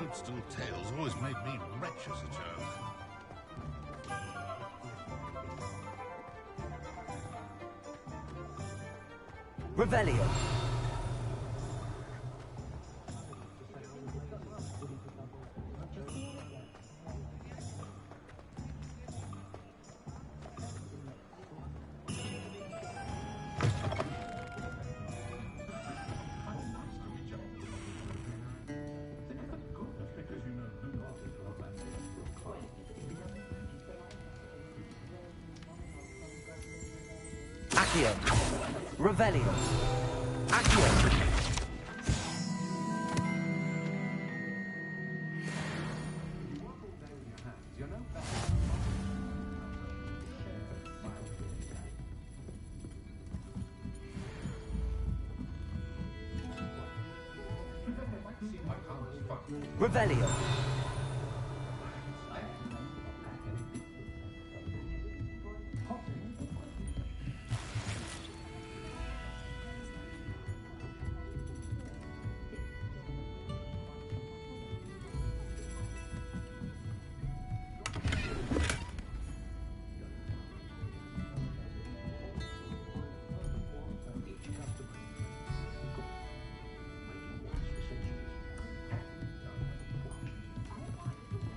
toadstool tales always made me wretch as a child. Revelio. Accio. Revelio. Accio. Revelio.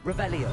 Revelio.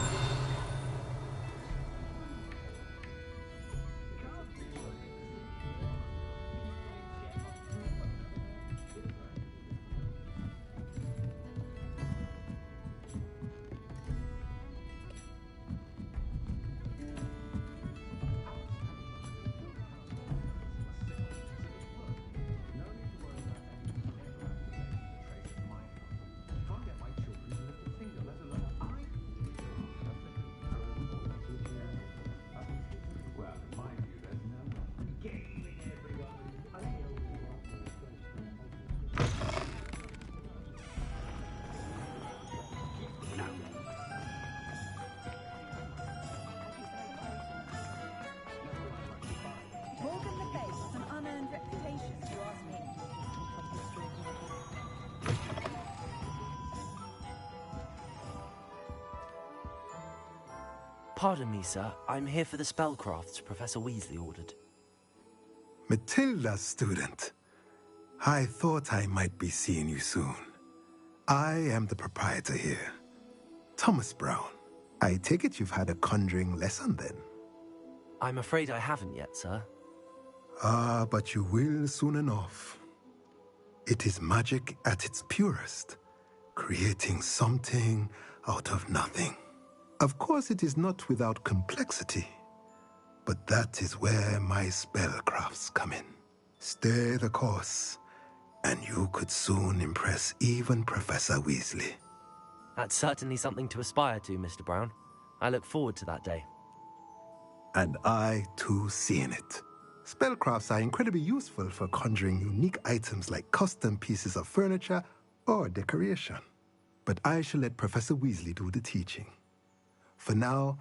Pardon me, sir. I'm here for the spellcrafts Professor Weasley ordered. Matilda's student. I thought I might be seeing you soon. I am the proprietor here, Thomas Brown. I take it you've had a conjuring lesson then? I'm afraid I haven't yet, sir. Ah, but you will soon enough. It is magic at its purest, creating something out of nothing. Of course, it is not without complexity, but that is where my spellcrafts come in. Stay the course, and you could soon impress even Professor Weasley. That's certainly something to aspire to, Mr. Brown. I look forward to that day. And I, too, seeing it. Spellcrafts are incredibly useful for conjuring unique items like custom pieces of furniture or decoration. But I shall let Professor Weasley do the teaching. For now,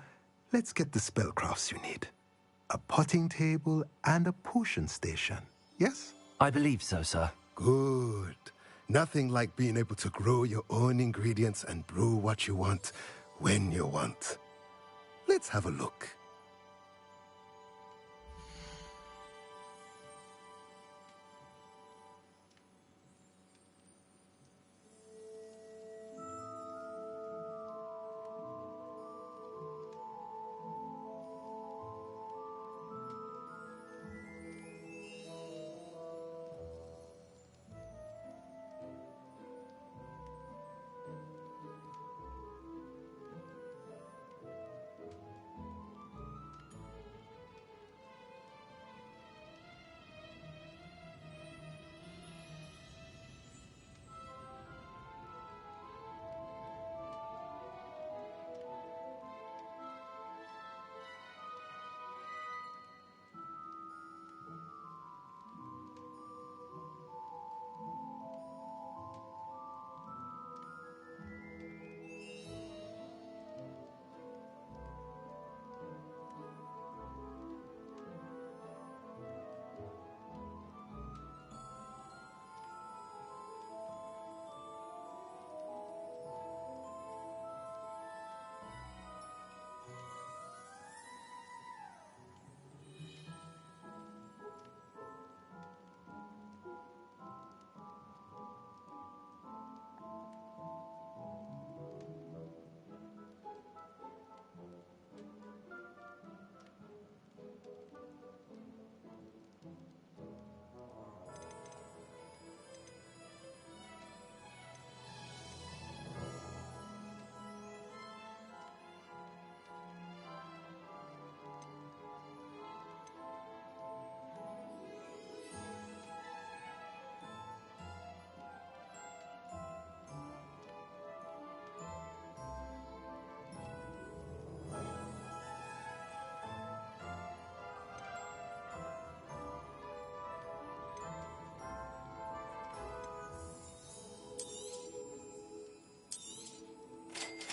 let's get the spellcrafts you need. A potting table and a potion station, yes? I believe so, sir. Good. Nothing like being able to grow your own ingredients and brew what you want when you want. Let's have a look.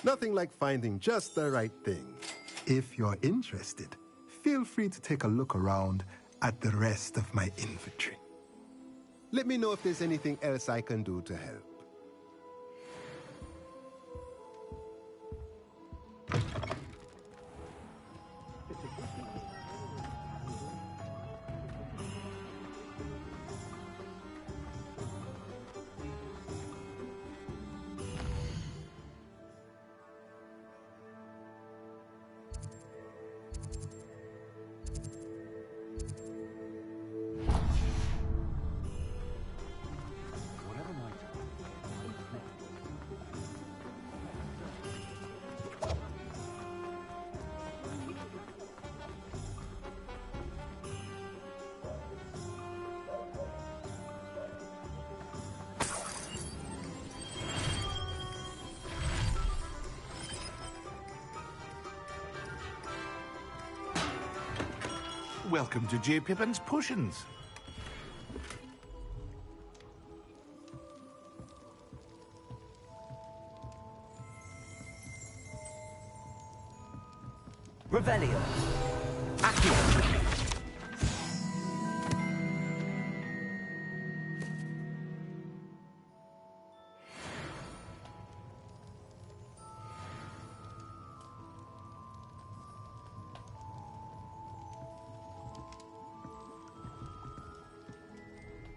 Nothing like finding just the right thing. If you're interested, feel free to take a look around at the rest of my inventory. Let me know if there's anything else I can do to help. Welcome to J. Pippin's Potions. Revelio. Accio.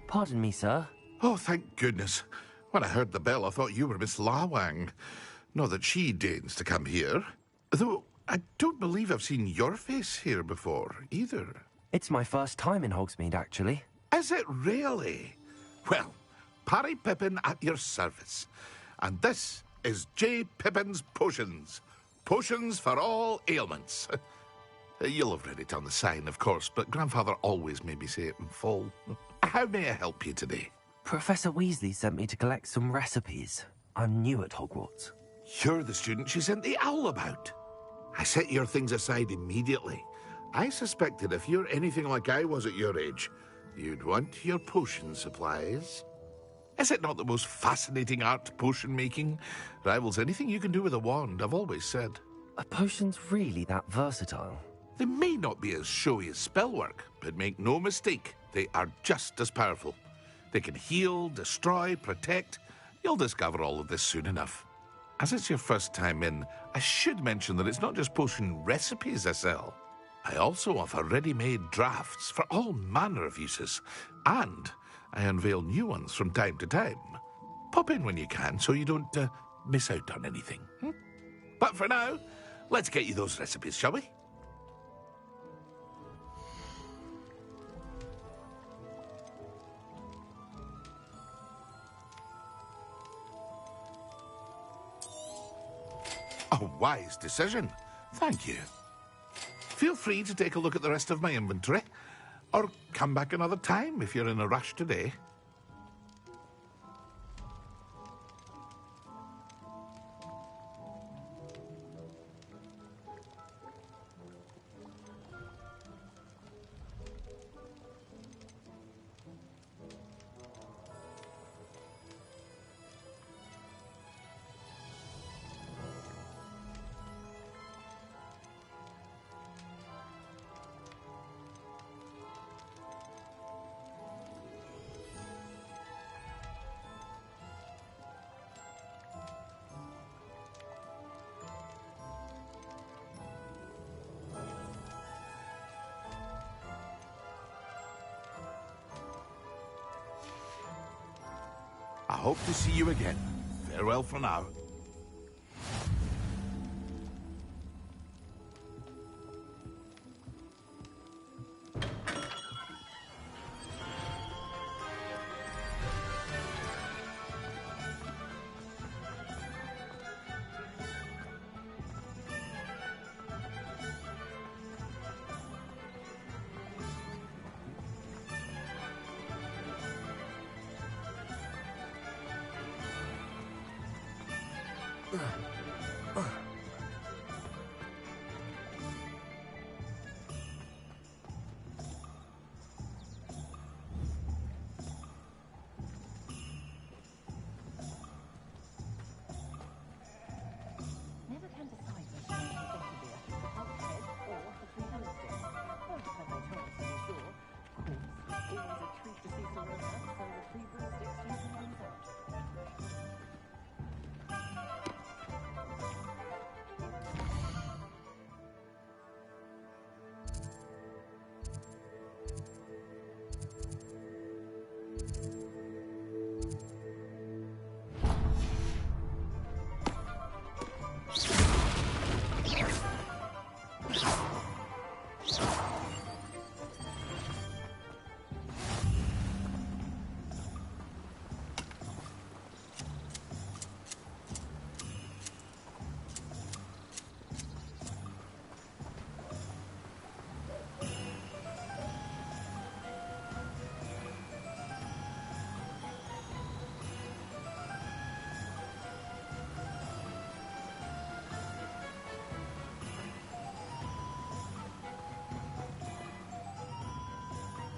Pardon me, sir. Oh, thank goodness. When I heard the bell, I thought you were Miss Lawang. Not that she deigns to come here. Though I don't believe I've seen your face here before, either. It's my first time in Hogsmeade, actually. Is it really? Well, Parry Pippin at your service. And this is J. Pippin's Potions. Potions for all ailments. You'll have read it on the sign, of course, but Grandfather always made me say it in full. How may I help you today? Professor Weasley sent me to collect some recipes. I'm new at Hogwarts. You're the student she sent the owl about. I set your things aside immediately. I suspected if you're anything like I was at your age, you'd want your potion supplies. Is it not the most fascinating art, potion making? Rivals anything you can do with a wand, I've always said. Are potions really that versatile? They may not be as showy as spellwork, but make no mistake, they are just as powerful. They can heal, destroy, protect. You'll discover all of this soon enough. As it's your first time in, I should mention that it's not just potion recipes I sell. I also offer ready-made drafts for all manner of uses, and I unveil new ones from time to time. Pop in when you can so you don't miss out on anything. But for now, let's get you those recipes, shall we? A wise decision. Thank you. Feel free to take a look at the rest of my inventory, or come back another time if you're in a rush today. I hope to see you again. Farewell for now.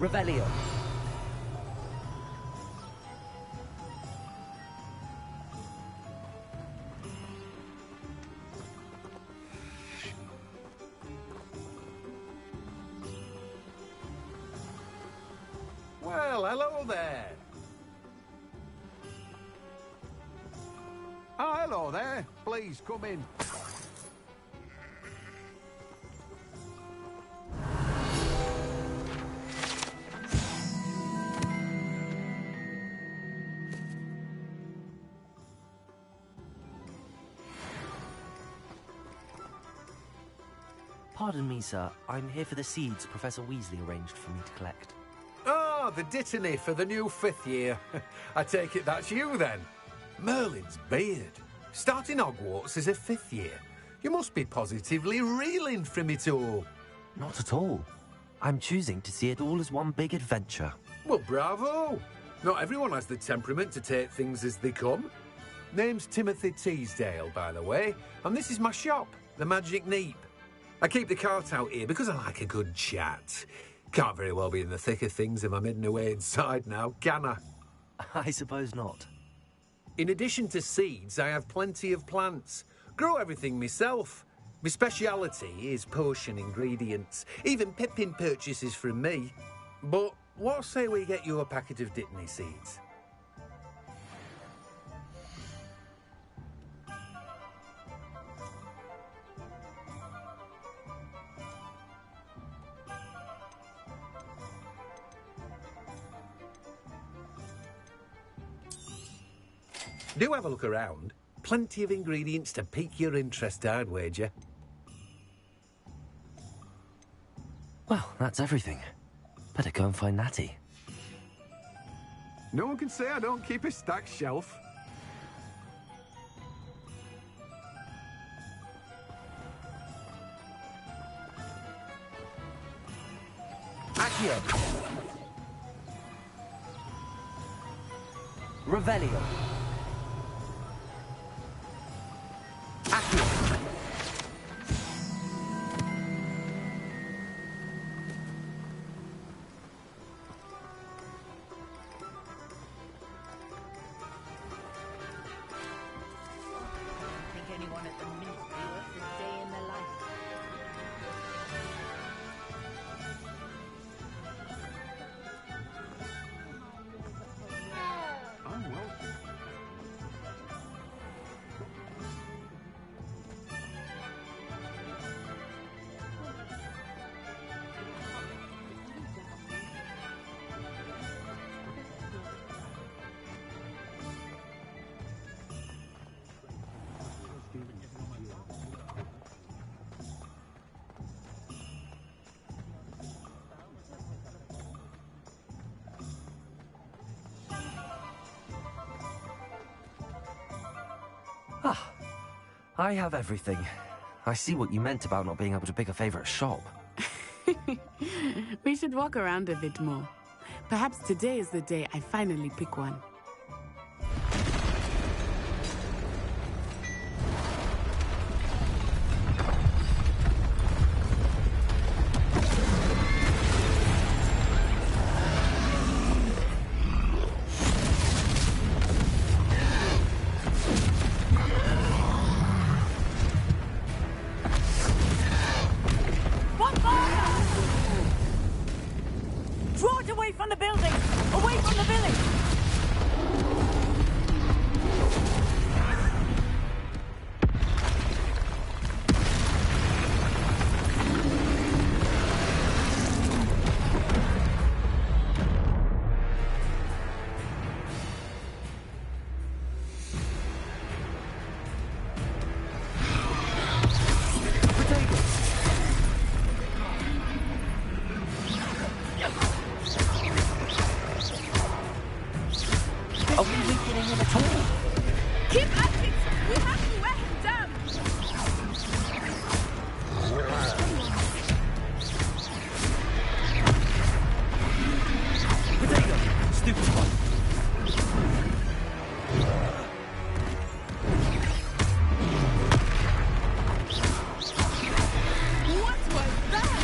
Revelio. Well, hello there. Oh, hello there. Please, come in. Pardon me, sir. I'm here for the seeds Professor Weasley arranged for me to collect. Oh, the dittany for the new 5th year. I take it that's you, then. Merlin's beard. Starting Hogwarts as a 5th year. You must be positively reeling from it all. Not at all. I'm choosing to see it all as one big adventure. Well, bravo. Not everyone has the temperament to take things as they come. Name's Timothy Teasdale, by the way, and this is my shop, the Magic Neep. I keep the cart out here because I like a good chat. Can't very well be in the thick of things if I'm hidden away inside now, can I? I suppose not. In addition to seeds, I have plenty of plants. Grow everything myself. My speciality is potion ingredients. Even Pippin purchases from me. But what say we get you a packet of Dittany seeds? Do have a look around. Plenty of ingredients to pique your interest, I'd wager. Well, that's everything. Better go and find Natty. No one can say I don't keep a stacked shelf. Accio. Revelio. Accio. Think anyone at the Ministry works a day in their life. I'm well. Ah, I have everything. I see what you meant about not being able to pick a favourite shop. We should walk around a bit more. Perhaps today is the day I finally pick one. Draw it away from the building! Away from the village! Are we weakening him at all? Keep at it! We have to wear him down! Potato! Stupid one. What was that?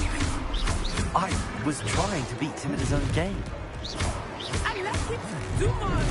I was trying to beat him at his own game. I like it too much.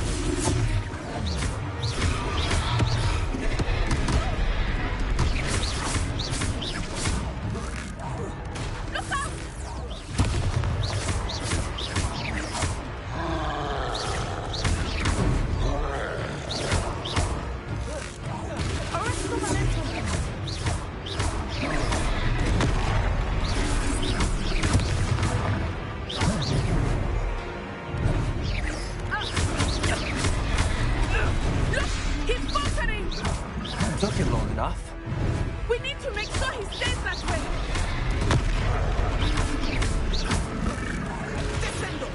Took him long enough. We need to make sure he stays that way. Descendo.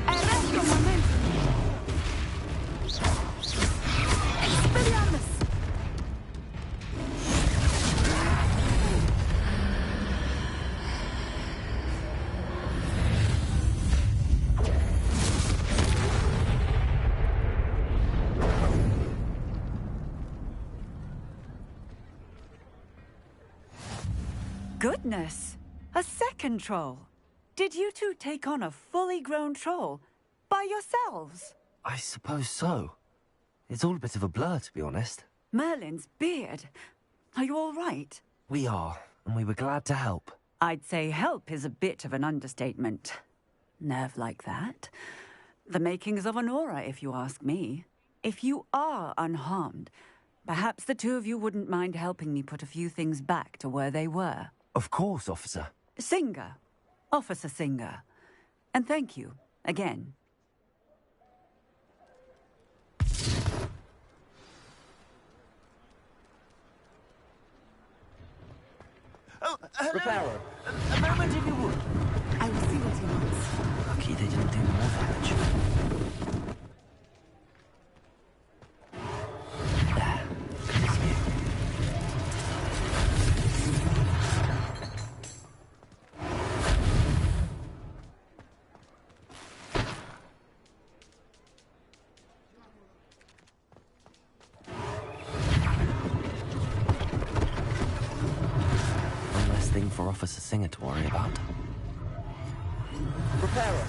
Arresto momento. Expelliarmus. Goodness! A second troll! Did you two take on a fully grown troll by yourselves? I suppose so. It's all a bit of a blur, to be honest. Merlin's beard. Are you all right? We are, and we were glad to help. I'd say help is a bit of an understatement. Nerve like that. The makings of an aura, if you ask me. If you are unharmed, perhaps the two of you wouldn't mind helping me put a few things back to where they were. Of course, officer. Singer. Officer Singer. And thank you, again. Oh, Reparo. A moment if you would. I will see what he wants. Lucky they didn't do more damage. There. Continue. One less thing for Officer Singer to worry about. Reparo.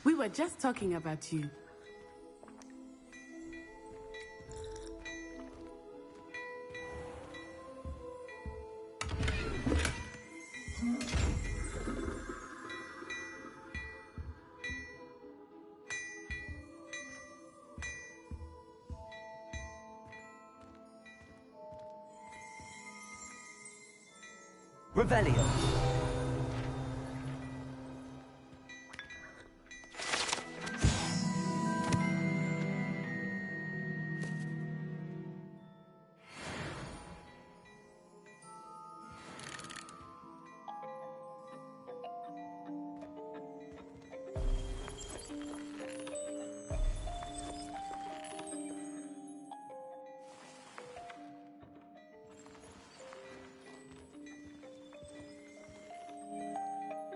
We were just talking about you. Revelio.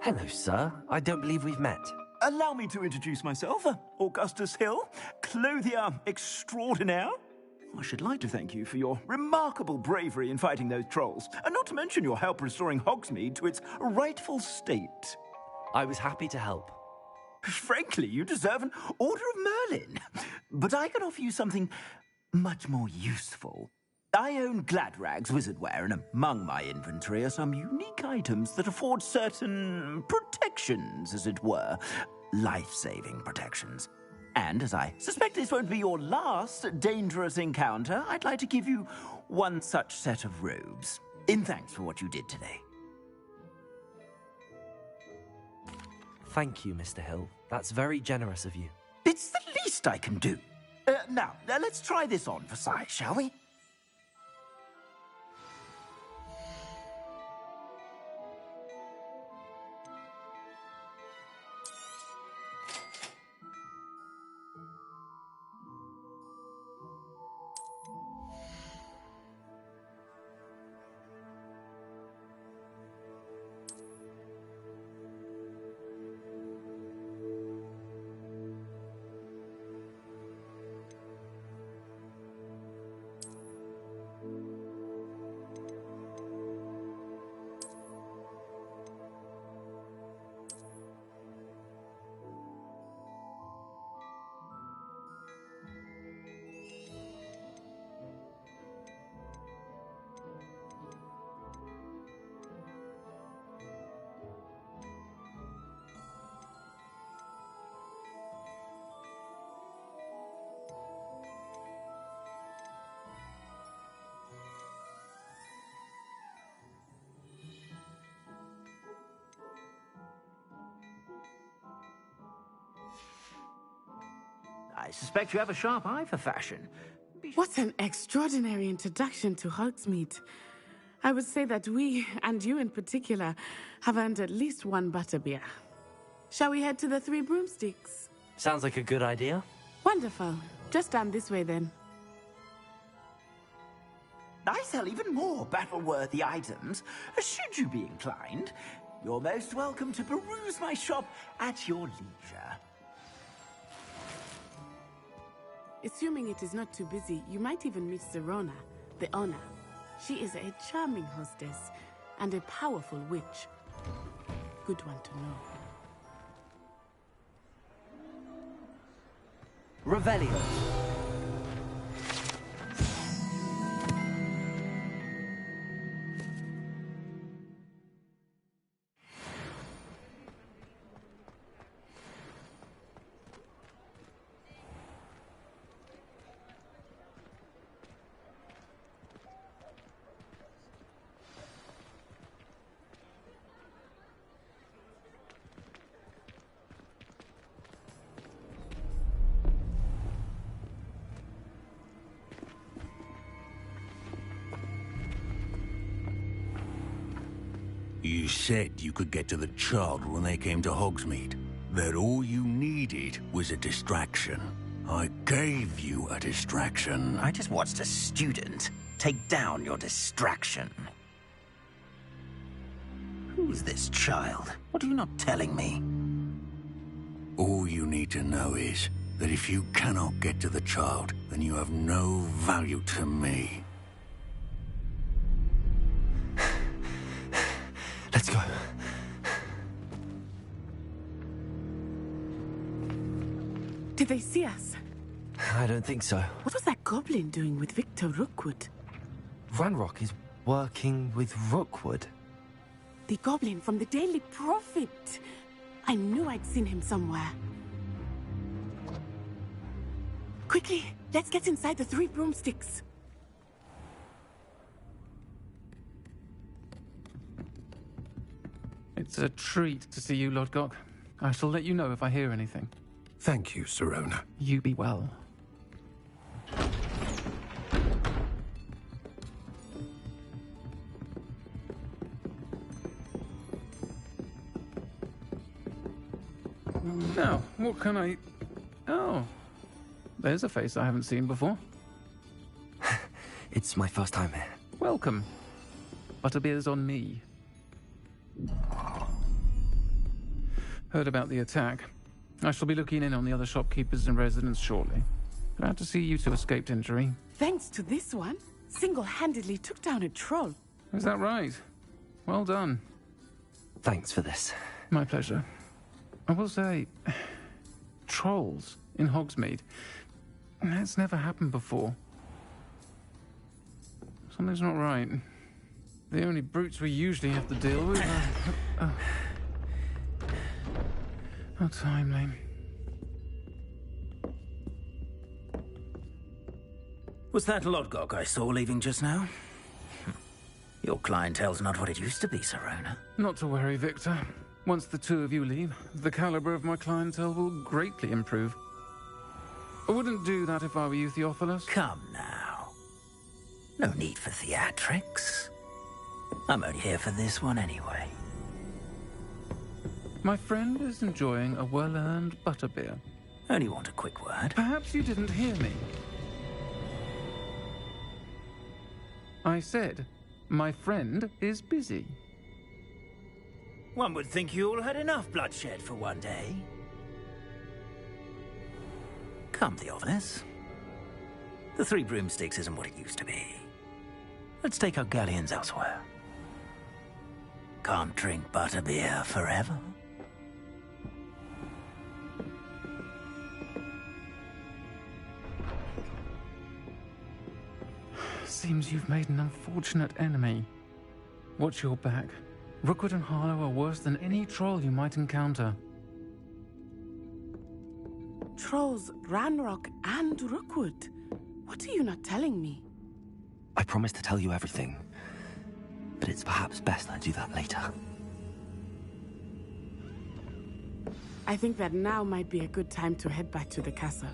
Hello, sir. I don't believe we've met. Allow me to introduce myself, Augustus Hill, clothier extraordinaire. I should like to thank you for your remarkable bravery in fighting those trolls, and not to mention your help restoring Hogsmeade to its rightful state. I was happy to help. Frankly, you deserve an Order of Merlin. But I can offer you something much more useful. I own Gladrag's wizardware, and among my inventory are some unique items that afford certain protections, as it were. Life-saving protections. And as I suspect this won't be your last dangerous encounter, I'd like to give you one such set of robes, in thanks for what you did today. Thank you, Mr. Hill. That's very generous of you. It's the least I can do. Now, let's try this on for size, shall we? I suspect you have a sharp eye for fashion. What an extraordinary introduction to Hogsmeade. I would say that we, and you in particular, have earned at least one butterbeer. Shall we head to the Three Broomsticks? Sounds like a good idea. Wonderful. Just down this way then. I sell even more battle-worthy items. Should you be inclined, you're most welcome to peruse my shop at your leisure. Assuming it is not too busy, you might even meet Sirona, the owner. She is a charming hostess and a powerful witch. Good one to know. Revelio. You said you could get to the child when they came to Hogsmeade. That all you needed was a distraction. I gave you a distraction. I just watched a student take down your distraction. Who's this child? What are you not telling me? All you need to know is that if you cannot get to the child, then you have no value to me. Let's go. Did they see us? I don't think so. What was that goblin doing with Victor Rookwood? Ranrock is working with Rookwood. The goblin from the Daily Prophet. I knew I'd seen him somewhere. Quickly, let's get inside the Three Broomsticks. It's a treat to see you, Lodgok. I shall let you know if I hear anything. Thank you, Sirona. You be well. Now, what can I... Oh, there's a face I haven't seen before. It's my first time here. Welcome. Butterbeer's on me. Heard about the attack. I shall be looking in on the other shopkeepers and residents shortly. Glad to see you two escaped injury. Thanks to this one, single-handedly took down a troll. Is that right? Well done. Thanks for this. My pleasure. I will say, trolls in Hogsmeade. That's never happened before. Something's not right. The only brutes we usually have to deal with are... How timely. Was that Lodgok I saw leaving just now? Your clientele's not what it used to be, Sirona. Not to worry, Victor. Once the two of you leave, the caliber of my clientele will greatly improve. I wouldn't do that if I were you, Theophilus. Come now. No need for theatrics. I'm only here for this one anyway. My friend is enjoying a well-earned butterbeer. Only want a quick word. Perhaps you didn't hear me. I said, my friend is busy. One would think you all had enough bloodshed for one day. Come, Theophilus. The Three Broomsticks isn't what it used to be. Let's take our galleons elsewhere. Can't drink butterbeer forever. Seems you've made an unfortunate enemy. Watch your back. Rookwood and Harlow are worse than any troll you might encounter. Trolls, Ranrock, and Rookwood. What are you not telling me? I promised to tell you everything, but it's perhaps best I do that later. I think that now might be a good time to head back to the castle.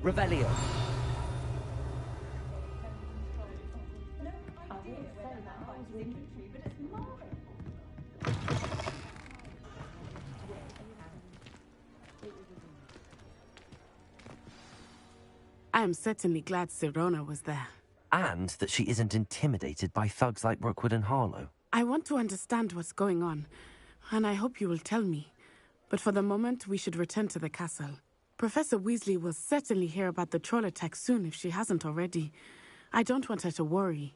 Revelio. I am certainly glad Sirona was there. And that she isn't intimidated by thugs like Rookwood and Harlow. I want to understand what's going on, and I hope you will tell me. But for the moment, we should return to the castle. Professor Weasley will certainly hear about the troll attack soon if she hasn't already. I don't want her to worry.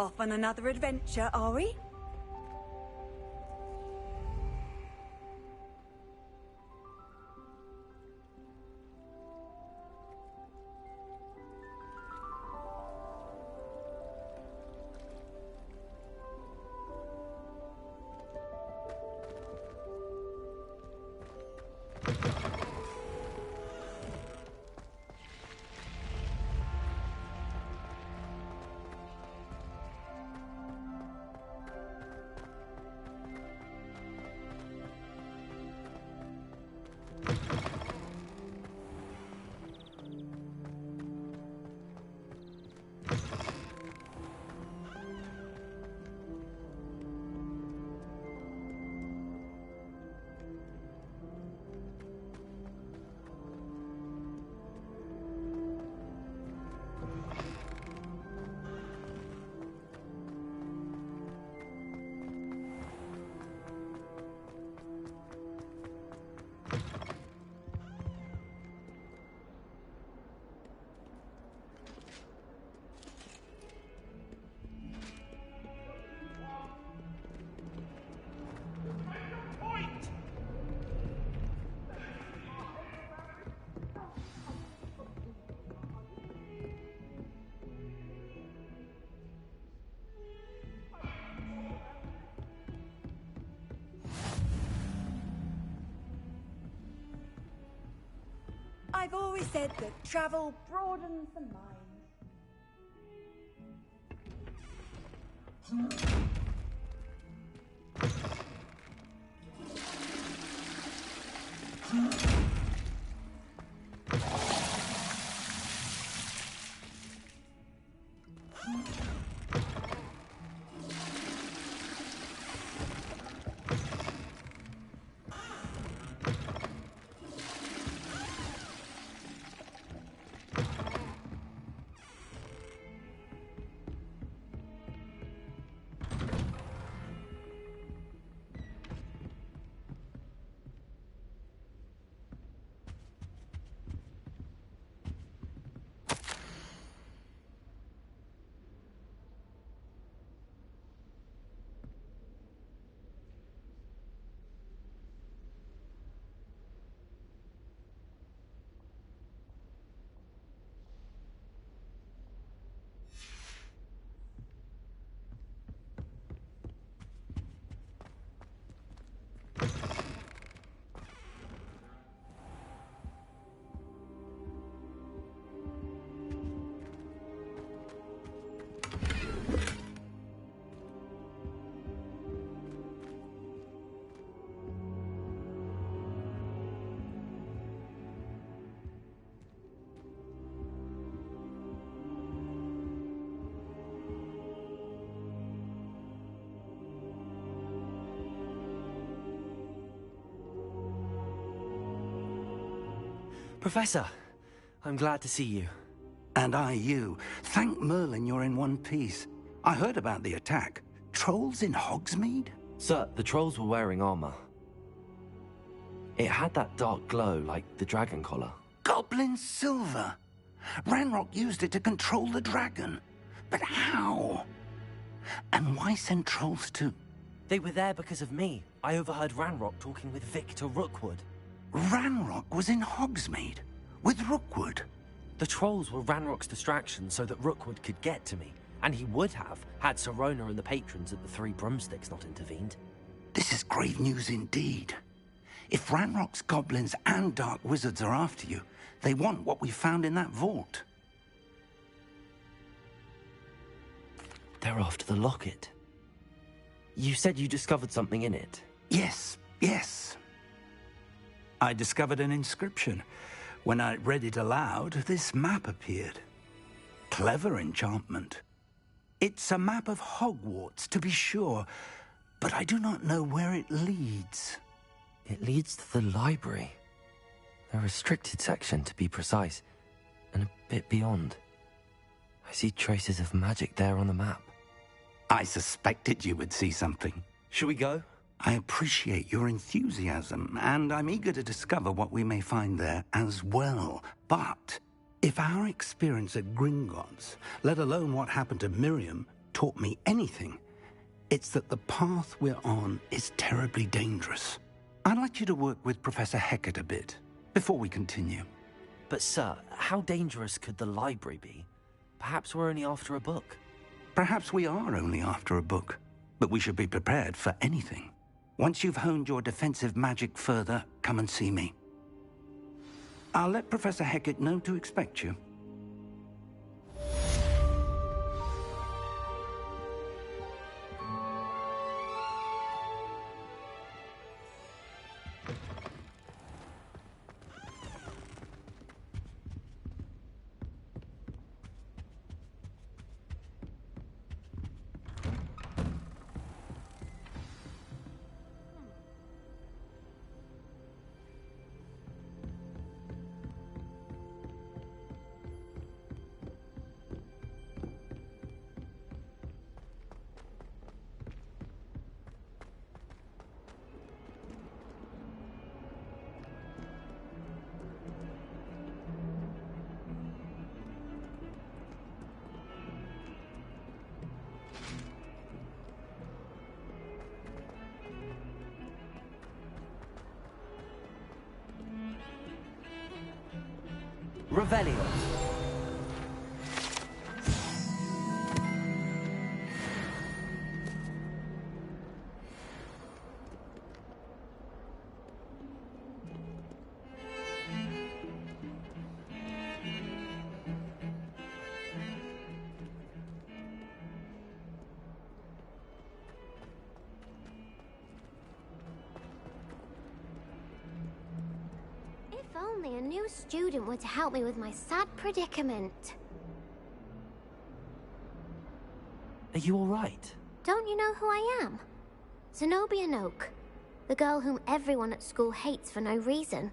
Off on another adventure, are we? I've always said that travel broadens the mind. Professor, I'm glad to see you. And I you. Thank Merlin you're in one piece. I heard about the attack. Trolls in Hogsmeade? Sir, the trolls were wearing armor. It had that dark glow like the dragon collar. Goblin silver! Ranrock used it to control the dragon. But how? And why send trolls too? They were there because of me. I overheard Ranrock talking with Victor Rookwood. Ranrock was in Hogsmeade with Rookwood. The trolls were Ranrock's distraction so that Rookwood could get to me, and he would have had Sirona and the patrons at the Three Broomsticks not intervened. This is grave news indeed. If Ranrock's goblins and dark wizards are after you, they want what we found in that vault. They're after the locket. You said you discovered something in it. Yes. I discovered an inscription. When I read it aloud, this map appeared. Clever enchantment. It's a map of Hogwarts, to be sure, but I do not know where it leads. It leads to the library. A restricted section, to be precise, and a bit beyond. I see traces of magic there on the map. I suspected you would see something. Shall we go? I appreciate your enthusiasm, and I'm eager to discover what we may find there as well. But if our experience at Gringotts, let alone what happened to Miriam, taught me anything, it's that the path we're on is terribly dangerous. I'd like you to work with Professor Hecat a bit before we continue. But sir, how dangerous could the library be? Perhaps we're only after a book. Perhaps we are only after a book, but we should be prepared for anything. Once you've honed your defensive magic further, come and see me. I'll let Professor Hecat know to expect you. Revelio. If only a new student were to help me with my sad predicament. Are you all right? Don't you know who I am? Zenobia Noak, the girl whom everyone at school hates for no reason.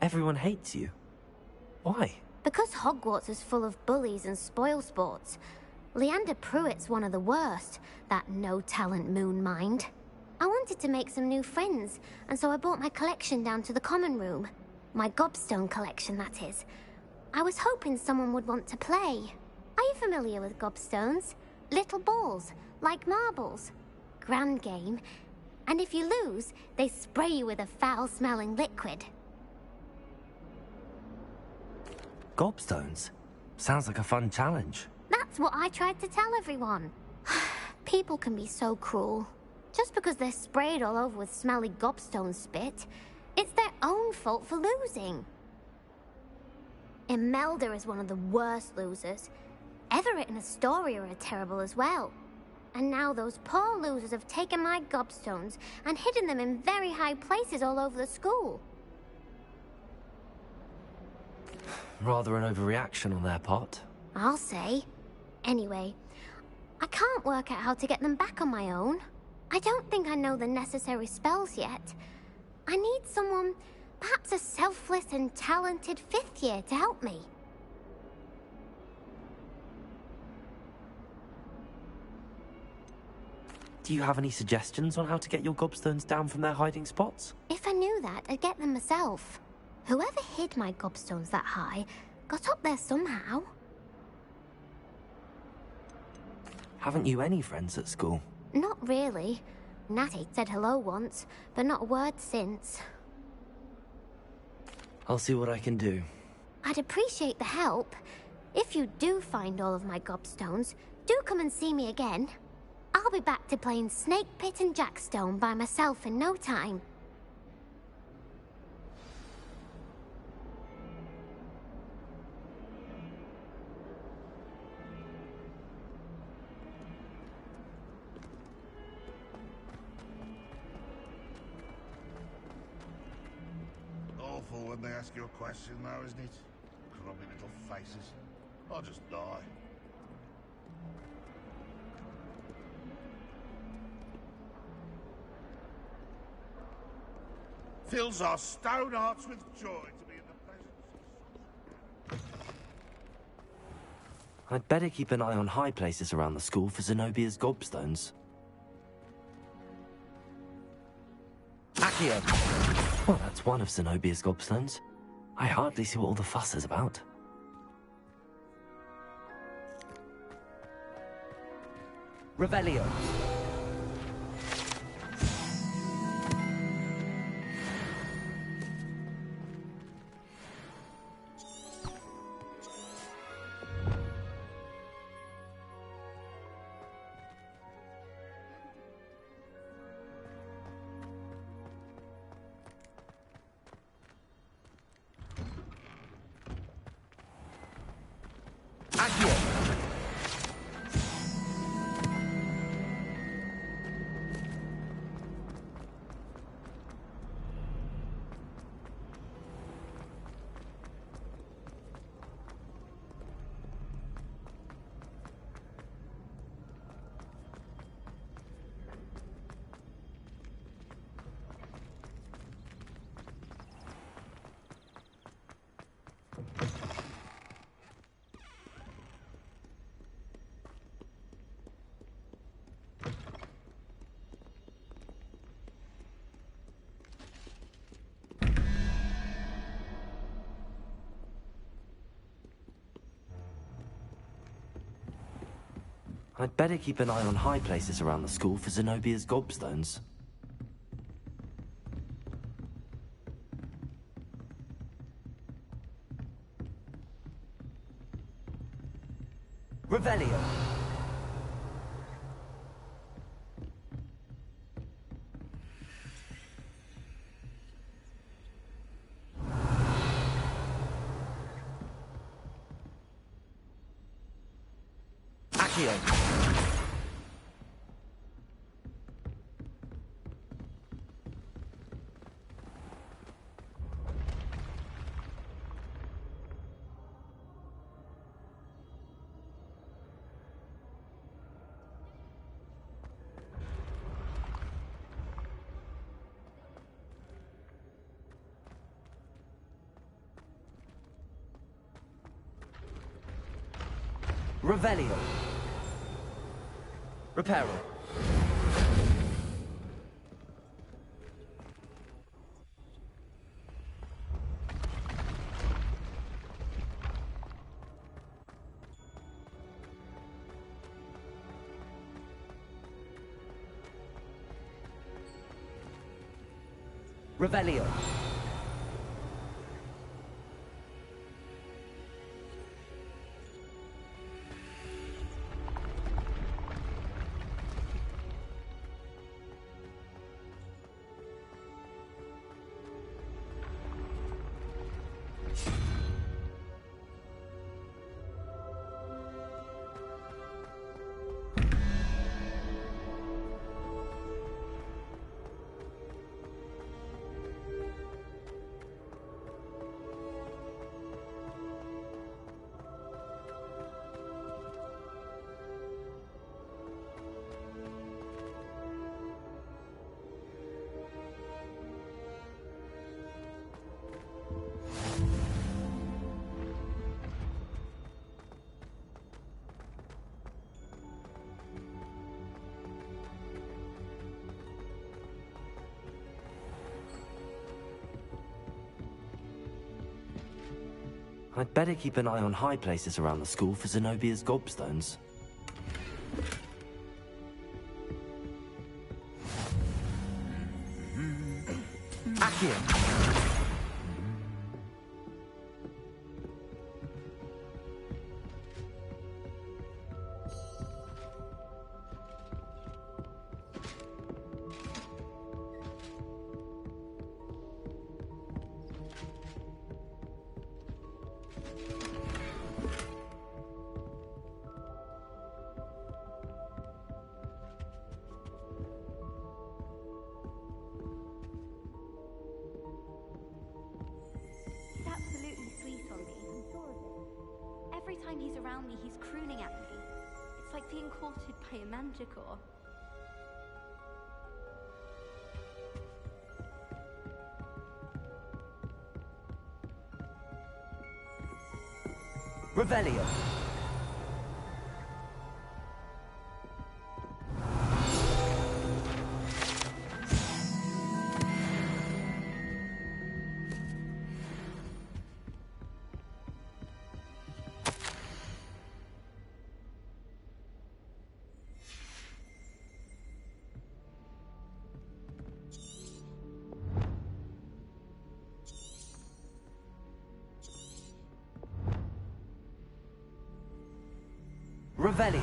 Everyone hates you. Why? Because Hogwarts is full of bullies and spoilsports. Leander Pruitt's one of the worst, that no-talent moon mind. I wanted to make some new friends, and so I brought my collection down to the common room. My gobstone collection, that is. I was hoping someone would want to play. Are you familiar with gobstones? Little balls, like marbles. Grand game. And if you lose, they spray you with a foul-smelling liquid. Gobstones? Sounds like a fun challenge. That's what I tried to tell everyone. People can be so cruel. Just because they're sprayed all over with smelly gobstone spit, it's their own fault for losing. Imelda is one of the worst losers. Everett and Astoria are terrible as well. And now those poor losers have taken my gobstones and hidden them in very high places all over the school. Rather an overreaction on their part. I'll say. Anyway, I can't work out how to get them back on my own. I don't think I know the necessary spells yet. I need someone, perhaps a selfless and talented fifth year to help me. Do you have any suggestions on how to get your gobstones down from their hiding spots? If I knew that, I'd get them myself. Whoever hid my gobstones that high got up there somehow. Haven't you any friends at school? Not really. Natty said hello once, but not a word since. I'll see what I can do. I'd appreciate the help. If you do find all of my gobstones, do come and see me again. I'll be back to playing Snake Pit and Jackstone by myself in no time. Awful when they ask you a question now, isn't it? Grubby little faces. I'll just die. Fills our stone hearts with joy to be in the presence. I'd better keep an eye on high places around the school for Zenobia's gobstones. Accio! Well, that's one of Zenobia's gobstones. I hardly see what all the fuss is about. Revelio. I'd better keep an eye on high places around the school for Zenobia's gobstones. Revelio. Accio. Revelio. Reparo. Revelio. I'd better keep an eye on high places around the school for Zenobia's gobstones. Accio. Absolutely sweet on me. I'm sure of it. Every time he's around me, he's crooning at me. It's like being courted by a manticore. Revelio. Revelio.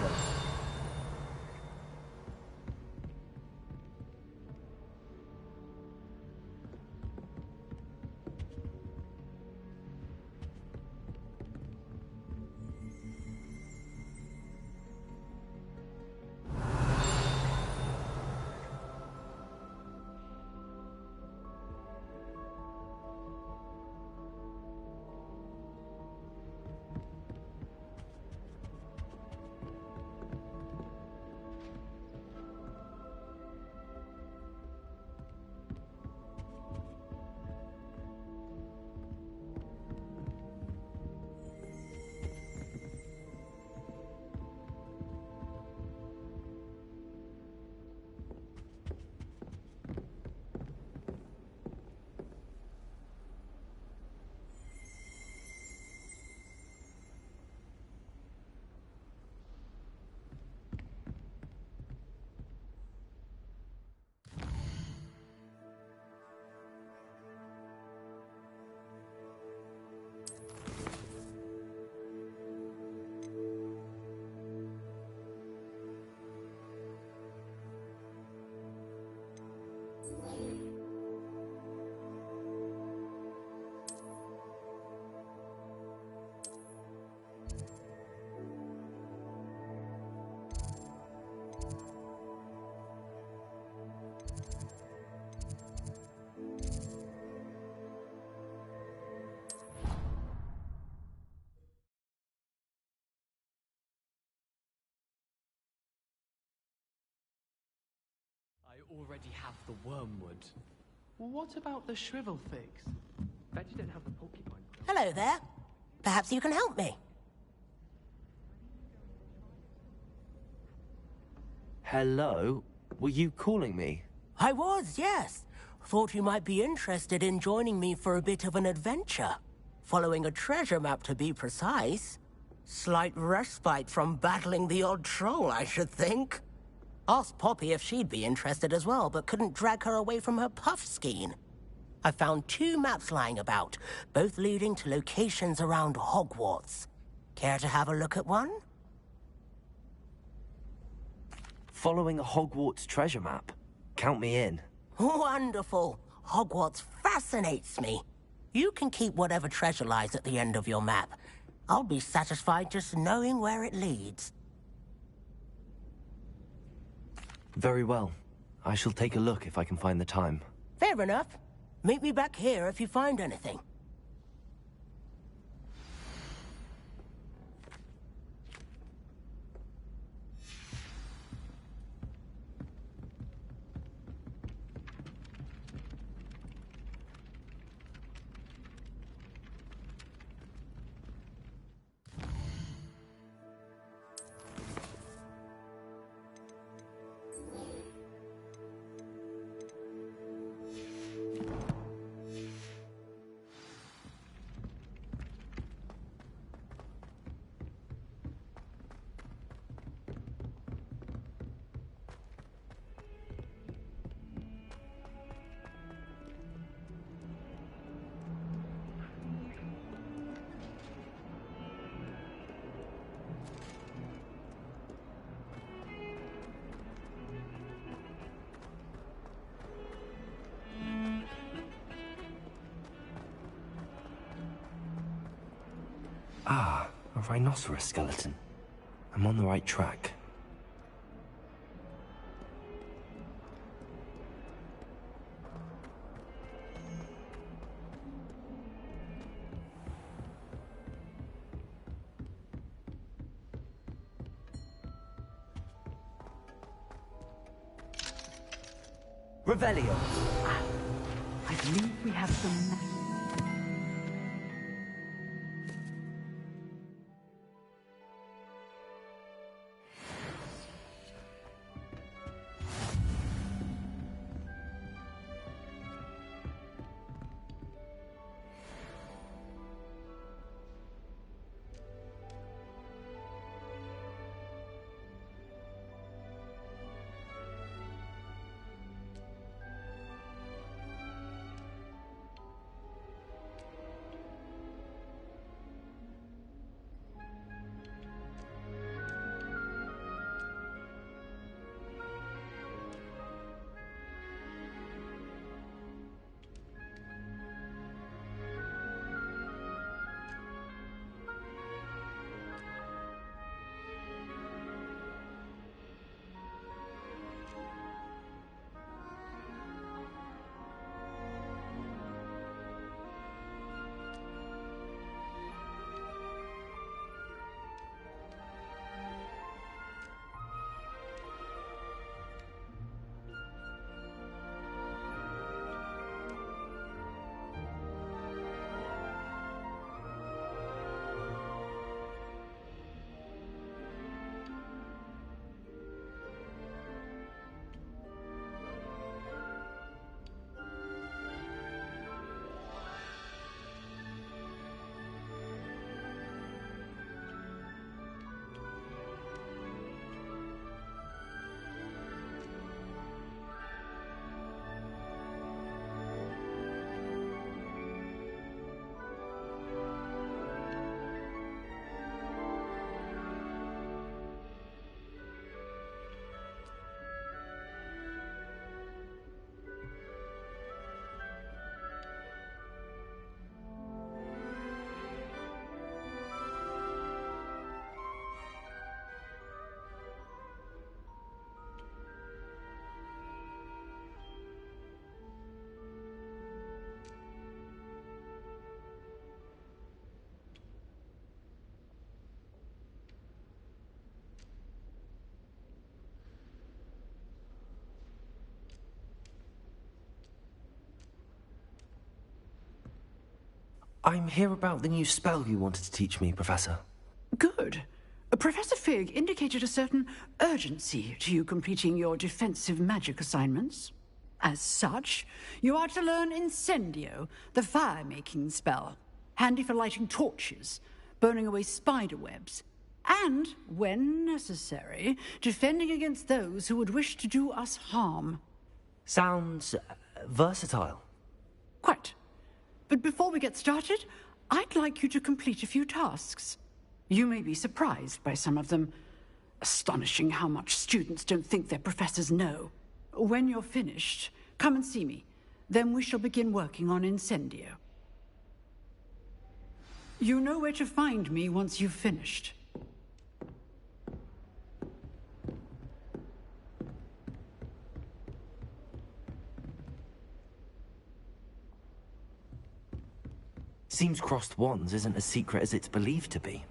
I already have the wormwood. What about the shrivel figs? Bet you don't have the porcupine. Hello there. Perhaps you can help me. Hello? Were you calling me? I was, yes. Thought you might be interested in joining me for a bit of an adventure. Following a treasure map, to be precise. Slight respite from battling the odd troll, I should think. Asked Poppy if she'd be interested as well, but couldn't drag her away from her puffskein. I found 2 maps lying about, both leading to locations around Hogwarts. Care to have a look at one? Following a Hogwarts treasure map? Count me in. Wonderful. Hogwarts fascinates me. You can keep whatever treasure lies at the end of your map. I'll be satisfied just knowing where it leads. Very well. I shall take a look if I can find the time. Fair enough. Meet me back here if you find anything. Ah, a rhinoceros skeleton. I'm on the right track. Revelio. I believe we have some... I'm here about the new spell you wanted to teach me, Professor. Good. Professor Fig indicated a certain urgency to you completing your defensive magic assignments. As such, you are to learn Incendio, the fire-making spell, handy for lighting torches, burning away spider webs, and, when necessary, defending against those who would wish to do us harm. Sounds versatile. Quite. But before we get started, I'd like you to complete a few tasks. You may be surprised by some of them. Astonishing how much students don't think their professors know. When you're finished, come and see me. Then we shall begin working on Incendio. You know where to find me once you've finished. Seems crossed wands isn't as secret as it's believed to be.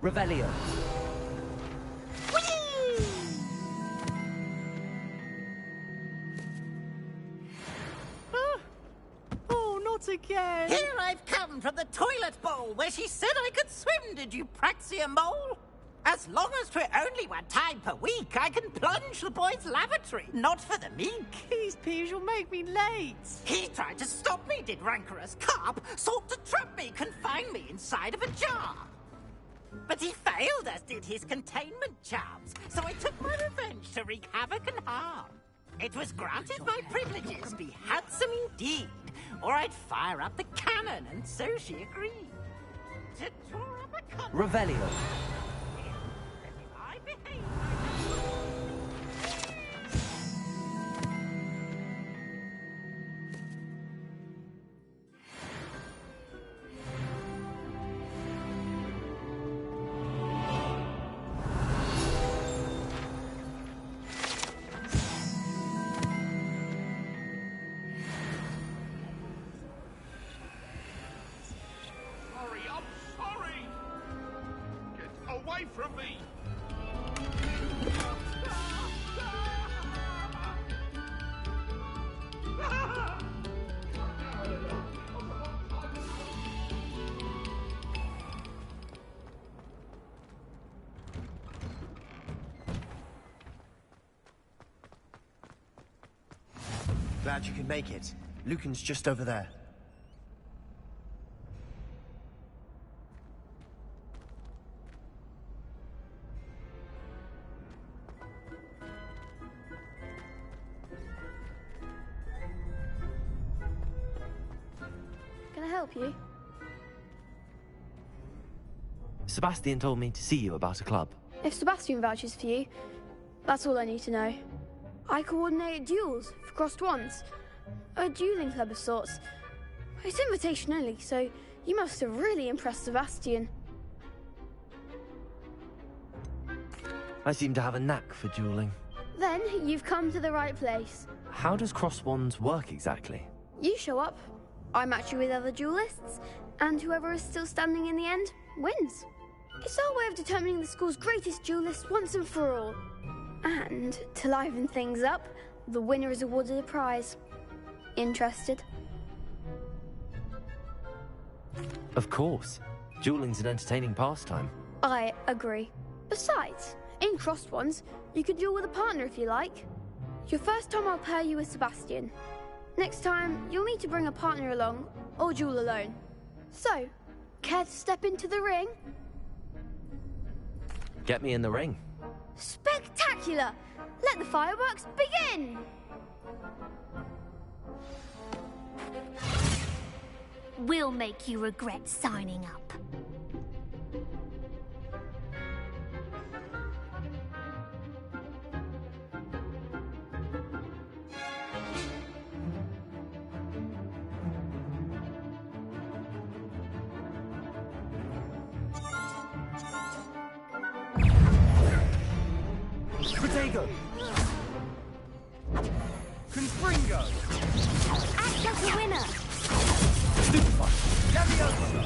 Revelio. Oh, not again! Here I've come from the toilet bowl where she said I could swim, did you praxia mole? As long as 'twere only one time per week, I can plunge the boy's lavatory, not for the meek. These peeves will make me late. He tried to stop me, did rancorous carp, sought to trap me, confine me inside of a jar. But he failed, as did his containment charms, so I took my revenge to wreak havoc and harm. It was granted my privileges be handsome indeed, or I'd fire up the cannon, and so she agreed. To draw up a Revelio. I behave. Away from me! Glad you could make it. Lucan's just over there. Can I help you? Sebastian told me to see you about a club. If Sebastian vouches for you, that's all I need to know. I coordinate duels for crossed wands. A dueling club of sorts. It's invitation only, so you must have really impressed Sebastian. I seem to have a knack for dueling. Then you've come to the right place. How does cross wands work exactly? You show up, I match you with other duelists, and whoever is still standing in the end wins. It's our way of determining the school's greatest duelist once and for all. And to liven things up, the winner is awarded a prize. Interested? Of course. Dueling's an entertaining pastime. I agree. Besides, in crossed ones, you can duel with a partner if you like. Your first time I'll pair you with Sebastian. Next time, you'll need to bring a partner along, or duel alone. So, care to step into the ring? Get me in the ring. Spectacular! Let the fireworks begin! We'll make you regret signing up. Protego! Confringo! Act as a winner! Stupefy! Leviosa!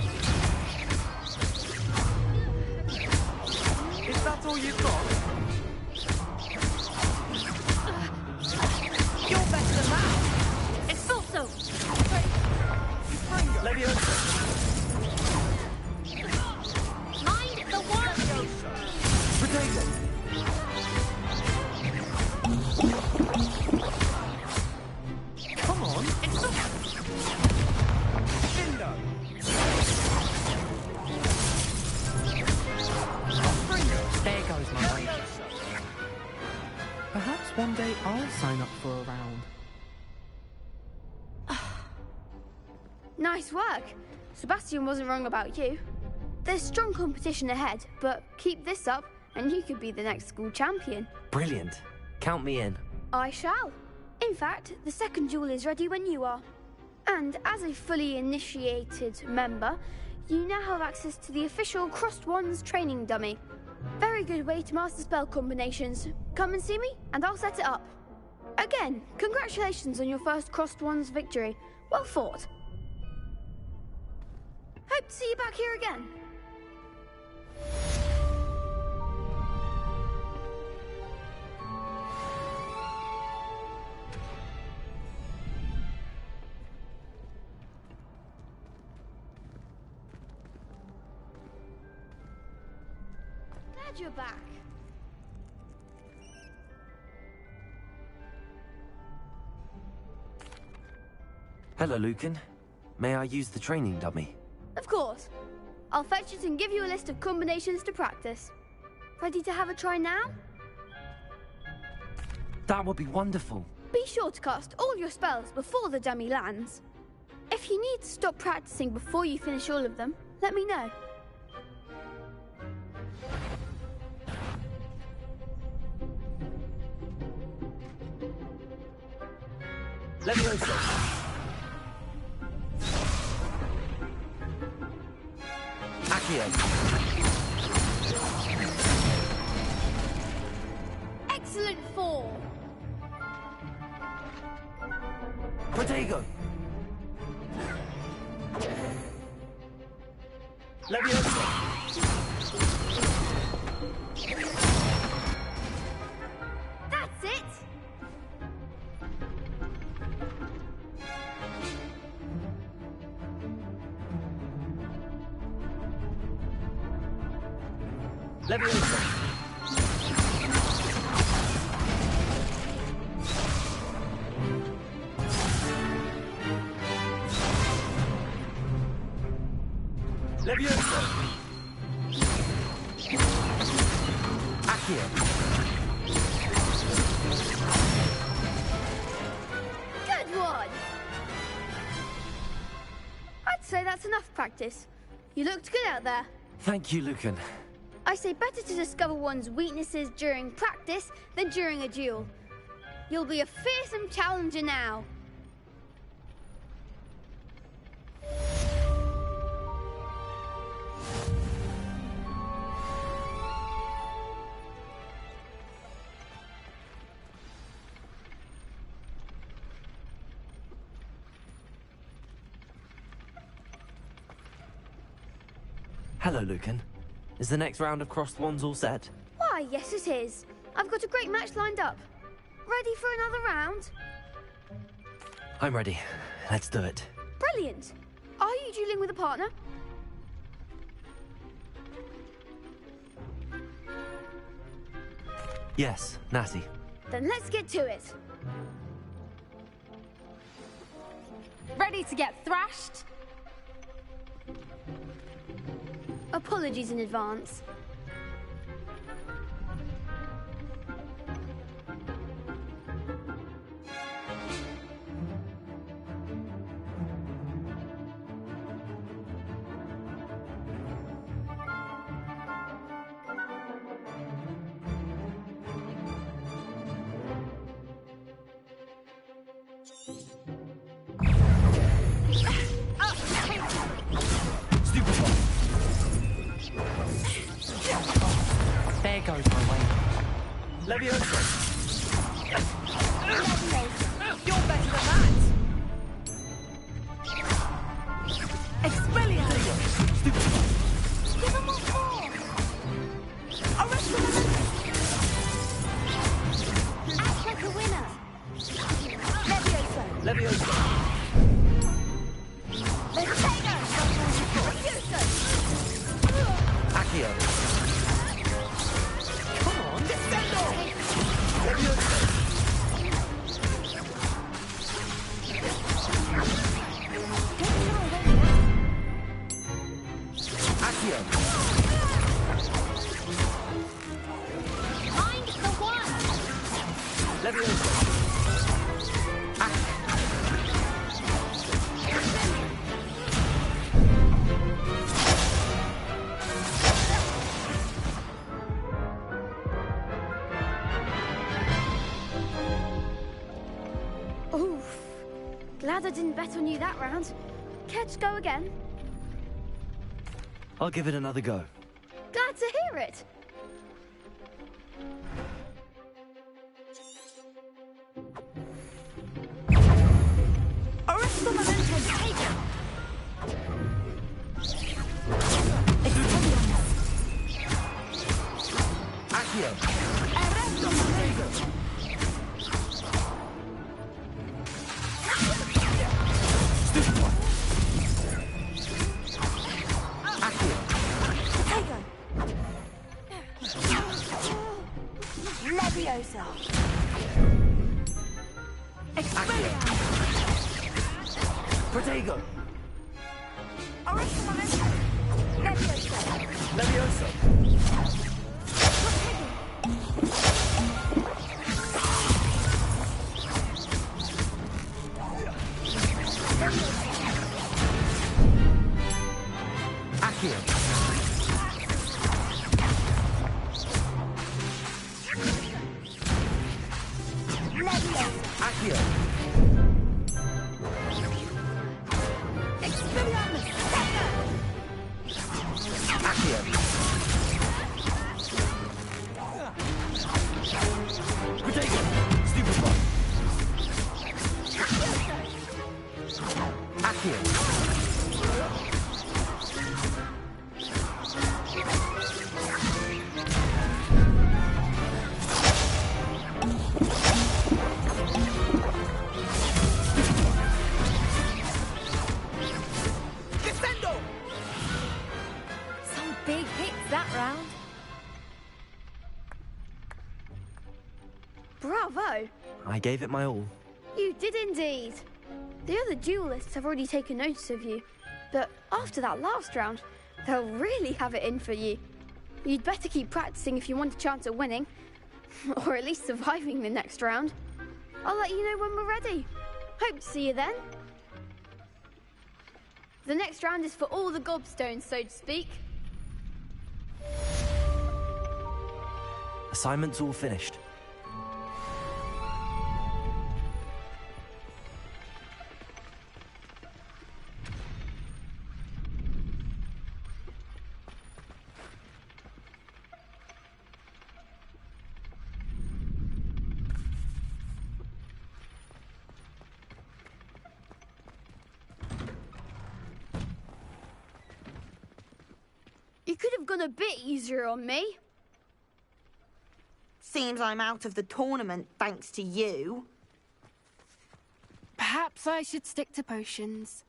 Is that all you've got? You're better than that. Expulso! Confringo! Leviosa! Mind the one! Protego! Come on! Indo! Confringo! There goes my way. Perhaps one day I'll sign up for a round. Nice work. Sebastian wasn't wrong about you. There's strong competition ahead, but keep this up and you could be the next school champion. Brilliant. Count me in. I shall. In fact, the second duel is ready when you are. And as a fully initiated member, you now have access to the official Crossed Wands training dummy. Very good way to master spell combinations. Come and see me, and I'll set it up. Again, congratulations on your first Crossed Wands victory. Well fought. Hope to see you back here again. Glad you're back. Hello, Lucan. May I use the training dummy? Of course. I'll fetch it and give you a list of combinations to practice. Ready to have a try now? That would be wonderful. Be sure to cast all your spells before the dummy lands. If you need to stop practicing before you finish all of them, let me know. Leviosa! Accio! Excellent fall. Protego! Leviosa! That's it. Leviosa! Leviosa! Accio! Good one. I'd say that's enough practice. You looked good out there. Thank you, Lucan. I say better to discover one's weaknesses during practice than during a duel. You'll be a fearsome challenger now. Hello, Lucan. Is the next round of Crossed Wands all set? Why, yes it is. I've got a great match lined up. Ready for another round? I'm ready. Let's do it. Brilliant. Are you dueling with a partner? Yes, Natty. Then let's get to it. Ready to get thrashed? Apologies in advance. Leviosa! You're better than that! Expelliarmus! Give him more force! Arrest him! Act like a winner! Leviosa! Leviosa! Leviosa! Accio! Come on, Descendo! Leviosa! Accio! Mind the one! Leviosa! Oof. Glad I didn't bet on you that round. Care to go again? I'll give it another go. Glad to hear it. Arresto momentum! Take it! Accio! Arresto momentum! Accio! Leviosa! Expelliarmus! Protego! Arresto momentum! Leviosa! Leviosa! Accio! Accio! Expelliarmus! Accio! Protego! Stupefy! Accio! Descendo! Some big hits that round. Bravo! I gave it my all. You did indeed. The other duelists have already taken notice of you, but after that last round, they'll really have it in for you. You'd better keep practicing if you want a chance at winning, or at least surviving the next round. I'll let you know when we're ready. Hope to see you then. The next round is for all the gobstones, so to speak. Assignment's all finished. You could have gone a bit easier on me. Seems I'm out of the tournament thanks to you. Perhaps I should stick to potions.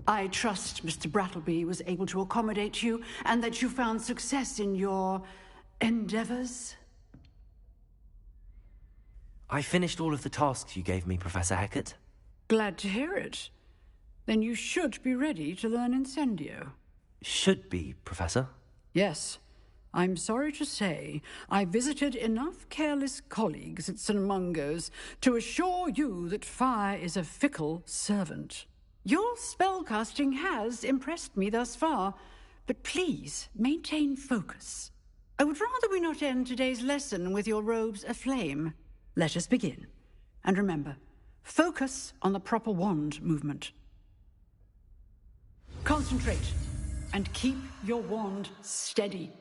I trust Mr. Brattleby was able to accommodate you and that you found success in your endeavors. I finished all of the tasks you gave me, Professor Hecat. Glad to hear it. Then you should be ready to learn Incendio. Should be, Professor. Yes. I'm sorry to say, I visited enough careless colleagues at St. Mungo's to assure you that fire is a fickle servant. Your spellcasting has impressed me thus far, but please maintain focus. I would rather we not end today's lesson with your robes aflame. Let us begin. And remember, focus on the proper wand movement. Concentrate, and keep your wand steady.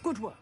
Good work.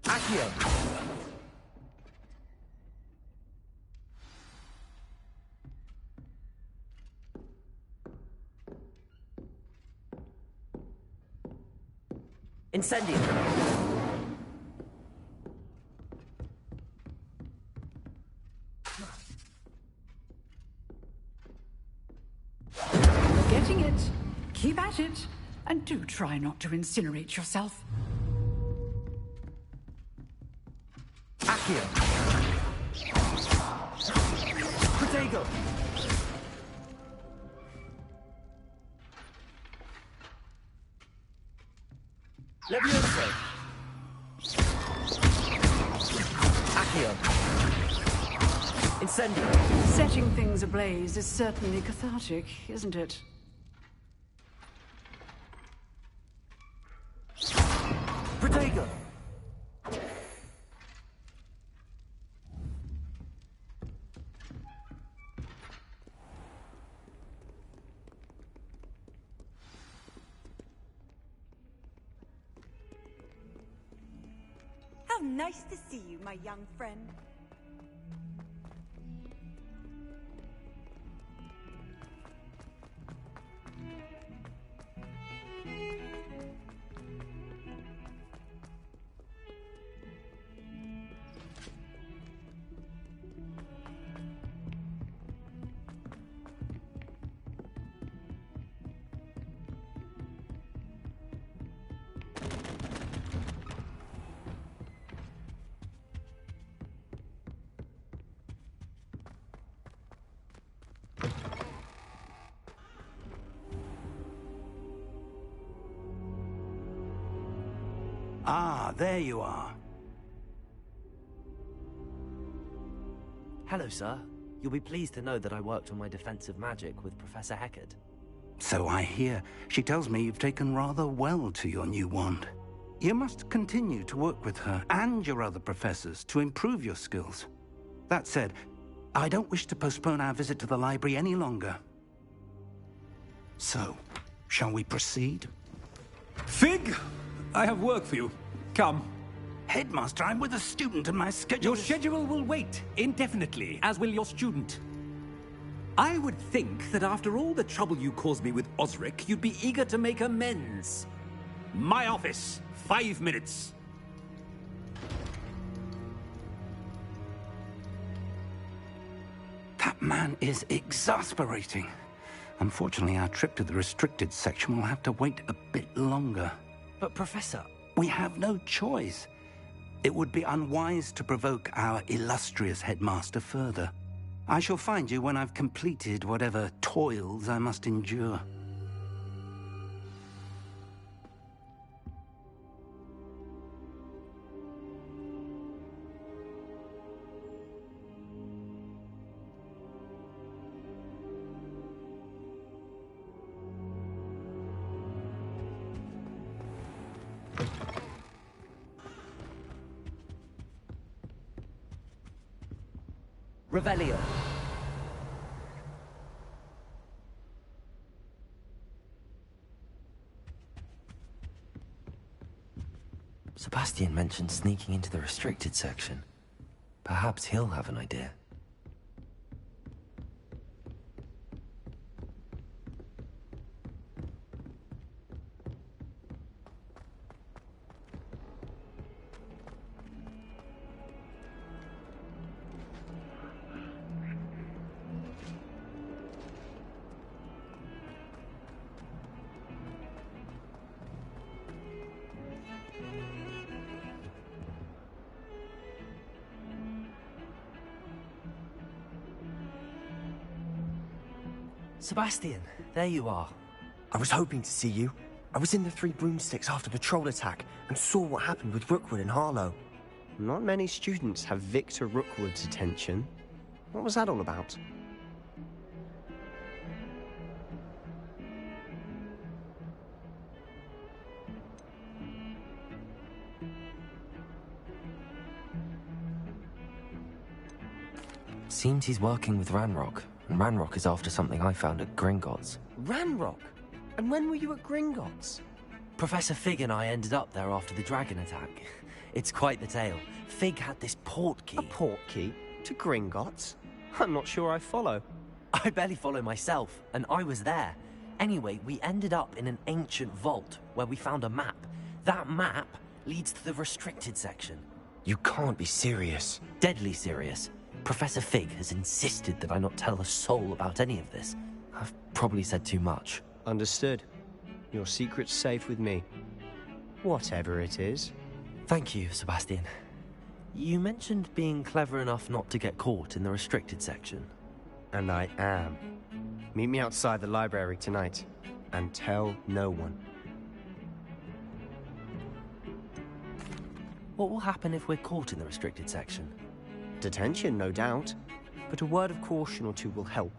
Accio! Incendio! You're getting it. Keep at it. And do try not to incinerate yourself. Accio! Protego! Levioso! Accio! Incendio! Setting things ablaze is certainly cathartic, isn't it? Protego! How nice to see you, my young friend. Ah, there you are. Hello, sir. You'll be pleased to know that I worked on my defensive magic with Professor Hecat. So I hear. She tells me you've taken rather well to your new wand. You must continue to work with her and your other professors to improve your skills. That said, I don't wish to postpone our visit to the library any longer. So, shall we proceed? Fig, I have work for you. Come. Headmaster, I'm with a student and my schedule Your schedule will wait indefinitely, as will your student. I would think that after all the trouble you caused me with Osric, you'd be eager to make amends. My office, 5 minutes. That man is exasperating. Unfortunately, our trip to the restricted section will have to wait a bit longer. But, Professor... We have no choice. It would be unwise to provoke our illustrious headmaster further. I shall find you when I've completed whatever toils I must endure. Revelio. Sebastian mentioned sneaking into the restricted section. Perhaps he'll have an idea. Sebastian, there you are. I was hoping to see you. I was in the Three Broomsticks after the troll attack and saw what happened with Rookwood and Harlow. Not many students have Victor Rookwood's attention. What was that all about? Seems he's working with Ranrock, and Ranrock is after something I found at Gringotts. Ranrock? And when were you at Gringotts? Professor Fig and I ended up there after the dragon attack. It's quite the tale. Fig had this port key. A port key? To Gringotts? I'm not sure I follow. I barely follow myself, and I was there. Anyway, we ended up in an ancient vault where we found a map. That map leads to the restricted section. You can't be serious. Deadly serious. Professor Fig has insisted that I not tell a soul about any of this. I've probably said too much. Understood. Your secret's safe with me. Whatever it is. Thank you, Sebastian. You mentioned being clever enough not to get caught in the restricted section. And I am. Meet me outside the library tonight. And tell no one. What will happen if we're caught in the restricted section? Detention, no doubt. But a word of caution or two will help.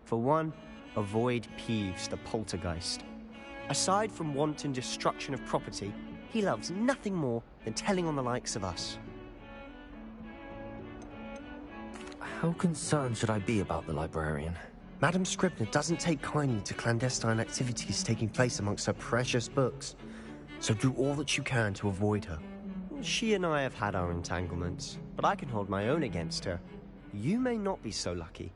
For one, avoid Peeves, the poltergeist. Aside from wanton destruction of property, he loves nothing more than telling on the likes of us. How concerned should I be about the librarian? Madame Scribner doesn't take kindly to clandestine activities taking place amongst her precious books. So do all that you can to avoid her. She and I have had our entanglements, but I can hold my own against her. You may not be so lucky.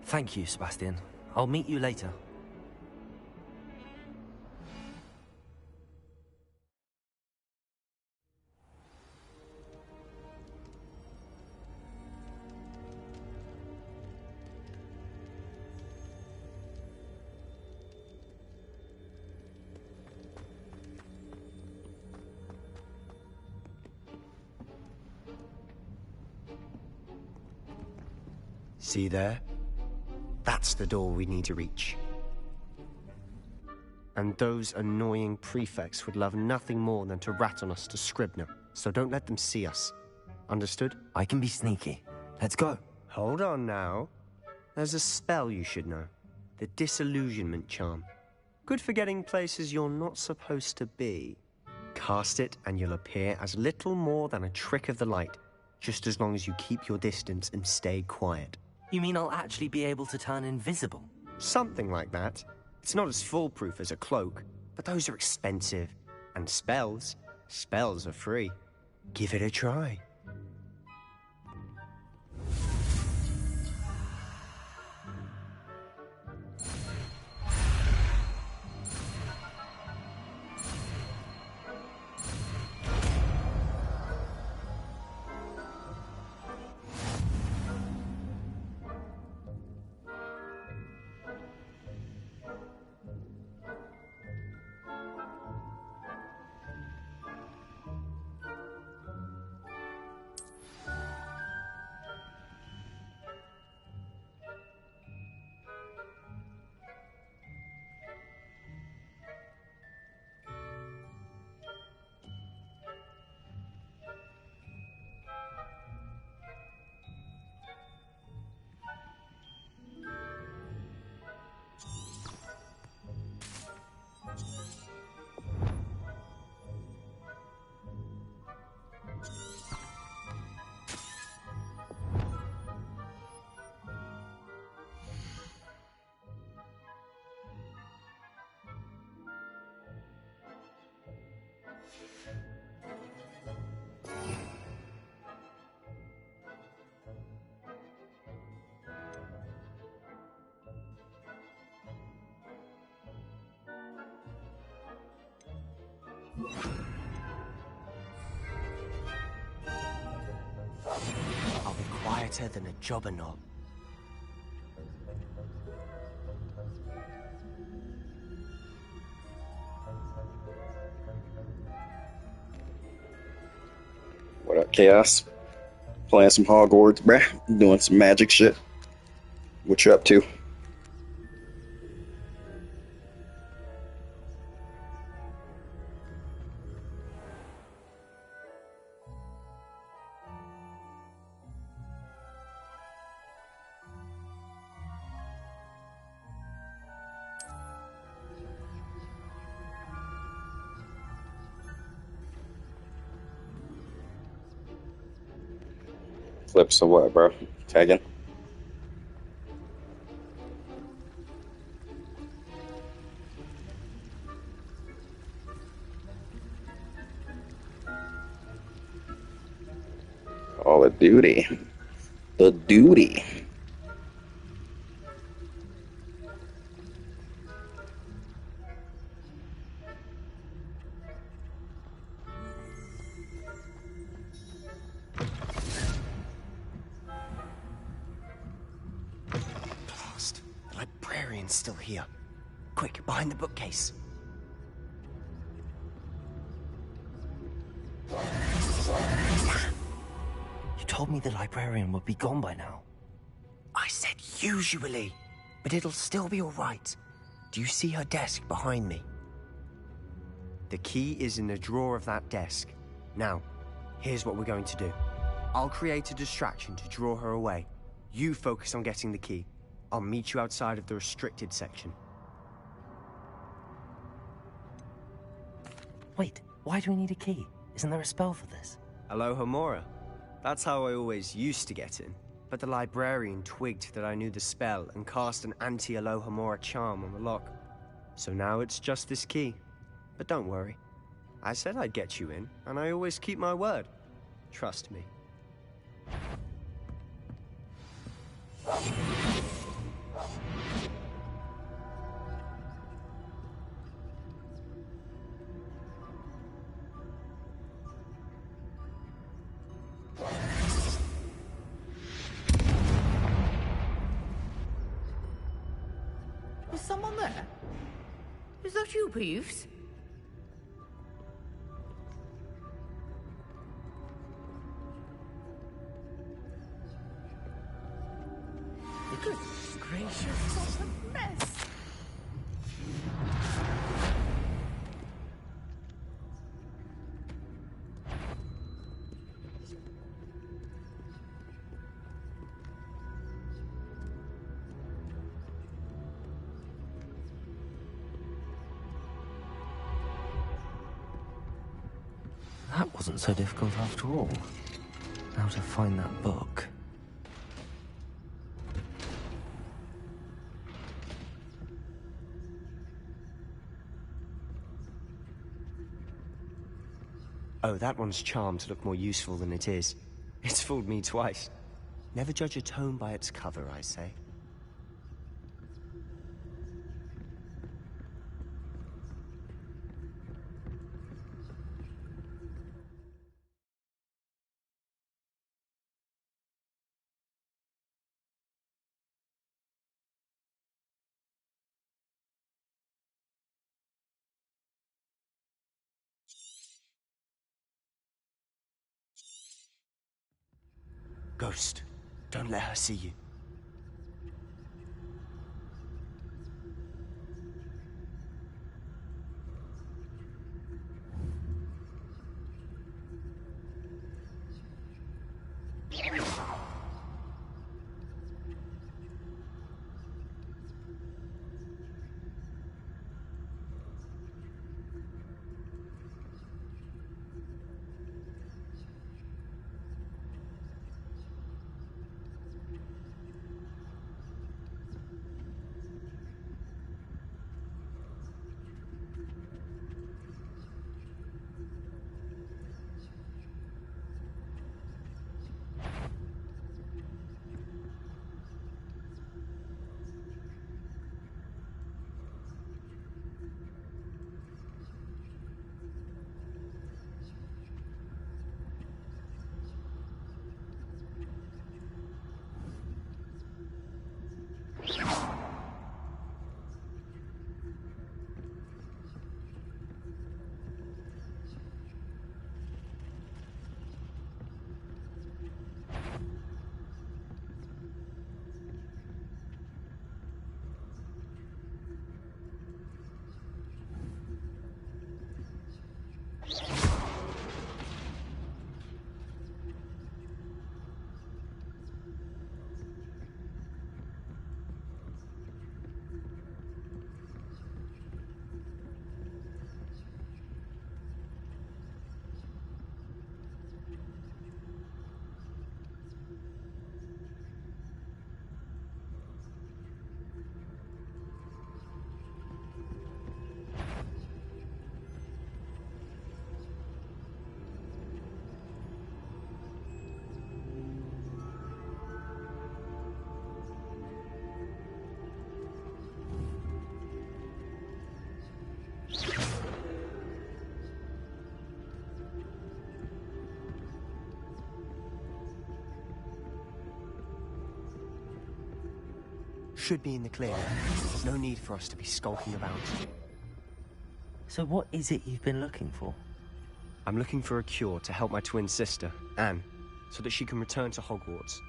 Thank you, Sebastian. I'll meet you later. See there? That's the door we need to reach. And those annoying prefects would love nothing more than to rat on us to Scribner, so don't let them see us. Understood? I can be sneaky. Let's go. Hold on now. There's a spell you should know. The Disillusionment Charm. Good for getting places you're not supposed to be. Cast it and you'll appear as little more than a trick of the light, just as long as you keep your distance and stay quiet. You mean I'll actually be able to turn invisible? Something like that. It's not as foolproof as a cloak, but those are expensive. And spells are free. Give it a try. I'll be quieter than a jobberknoll. What up, Chaos? Playing some Hogwarts, bruh. Doing some magic shit. What you up to? Clips of what, bro? Tagging? Call of Duty. The duty. Blast. The librarian's still here. Quick, behind the bookcase. You told me the librarian would be gone by now. I said usually, but it'll still be all right. Do you see her desk behind me? The key is in the drawer of that desk. Now, here's what we're going to do. I'll create a distraction to draw her away. You focus on getting the key. I'll meet you outside of the restricted section. Wait, why do we need a key? Isn't there a spell for this? Alohomora. That's how I always used to get in. But the librarian twigged that I knew the spell and cast an anti-Alohomora charm on the lock. So now it's just this key. But don't worry. I said I'd get you in, and I always keep my word. Trust me. Is someone there? Is that you, Peeves? Goodness gracious, what a mess! That wasn't so difficult after all. Now to find that book. Oh, that one's charmed to look more useful than it is. It's fooled me twice. Never judge a tome by its cover, I say. Ghost, don't let her see you. Should be in the clear. There's no need for us to be skulking about. So what is it you've been looking for? I'm looking for a cure to help my twin sister, Anne, so that she can return to Hogwarts.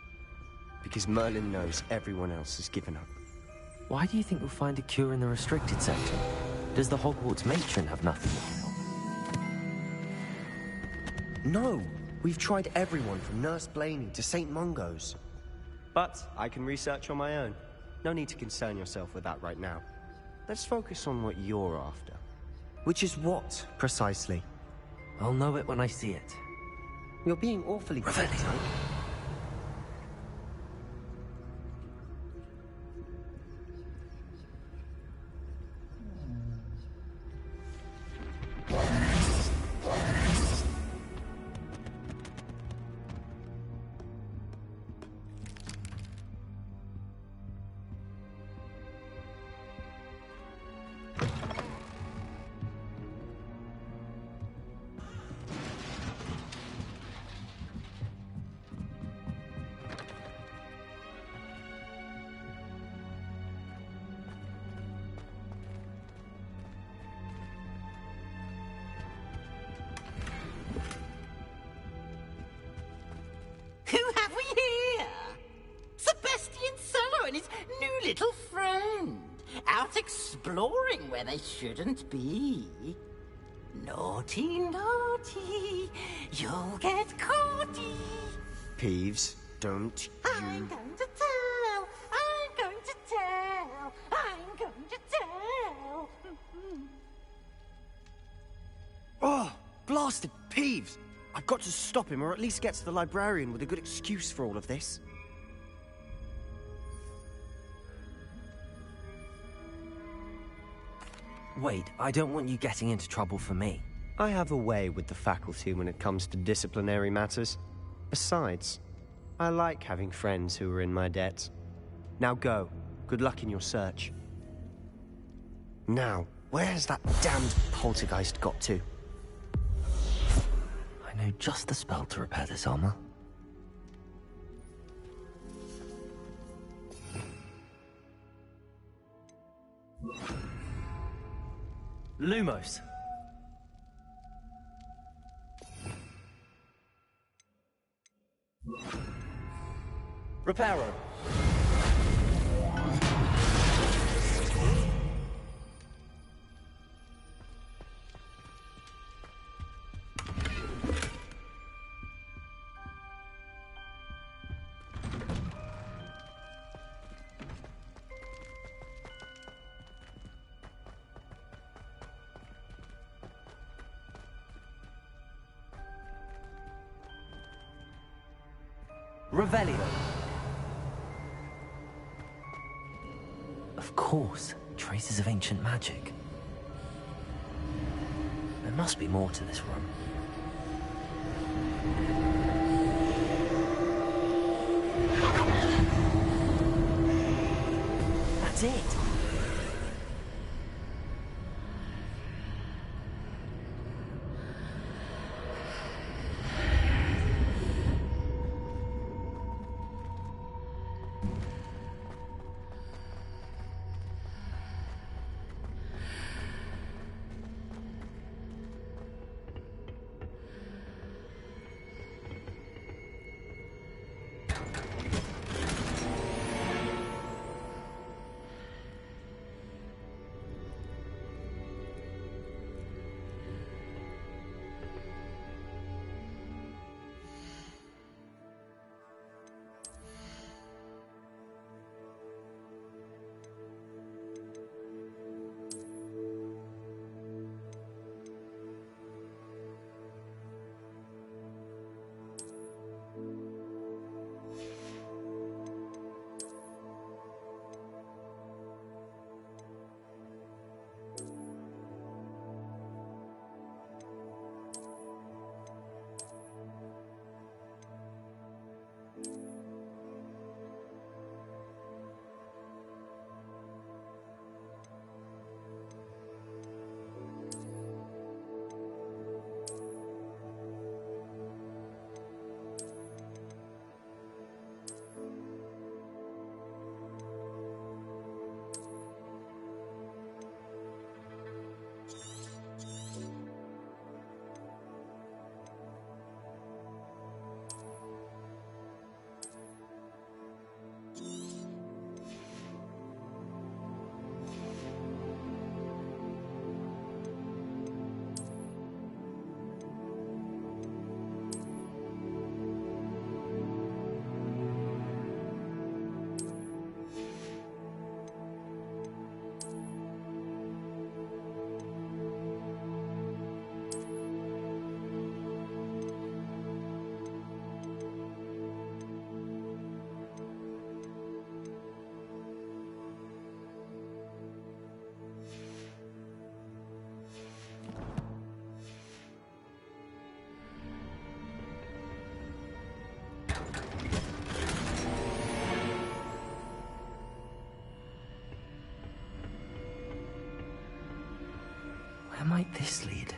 Because Merlin knows everyone else has given up. Why do you think you'll find a cure in the restricted section? Does the Hogwarts matron have nothing to help? No! We've tried everyone from Nurse Blaney to St. Mungo's. But I can research on my own. No need to concern yourself with that right now. Let's focus on what you're after. Which is what, precisely? I'll know it when I see it. You're being awfully quick, huh? Who have we here? Sebastian Sallow and his new little friend, out exploring where they shouldn't be. Naughty, naughty, you'll get caughty. Peeves, don't I'm going to tell, I'm going to tell, I'm going to tell. Oh, blasted Peeves! I've got to stop him, or at least get to the librarian with a good excuse for all of this. Wait, I don't want you getting into trouble for me. I have a way with the faculty when it comes to disciplinary matters. Besides, I like having friends who are in my debt. Now go. Good luck in your search. Now, where's that damned poltergeist got to? I know just the spell to repair this armor. Lumos. Reparo. Revelio. Of course, traces of ancient magic. There must be more to this room. That's it. Where might this lead?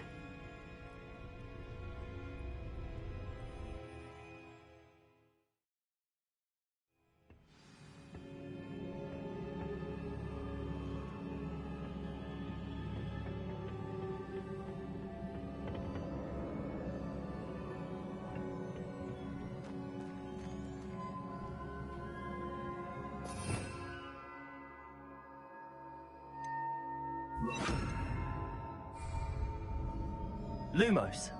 Lumos.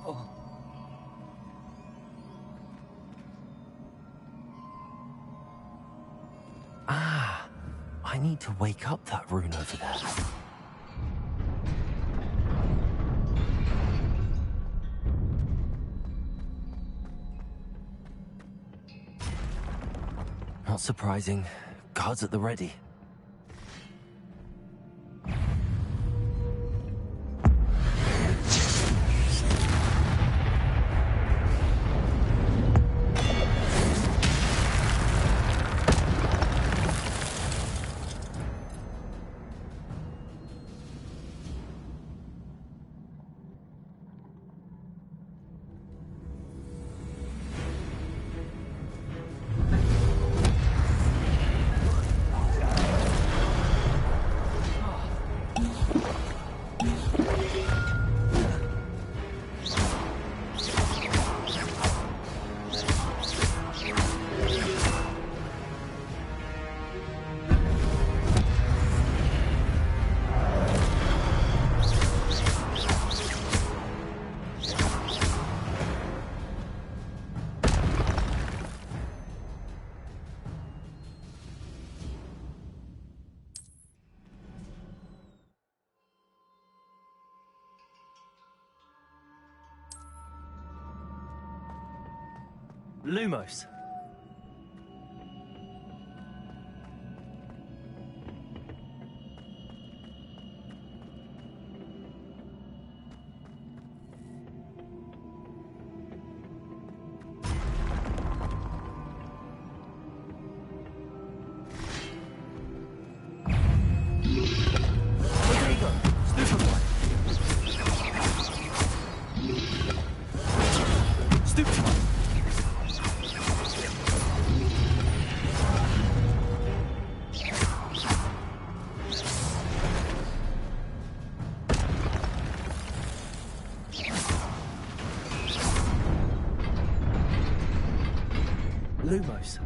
Oh. Ah, I need to wake up that rune over there. Not surprising. Guards at the ready. Lumos. Lumos.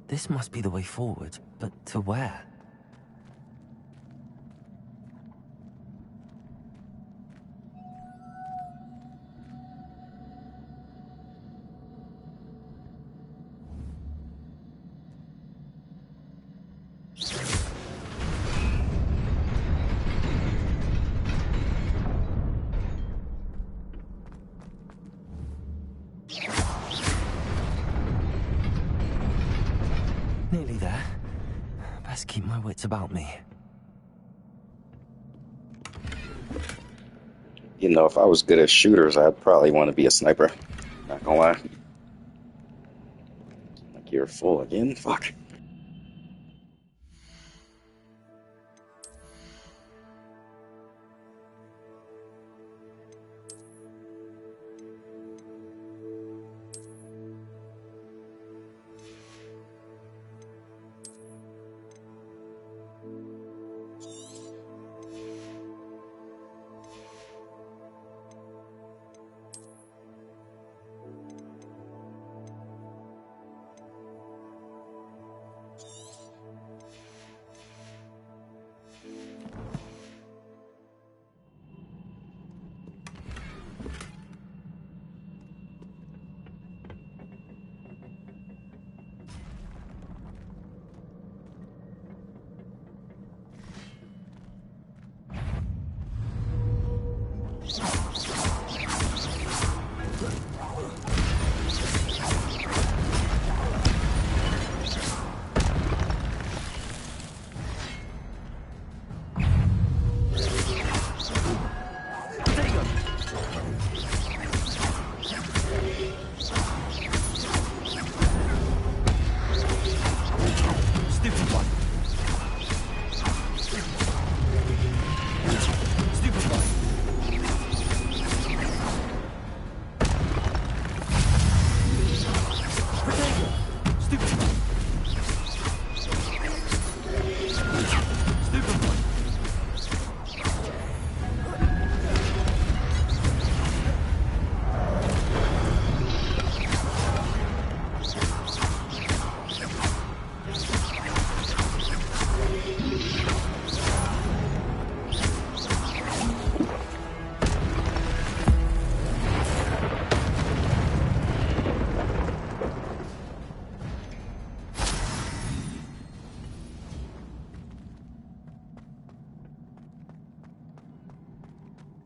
This must be the way forward, but to where? Nearly there. Best keep my wits about me. You know, if I was good at shooters, I'd probably want to be a sniper. Not gonna lie. Like, you're full again? Fuck.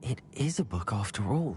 It is a book after all.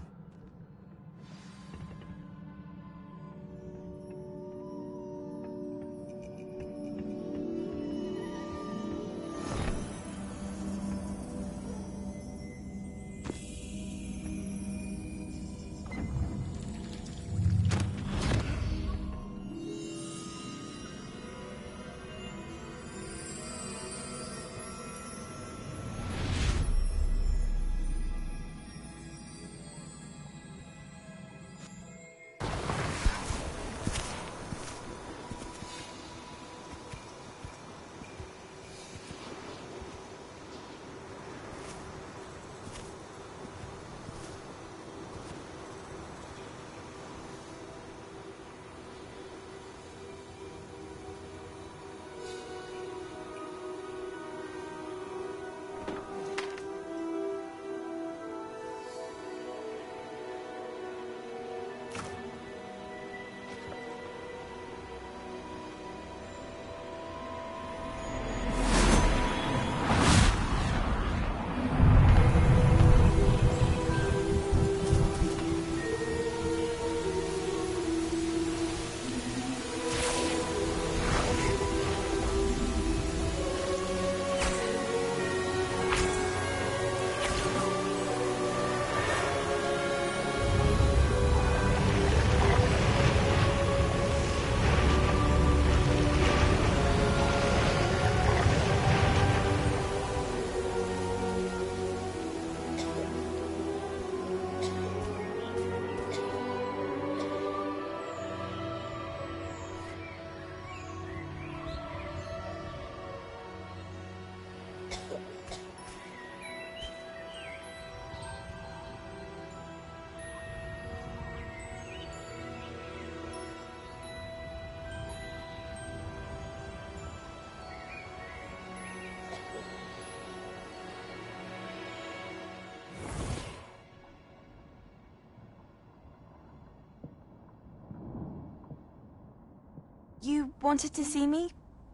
You wanted to see me?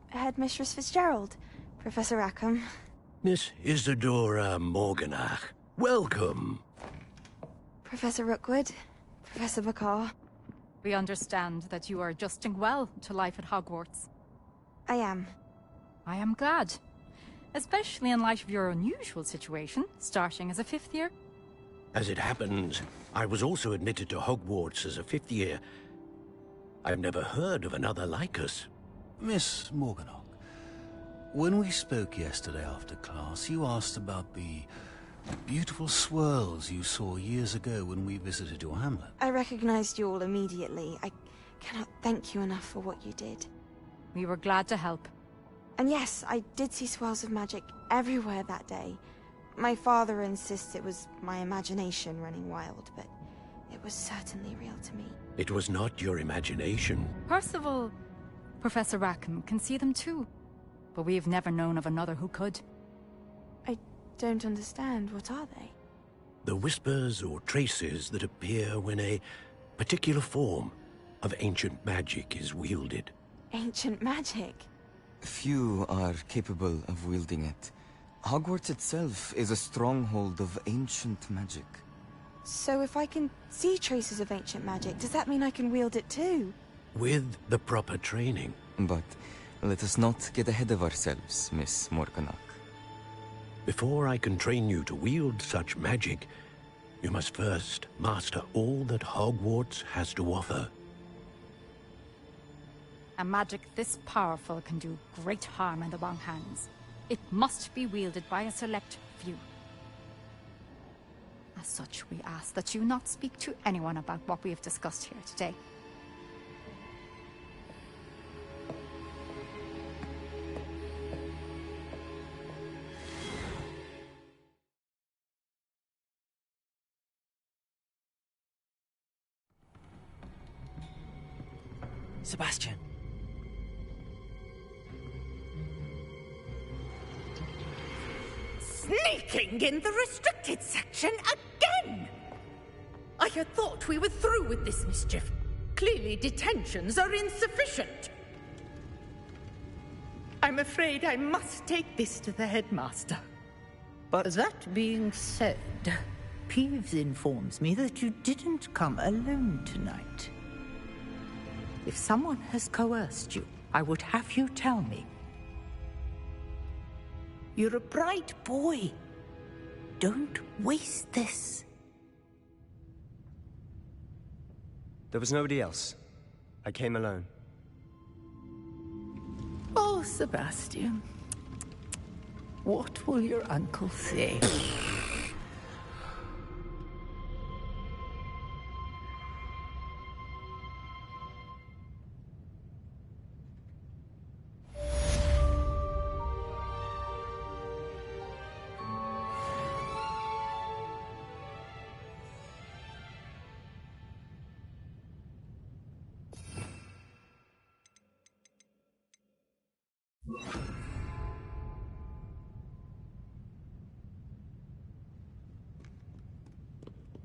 Headmistress Fitzgerald, Professor Rackham. Miss Isadora Morganach, welcome. Professor Rookwood, Professor Bakar. We understand that you are adjusting well to life at Hogwarts. I am. I am glad. Especially in light of your unusual situation, starting as a 5th year. As it happens, I was also admitted to Hogwarts as a 5th year. I've never heard of another like us. Miss Morganach, when we spoke yesterday after class, you asked about the beautiful swirls you saw years ago when we visited your hamlet. I recognized you all immediately. I cannot thank you enough for what you did. We were glad to help. And yes, I did see swirls of magic everywhere that day. My father insists it was my imagination running wild, but it was certainly real to me. It was not your imagination. Percival, Professor Rackham can see them too. But we have never known of another who could. I don't understand. What are they? The whispers or traces that appear when a particular form of ancient magic is wielded. Ancient magic? Few are capable of wielding it. Hogwarts itself is a stronghold of ancient magic. So if I can see traces of ancient magic, does that mean I can wield it too? With the proper training. But let us not get ahead of ourselves, Miss Morganach. Before I can train you to wield such magic, you must first master all that Hogwarts has to offer. A magic this powerful can do great harm in the wrong hands. It must be wielded by a select few. As such, we ask that you not speak to anyone about what we have discussed here today. Sebastian. Sneaking in the restricted section again! I had thought we were through with this mischief. Clearly detentions are insufficient. I'm afraid I must take this to the headmaster. But that being said, Peeves informs me that you didn't come alone tonight. If someone has coerced you, I would have you tell me. You're a bright boy. Don't waste this. There was nobody else. I came alone. Oh, Sebastian. What will your uncle say?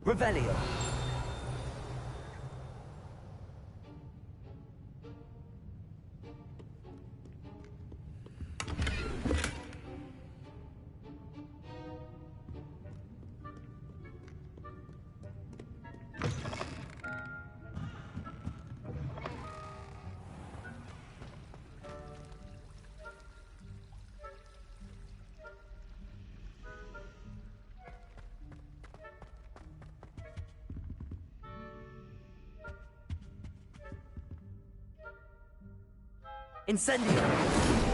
Revelio. Incendio!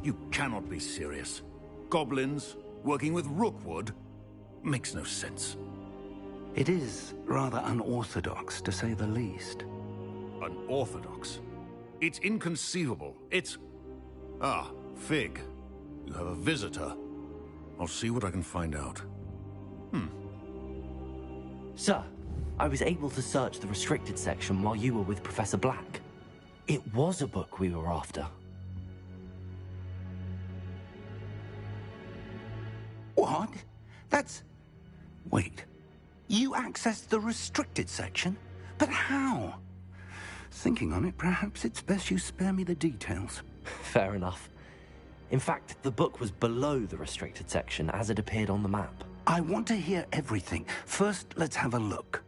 You cannot be serious. Goblins working with Rookwood? Makes no sense. It is rather unorthodox, to say the least. Unorthodox? It's inconceivable. It's... Ah, Fig. You have a visitor. I'll see what I can find out. Sir, I was able to search the restricted section while you were with Professor Black. It was a book we were after. What? That's... Wait. You accessed the restricted section? But how? Thinking on it, perhaps it's best you spare me the details. Fair enough. In fact, the book was below the restricted section as it appeared on the map. I want to hear everything. First, let's have a look.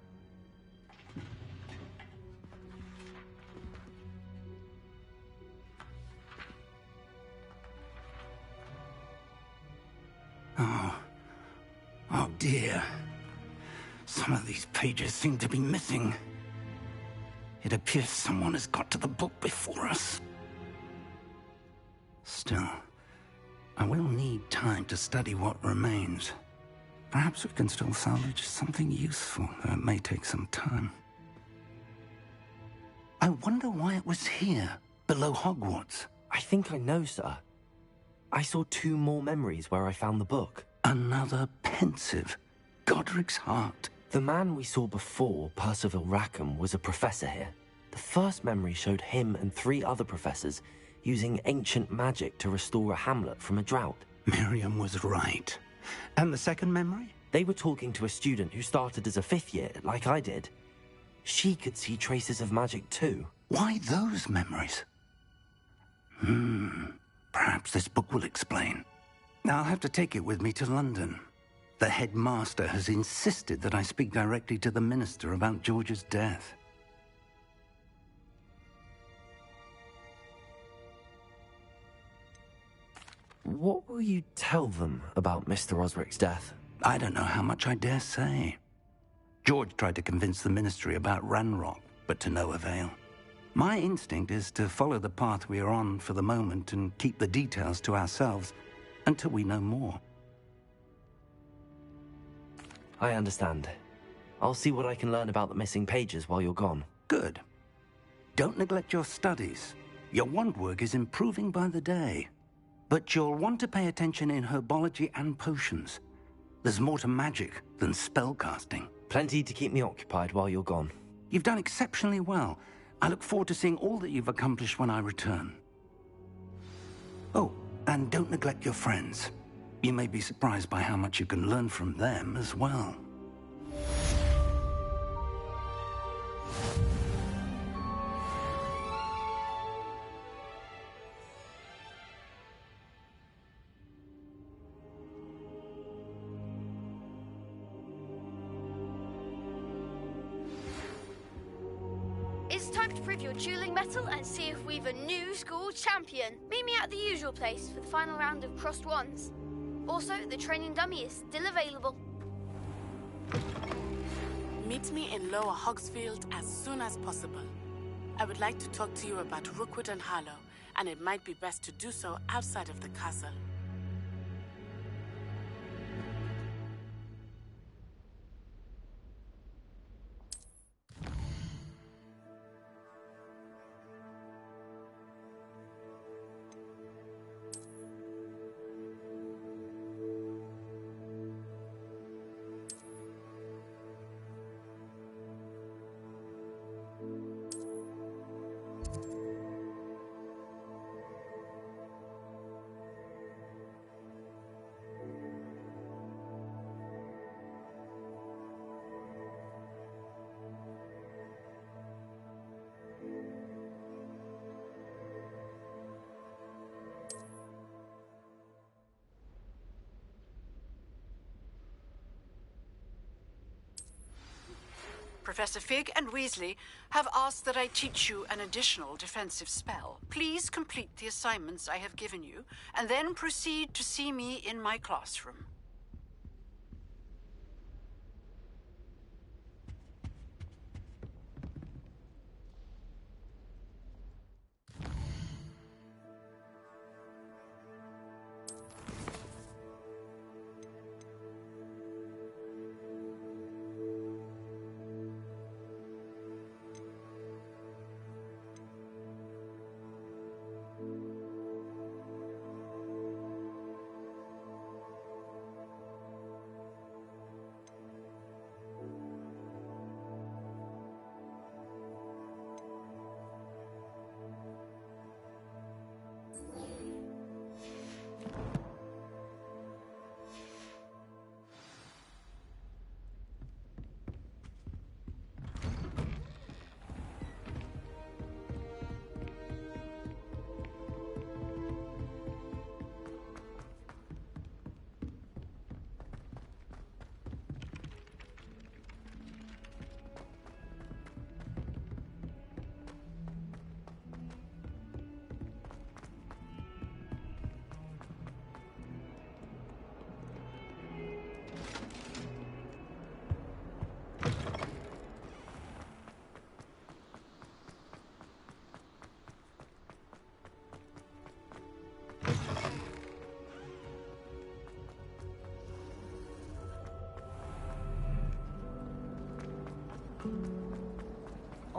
Oh dear. Some of these pages seem to be missing. It appears someone has got to the book before us. Still, I will need time to study what remains. Perhaps we can still salvage something useful, though it may take some time. I wonder why it was here, below Hogwarts. I think I know, sir. I saw 2 more memories where I found the book. Another pensive. Godric's heart. The man we saw before, Percival Rackham, was a professor here. The first memory showed him and 3 other professors using ancient magic to restore a hamlet from a drought. Miriam was right. And the second memory? They were talking to a student who started as a 5th year, like I did. She could see traces of magic too. Why those memories? Perhaps this book will explain. I'll have to take it with me to London. The headmaster has insisted that I speak directly to the minister about George's death. What will you tell them about Mr. Osric's death? I don't know how much I dare say. George tried to convince the ministry about Ranrock, but to no avail. My instinct is to follow the path we are on for the moment and keep the details to ourselves until we know more. I understand. I'll see what I can learn about the missing pages while you're gone. Good. Don't neglect your studies. Your wand work is improving by the day. But you'll want to pay attention in herbology and potions. There's more to magic than spellcasting. Plenty to keep me occupied while you're gone. You've done exceptionally well. I look forward to seeing all that you've accomplished when I return. Oh, and don't neglect your friends. You may be surprised by how much you can learn from them as well. It's time to prove your dueling mettle and see if we've a new school champion. Meet me at the usual place for the final round of crossed wands. Also, the training dummy is still available. Meet me in Lower Hogsfield as soon as possible. I would like to talk to you about Rookwood and Harlow, and it might be best to do so outside of the castle. Professor Fig and Weasley have asked that I teach you an additional defensive spell. Please complete the assignments I have given you, and then proceed to see me in my classroom.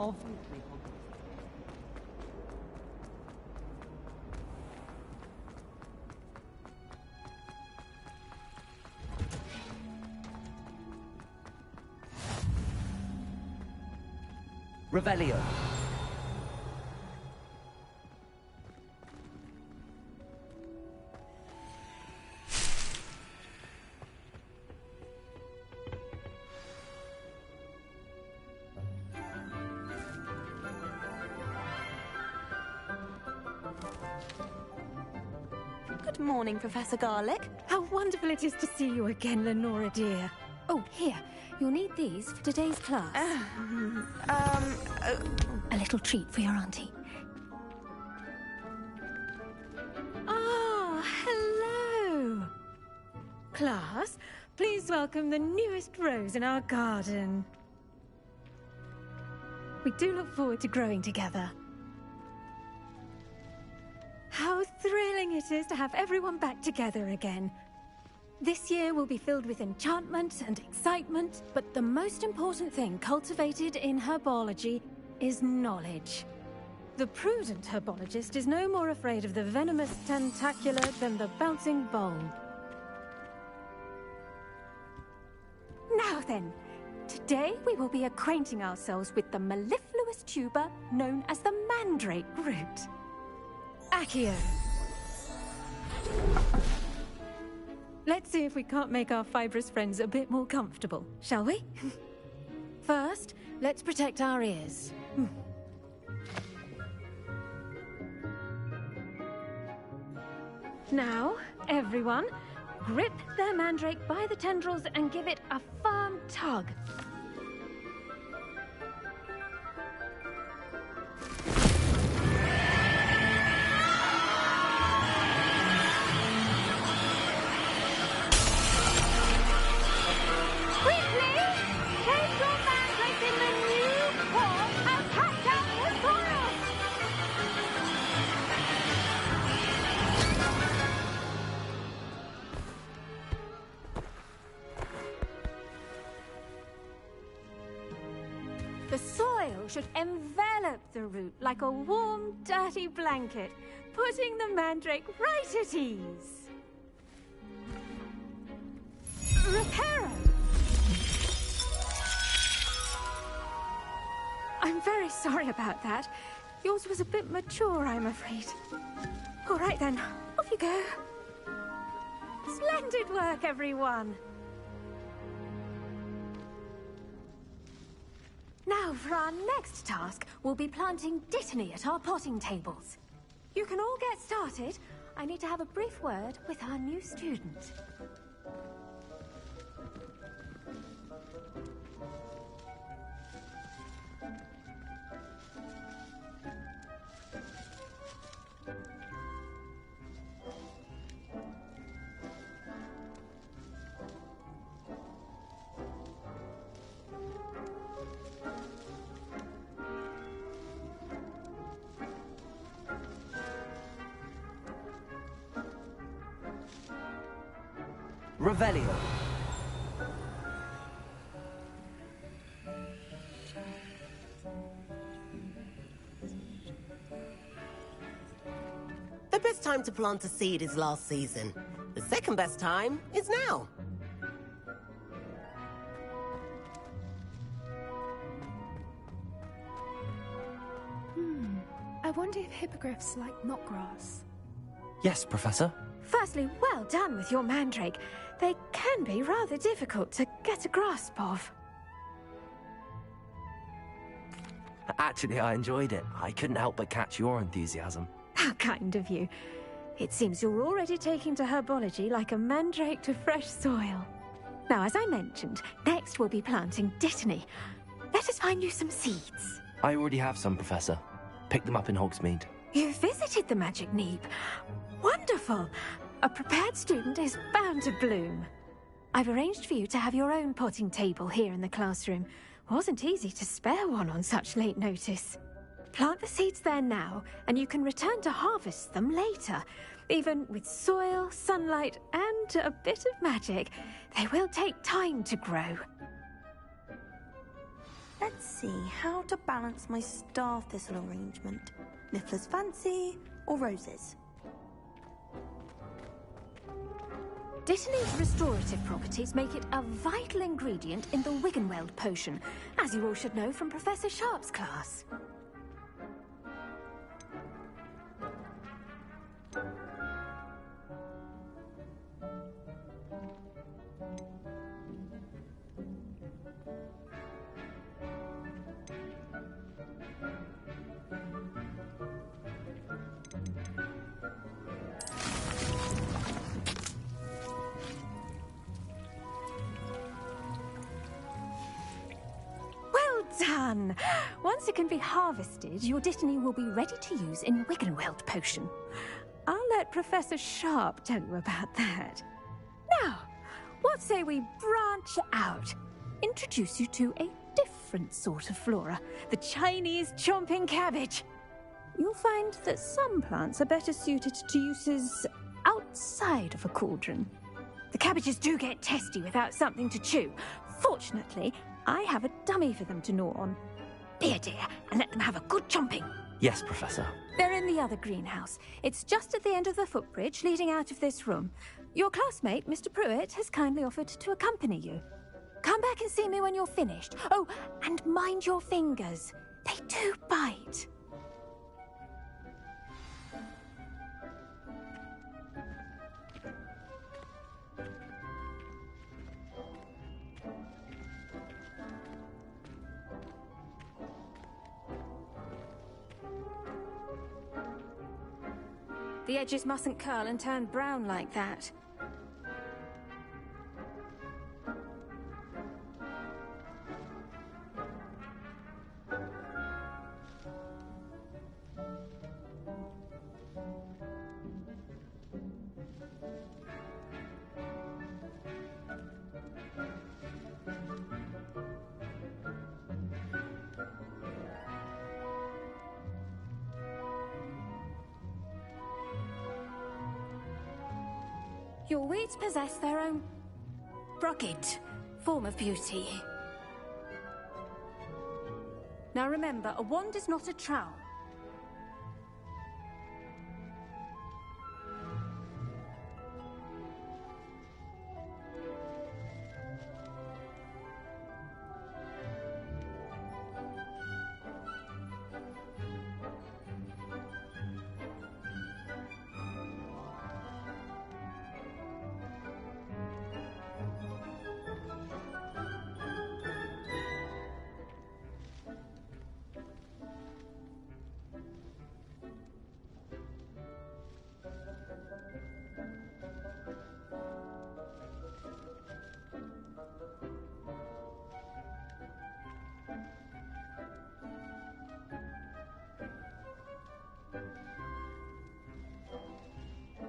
obviously. Revelio. Good morning, Professor Garlick. How wonderful it is to see you again, Lenora dear. Oh, here. You'll need these for today's class. A little treat for your auntie. Ah, hello. Class, please welcome the newest rose in our garden. We do look forward to growing together. How thrilling it is to have everyone back together again. This year will be filled with enchantment and excitement, but the most important thing cultivated in herbology is knowledge. The prudent herbologist is no more afraid of the venomous tentacular than the bouncing bulb. Now then, today we will be acquainting ourselves with the mellifluous tuber known as the mandrake root. Accio. Let's see if we can't make our fibrous friends a bit more comfortable, shall we? First, let's protect our ears. Now, everyone, grip their mandrake by the tendrils and give it a firm tug. The soil should envelop the root like a warm, dirty blanket, putting the mandrake right at ease. Reparo! I'm very sorry about that. Yours was a bit mature, I'm afraid. All right then, off you go. Splendid work, everyone! Now, for our next task, we'll be planting Dittany at our potting tables. You can all get started. I need to have a brief word with our new student. Revelio. The best time to plant a seed is last season. The second best time is now. I wonder if hippogriffs like knotgrass. Yes, Professor. Firstly, well done with your mandrake. They can be rather difficult to get a grasp of. Actually, I enjoyed it. I couldn't help but catch your enthusiasm. How kind of you. It seems you're already taking to herbology like a mandrake to fresh soil. Now, as I mentioned, next we'll be planting Dittany. Let us find you some seeds. I already have some, Professor. Picked them up in Hogsmeade. You visited the Magic Neep. Wonderful! A prepared student is bound to bloom. I've arranged for you to have your own potting table here in the classroom. Wasn't easy to spare one on such late notice. Plant the seeds there now, and you can return to harvest them later. Even with soil, sunlight, and a bit of magic, they will take time to grow. Let's see how to balance my star thistle arrangement. Niffler's fancy or roses? Dittany's restorative properties make it a vital ingredient in the Wiggenweld potion, as you all should know from Professor Sharp's class. Done! Once it can be harvested, your Dittany will be ready to use in Wiggenweld potion. I'll let Professor Sharp tell you about that. Now, what say we branch out? Introduce you to a different sort of flora, the Chinese chomping cabbage. You'll find that some plants are better suited to uses outside of a cauldron. The cabbages do get testy without something to chew. Fortunately, I have a dummy for them to gnaw on. Be a dear and let them have a good chomping. Yes, Professor. They're in the other greenhouse. It's just at the end of the footbridge leading out of this room. Your classmate, Mr. Pruitt, has kindly offered to accompany you. Come back and see me when you're finished. Oh, and mind your fingers. They do bite. The edges mustn't curl and turn brown like that. Your weeds possess their own rugged form of beauty. Now remember, a wand is not a trowel.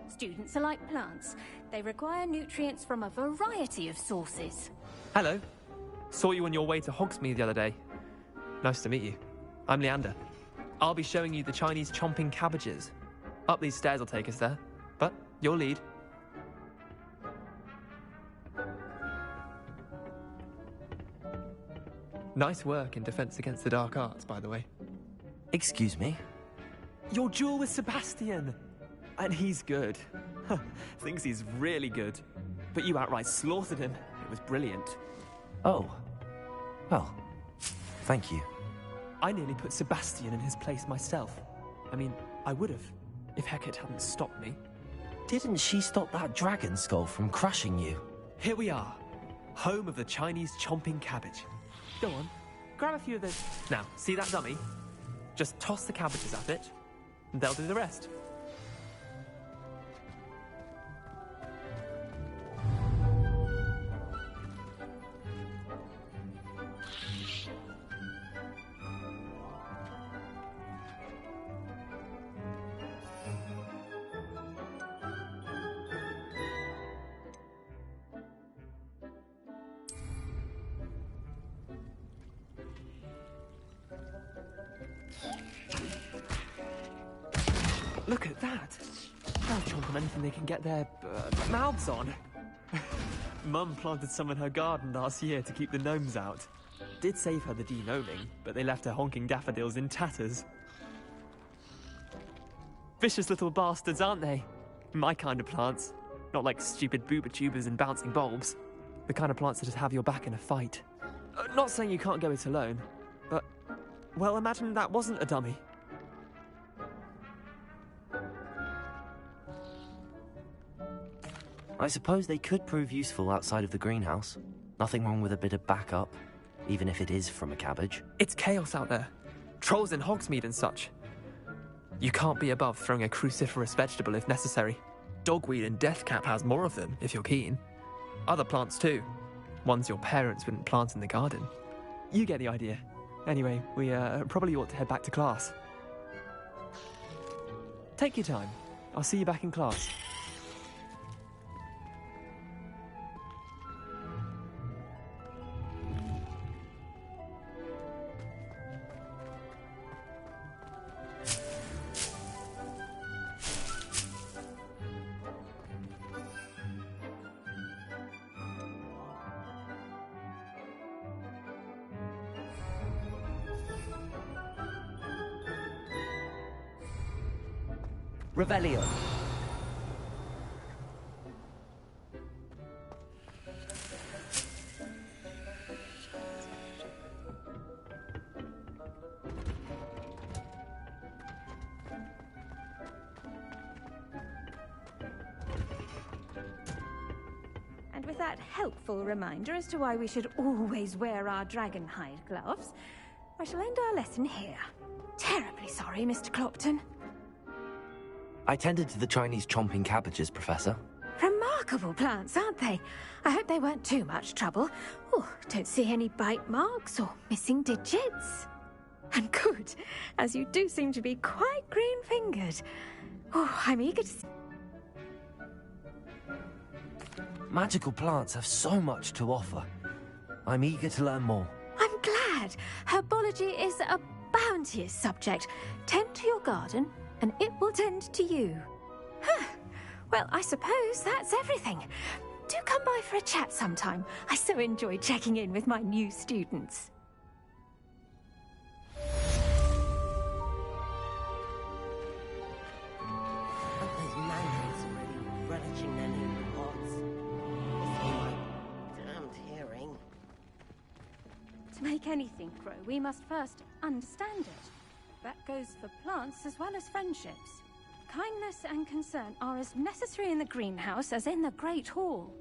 Students are like plants. They require nutrients from a variety of sources. Hello. Saw you on your way to Hogsmeade the other day. Nice to meet you. I'm Leander. I'll be showing you the Chinese chomping cabbages. Up these stairs will take us there, but your lead. Nice work in Defense Against the Dark Arts, by the way. Excuse me? Your duel with Sebastian! And he's good. Thinks he's really good. But you outright slaughtered him. It was brilliant. Oh. Well, thank you. I nearly put Sebastian in his place myself. I mean, I would have, if Hecate hadn't stopped me. Didn't she stop that dragon skull from crushing you? Here we are. Home of the Chinese chomping cabbage. Go on, grab a few of those. Now, see that dummy? Just toss the cabbages at it, and they'll do the rest. Look at that! They'll chomp on anything they can get their mouths on. Mum planted some in her garden last year to keep the gnomes out. did save her the de-gnoming, but they left her honking daffodils in tatters. Vicious little bastards, aren't they? My kind of plants. Not like stupid booba tubers and bouncing bulbs. The kind of plants that just have your back in a fight. Not saying you can't go it alone, but, well, imagine that wasn't a dummy. I suppose they could prove useful outside of the greenhouse. Nothing wrong with a bit of backup, even if it is from a cabbage. It's chaos out there. Trolls in Hogsmeade and such. You can't be above throwing a cruciferous vegetable if necessary. Dogweed and deathcap has more of them, if you're keen. Other plants too. Ones your parents wouldn't plant in the garden. You get the idea. Anyway, we probably ought to head back to class. Take your time. I'll see you back in class. Revelio. And with that helpful reminder as to why we should always wear our dragon hide gloves, I shall end our lesson here. Terribly sorry, Mr. Clopton. I tended to the Chinese chomping cabbages, Professor. Remarkable plants, aren't they? I hope they weren't too much trouble. Oh, don't see any bite marks or missing digits. And good, as you do seem to be quite green-fingered. Oh, I'm eager to... Magical plants have so much to offer. I'm eager to learn more. I'm glad. Herbology is a bounteous subject. Tend to your garden, and it will tend to you. Huh. Well, I suppose that's everything. Do come by for a chat sometime. I so enjoy checking in with my new students. Those mandarins are really relishing their new pots. It's in my damned hearing. To make anything grow, we must first understand it. That goes for plants as well as friendships. Kindness and concern are as necessary in the greenhouse as in the Great Hall.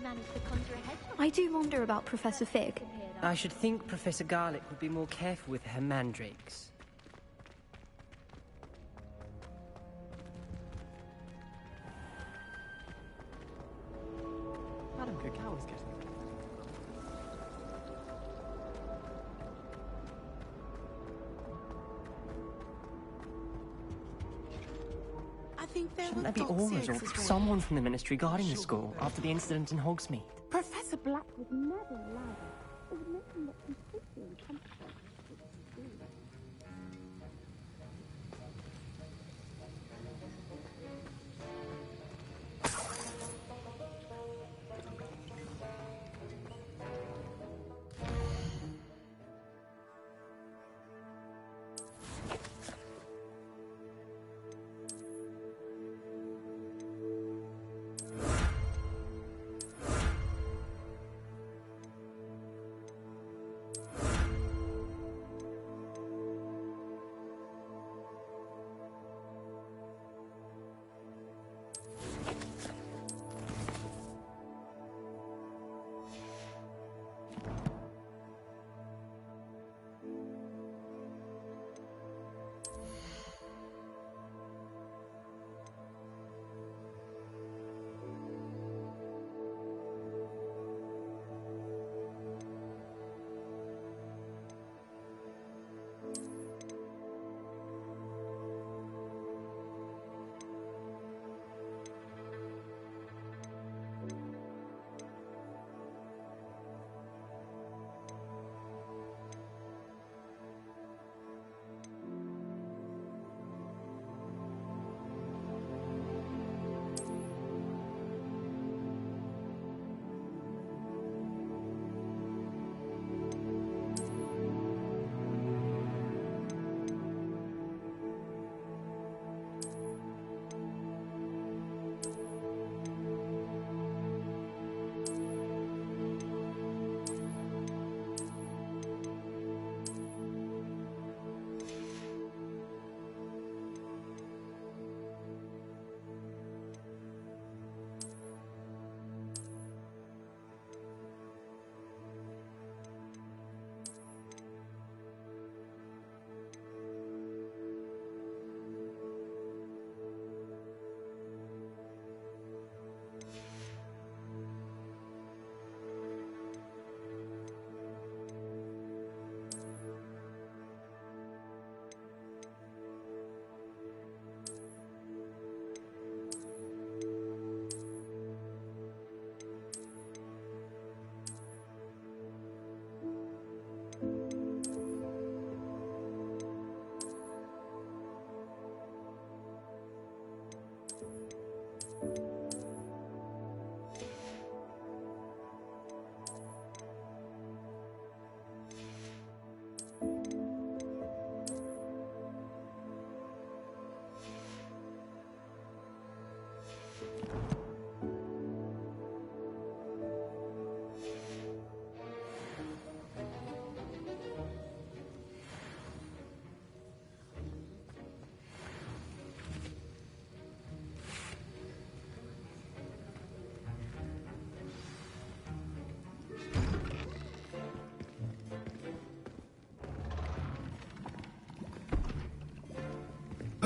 managed to conjure a hedgehog. I do wonder about Professor Fig. I should think Professor Garlick would be more careful with her mandrakes. Madam Cacao is getting it. I think there Shouldn't were there be Aura's or someone from the Ministry guarding the school after the incident in Hogsmeade? Professor Black would never allow it. It would make him look completely incompetent.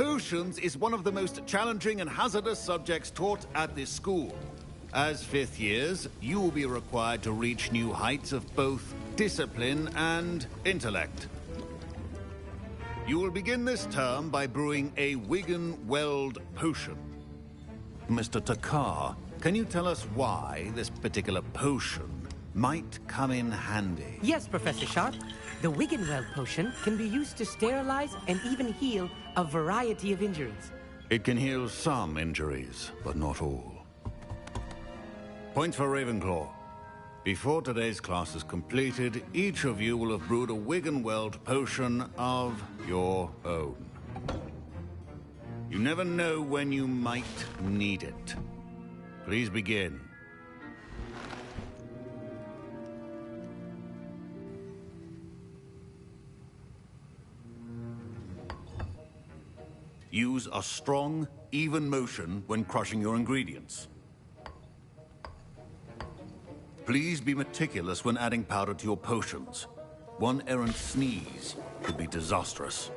Potions is one of the most challenging and hazardous subjects taught at this school. As fifth years, you will be required to reach new heights of both discipline and intellect. You will begin this term by brewing a Wigan-Weld potion. Mr. Takar, can you tell us why this particular potion might come in handy? Yes, Professor Sharp. The Wiggenweld potion can be used to sterilize and even heal a variety of injuries. It can heal some injuries, but not all. Points for Ravenclaw. Before today's class is completed, each of you will have brewed a Wiggenweld potion of your own. You never know when you might need it. Please begin. Use a strong, even motion when crushing your ingredients. Please be meticulous when adding powder to your potions. One errant sneeze could be disastrous.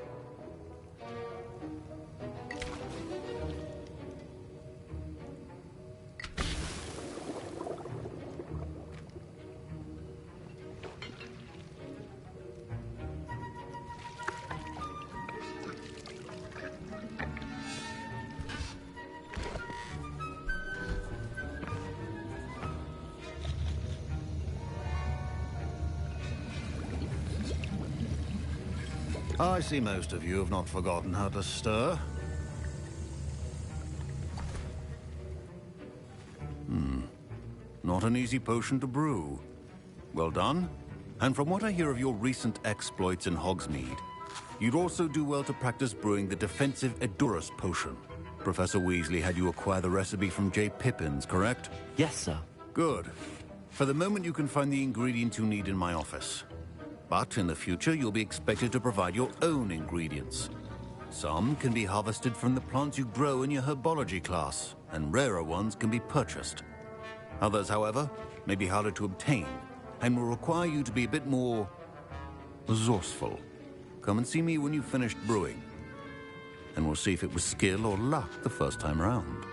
I see most of you have not forgotten how to stir. Not an easy potion to brew. Well done. And from what I hear of your recent exploits in Hogsmeade, you'd also do well to practice brewing the defensive Edurus potion. Professor Weasley had you acquire the recipe from J. Pippin's, correct? Yes, sir. Good. For the moment, you can find the ingredients you need in my office. But in the future, you'll be expected to provide your own ingredients. Some can be harvested from the plants you grow in your herbology class, and rarer ones can be purchased. Others, however, may be harder to obtain, and will require you to be a bit more resourceful. Come and see me when you've finished brewing, and we'll see if it was skill or luck the first time round.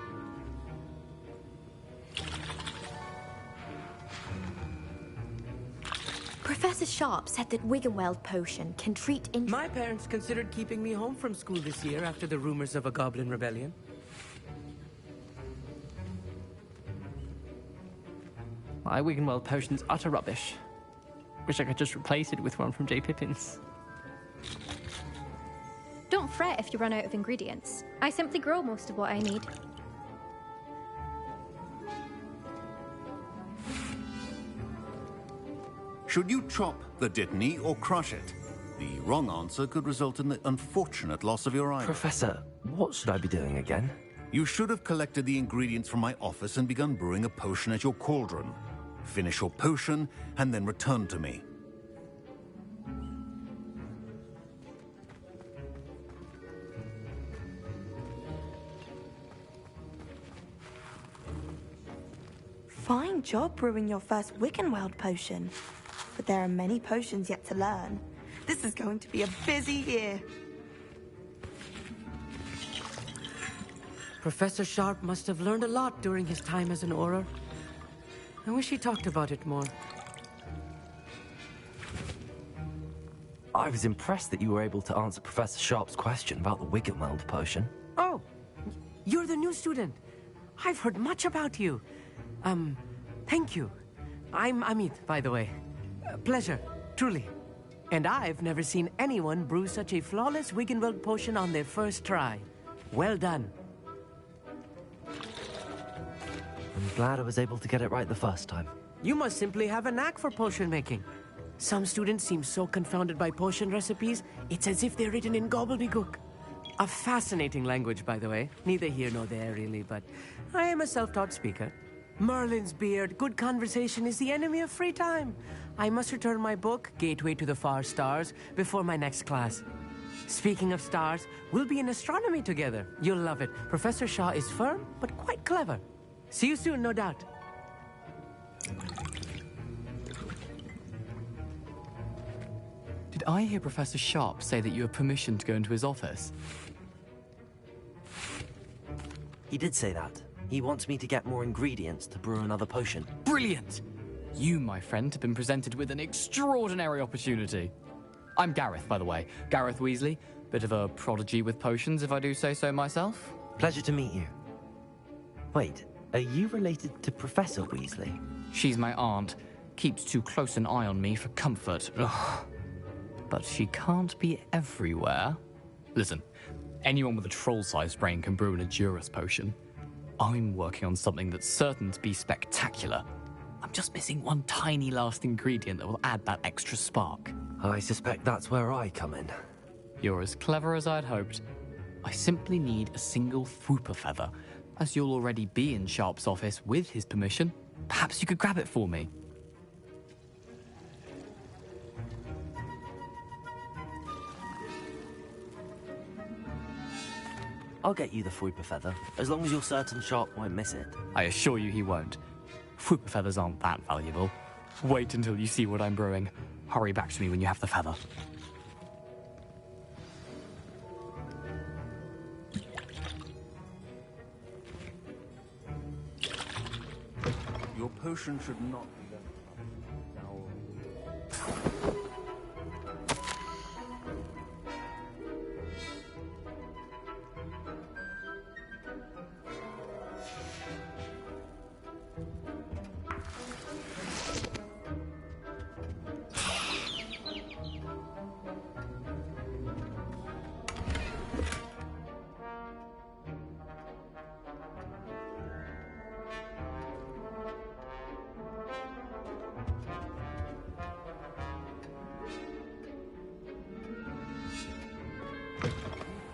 Professor Sharp said that Wiggenweld potion can treat My parents considered keeping me home from school this year after the rumors of a goblin rebellion. My Wiggenweld potion's utter rubbish. Wish I could just replace it with one from J. Pippin's. Don't fret if you run out of ingredients. I simply grow most of what I need. Should you chop the Dittany or crush it? The wrong answer could result in the unfortunate loss of your eye. Professor, what should I be doing again? You should have collected the ingredients from my office and begun brewing a potion at your cauldron. Finish your potion and then return to me. Fine job brewing your first Wiggenweld potion. But there are many potions yet to learn. This is going to be a busy year. Professor Sharp must have learned a lot during his time as an Auror. I wish he talked about it more. I was impressed that you were able to answer Professor Sharp's question about the Wiggenweld potion. Oh, you're the new student. I've heard much about you. Thank you. I'm Amit, by the way. Pleasure, truly. And I've never seen anyone brew such a flawless Wiggenweld potion on their first try. Well done. I'm glad I was able to get it right the first time. You must simply have a knack for potion making. Some students seem so confounded by potion recipes, it's as if they're written in gobbledygook. A fascinating language, by the way. Neither here nor there, really, but I am a self-taught speaker. Merlin's beard, good conversation is the enemy of free time. I must return my book, Gateway to the Far Stars, before my next class. Speaking of stars, we'll be in astronomy together. You'll love it. Professor Shaw is firm, but quite clever. See you soon, no doubt. Did I hear Professor Sharp say that you have permission to go into his office? He did say that. He wants me to get more ingredients to brew another potion. Brilliant! You, my friend, have been presented with an extraordinary opportunity. I'm Gareth, by the way. Gareth Weasley. Bit of a prodigy with potions, if I do say so myself. Pleasure to meet you. Wait, are you related to Professor Weasley? She's my aunt. Keeps too close an eye on me for comfort. Ugh. But she can't be everywhere. Listen, anyone with a troll-sized brain can brew an Edurus potion. I'm working on something that's certain to be spectacular. I'm just missing one tiny last ingredient that will add that extra spark. I suspect that's where I come in. You're as clever as I'd hoped. I simply need a single Fwooper feather. As you'll already be in Sharp's office with his permission, perhaps you could grab it for me. I'll get you the Fwooper feather, as long as you're certain Sharp won't miss it. I assure you he won't. Whooper feathers aren't that valuable. Wait until you see what I'm brewing. Hurry back to me when you have the feather. Your potion should not be that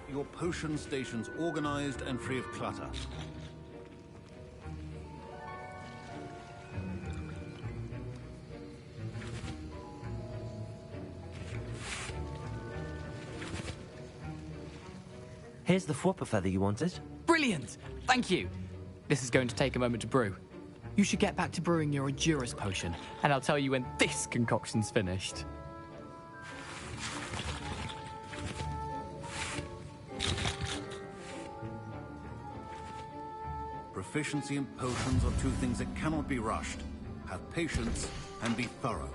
Your potion station's organized and free of clutter. Here's the Whooper feather you wanted. Brilliant! Thank you! This is going to take a moment to brew. You should get back to brewing your Endurance potion, and I'll tell you when this concoction's finished. Proficiency in potions are two things that cannot be rushed. Have patience and be thorough.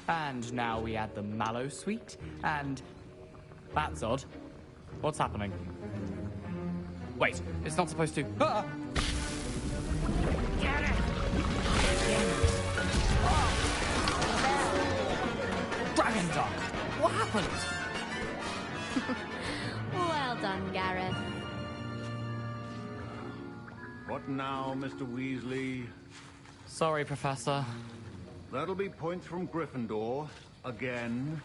And now we add the mallow sweet, and... That's odd. What's happening? Wait, it's not supposed to... Ah! Get it! Dragon Dog! What happened? Well done, Gareth. What now, Mr. Weasley? Sorry, Professor. That'll be points from Gryffindor. Again.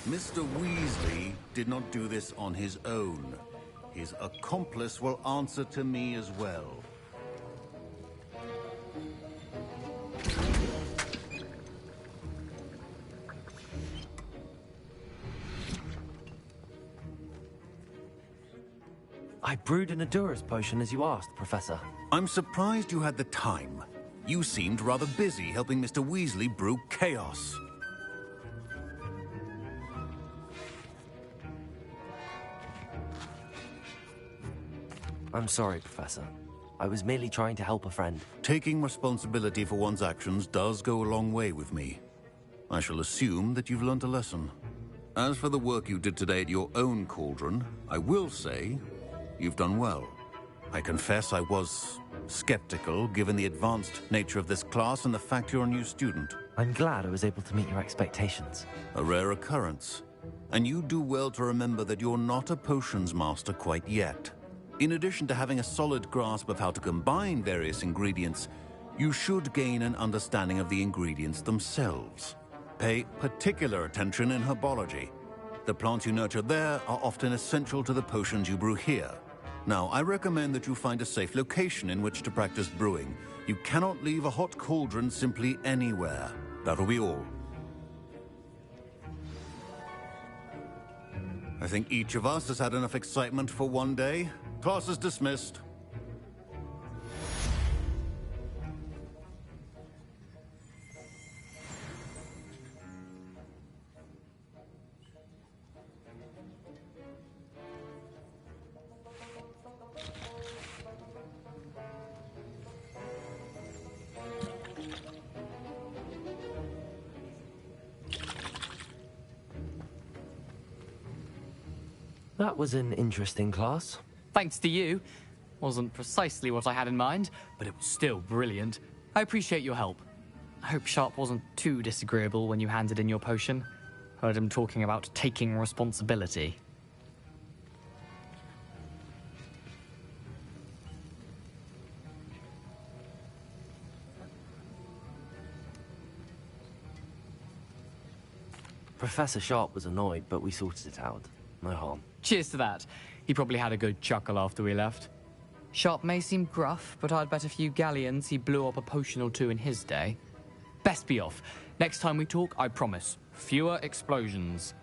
Mr. Weasley did not do this on his own. His accomplice will answer to me as well. I brewed an Endurance potion as you asked, Professor. I'm surprised you had the time. You seemed rather busy helping Mr. Weasley brew chaos. I'm sorry, Professor. I was merely trying to help a friend. Taking responsibility for one's actions does go a long way with me. I shall assume that you've learnt a lesson. As for the work you did today at your own cauldron, I will say you've done well. I confess I was skeptical, given the advanced nature of this class and the fact you're a new student. I'm glad I was able to meet your expectations. A rare occurrence. And you do well to remember that you're not a potions master quite yet. In addition to having a solid grasp of how to combine various ingredients, you should gain an understanding of the ingredients themselves. Pay particular attention in herbology. The plants you nurture there are often essential to the potions you brew here. Now, I recommend that you find a safe location in which to practice brewing. You cannot leave a hot cauldron simply anywhere. That'll be all. I think each of us has had enough excitement for one day. Class is dismissed. That was an interesting class. Thanks to you. Wasn't precisely what I had in mind, but it was still brilliant. I appreciate your help. I hope Sharp wasn't too disagreeable when you handed in your potion. Heard him talking about taking responsibility. Professor Sharp was annoyed, but we sorted it out. No harm. Cheers to that. He probably had a good chuckle after we left. Sharp may seem gruff, but I'd bet a few galleons he blew up a potion or two in his day. Best be off. Next time we talk, I promise, fewer explosions.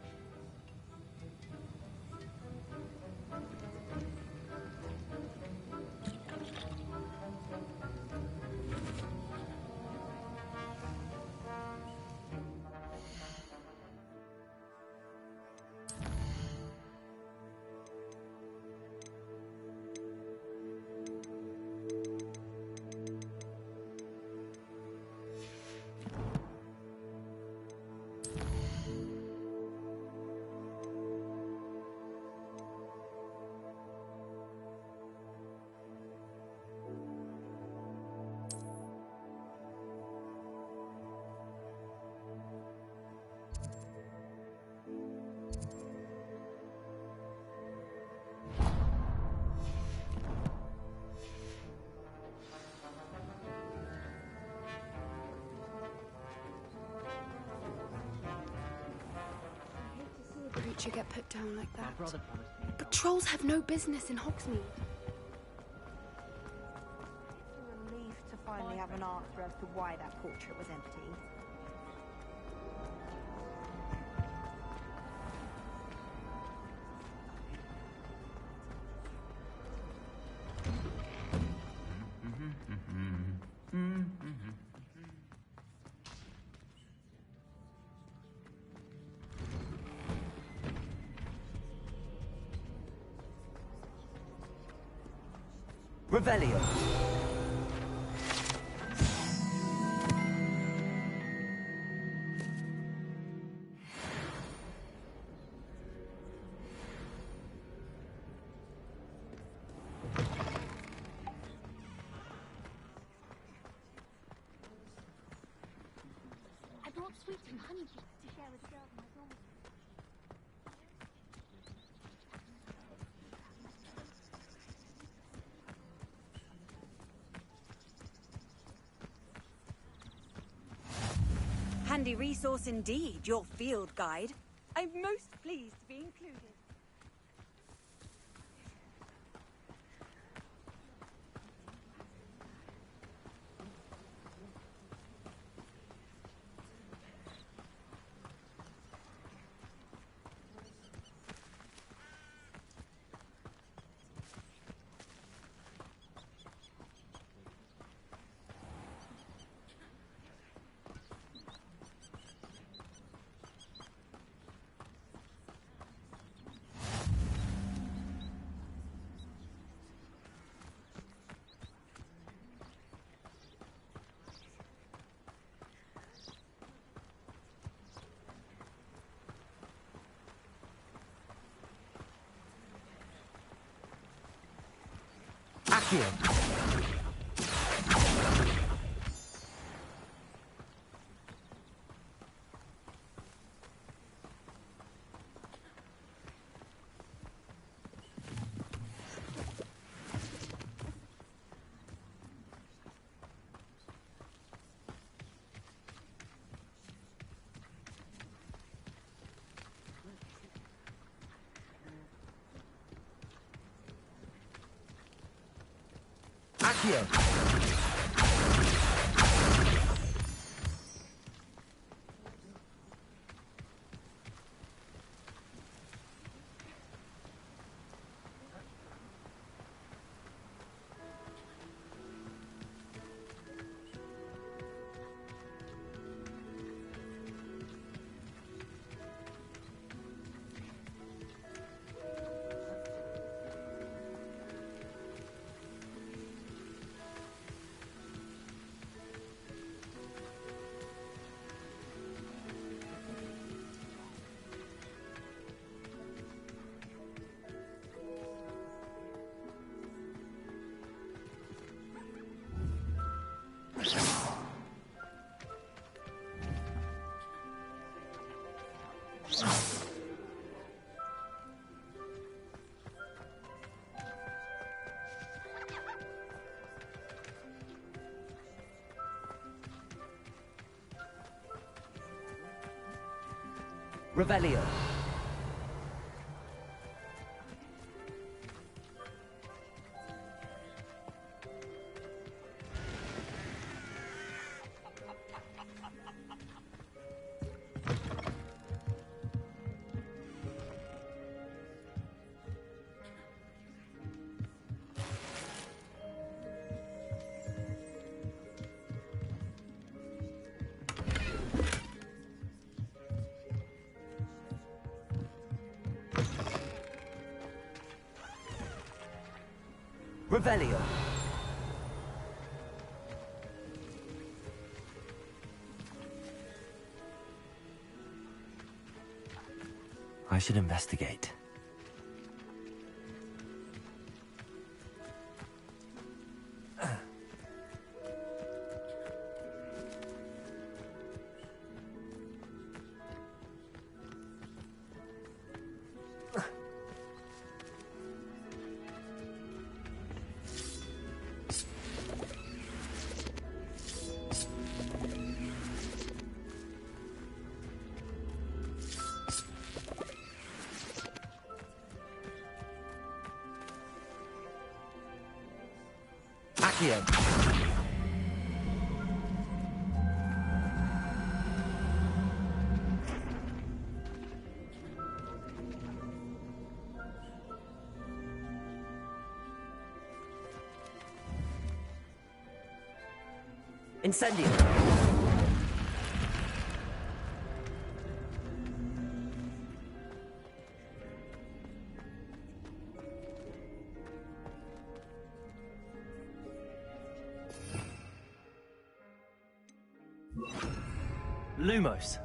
Creature get put down like that. But trolls have no business in Hogsmeade. It's a relief to finally have an answer as to why that portrait was empty. Revelio. I brought sweets and honey to share with girls in my dormitory. Handy resource indeed, your field guide. I'm most pleased to be included. Accio. Accio. Revelio. Revelio. I should investigate. Accio. Incendio. Lumos.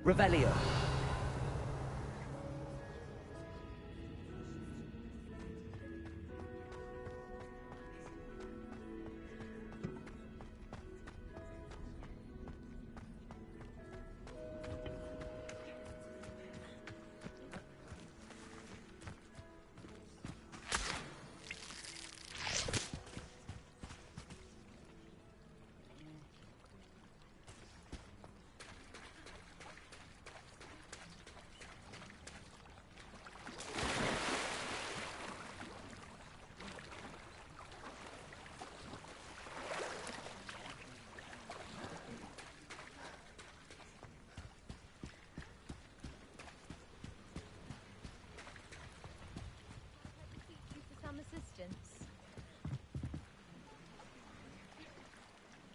Revelio.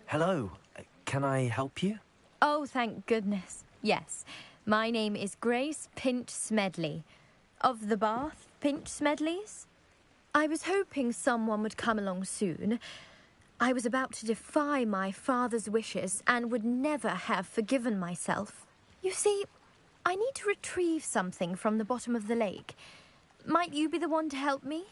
Hello. Can I help you? Oh, thank goodness. Yes. My name is Grace Pinch Smedley. Of the Bath Pinch Smedleys? I was hoping someone would come along soon. I was about to defy my father's wishes and would never have forgiven myself. You see, I need to retrieve something from the bottom of the lake. Might you be the one to help me?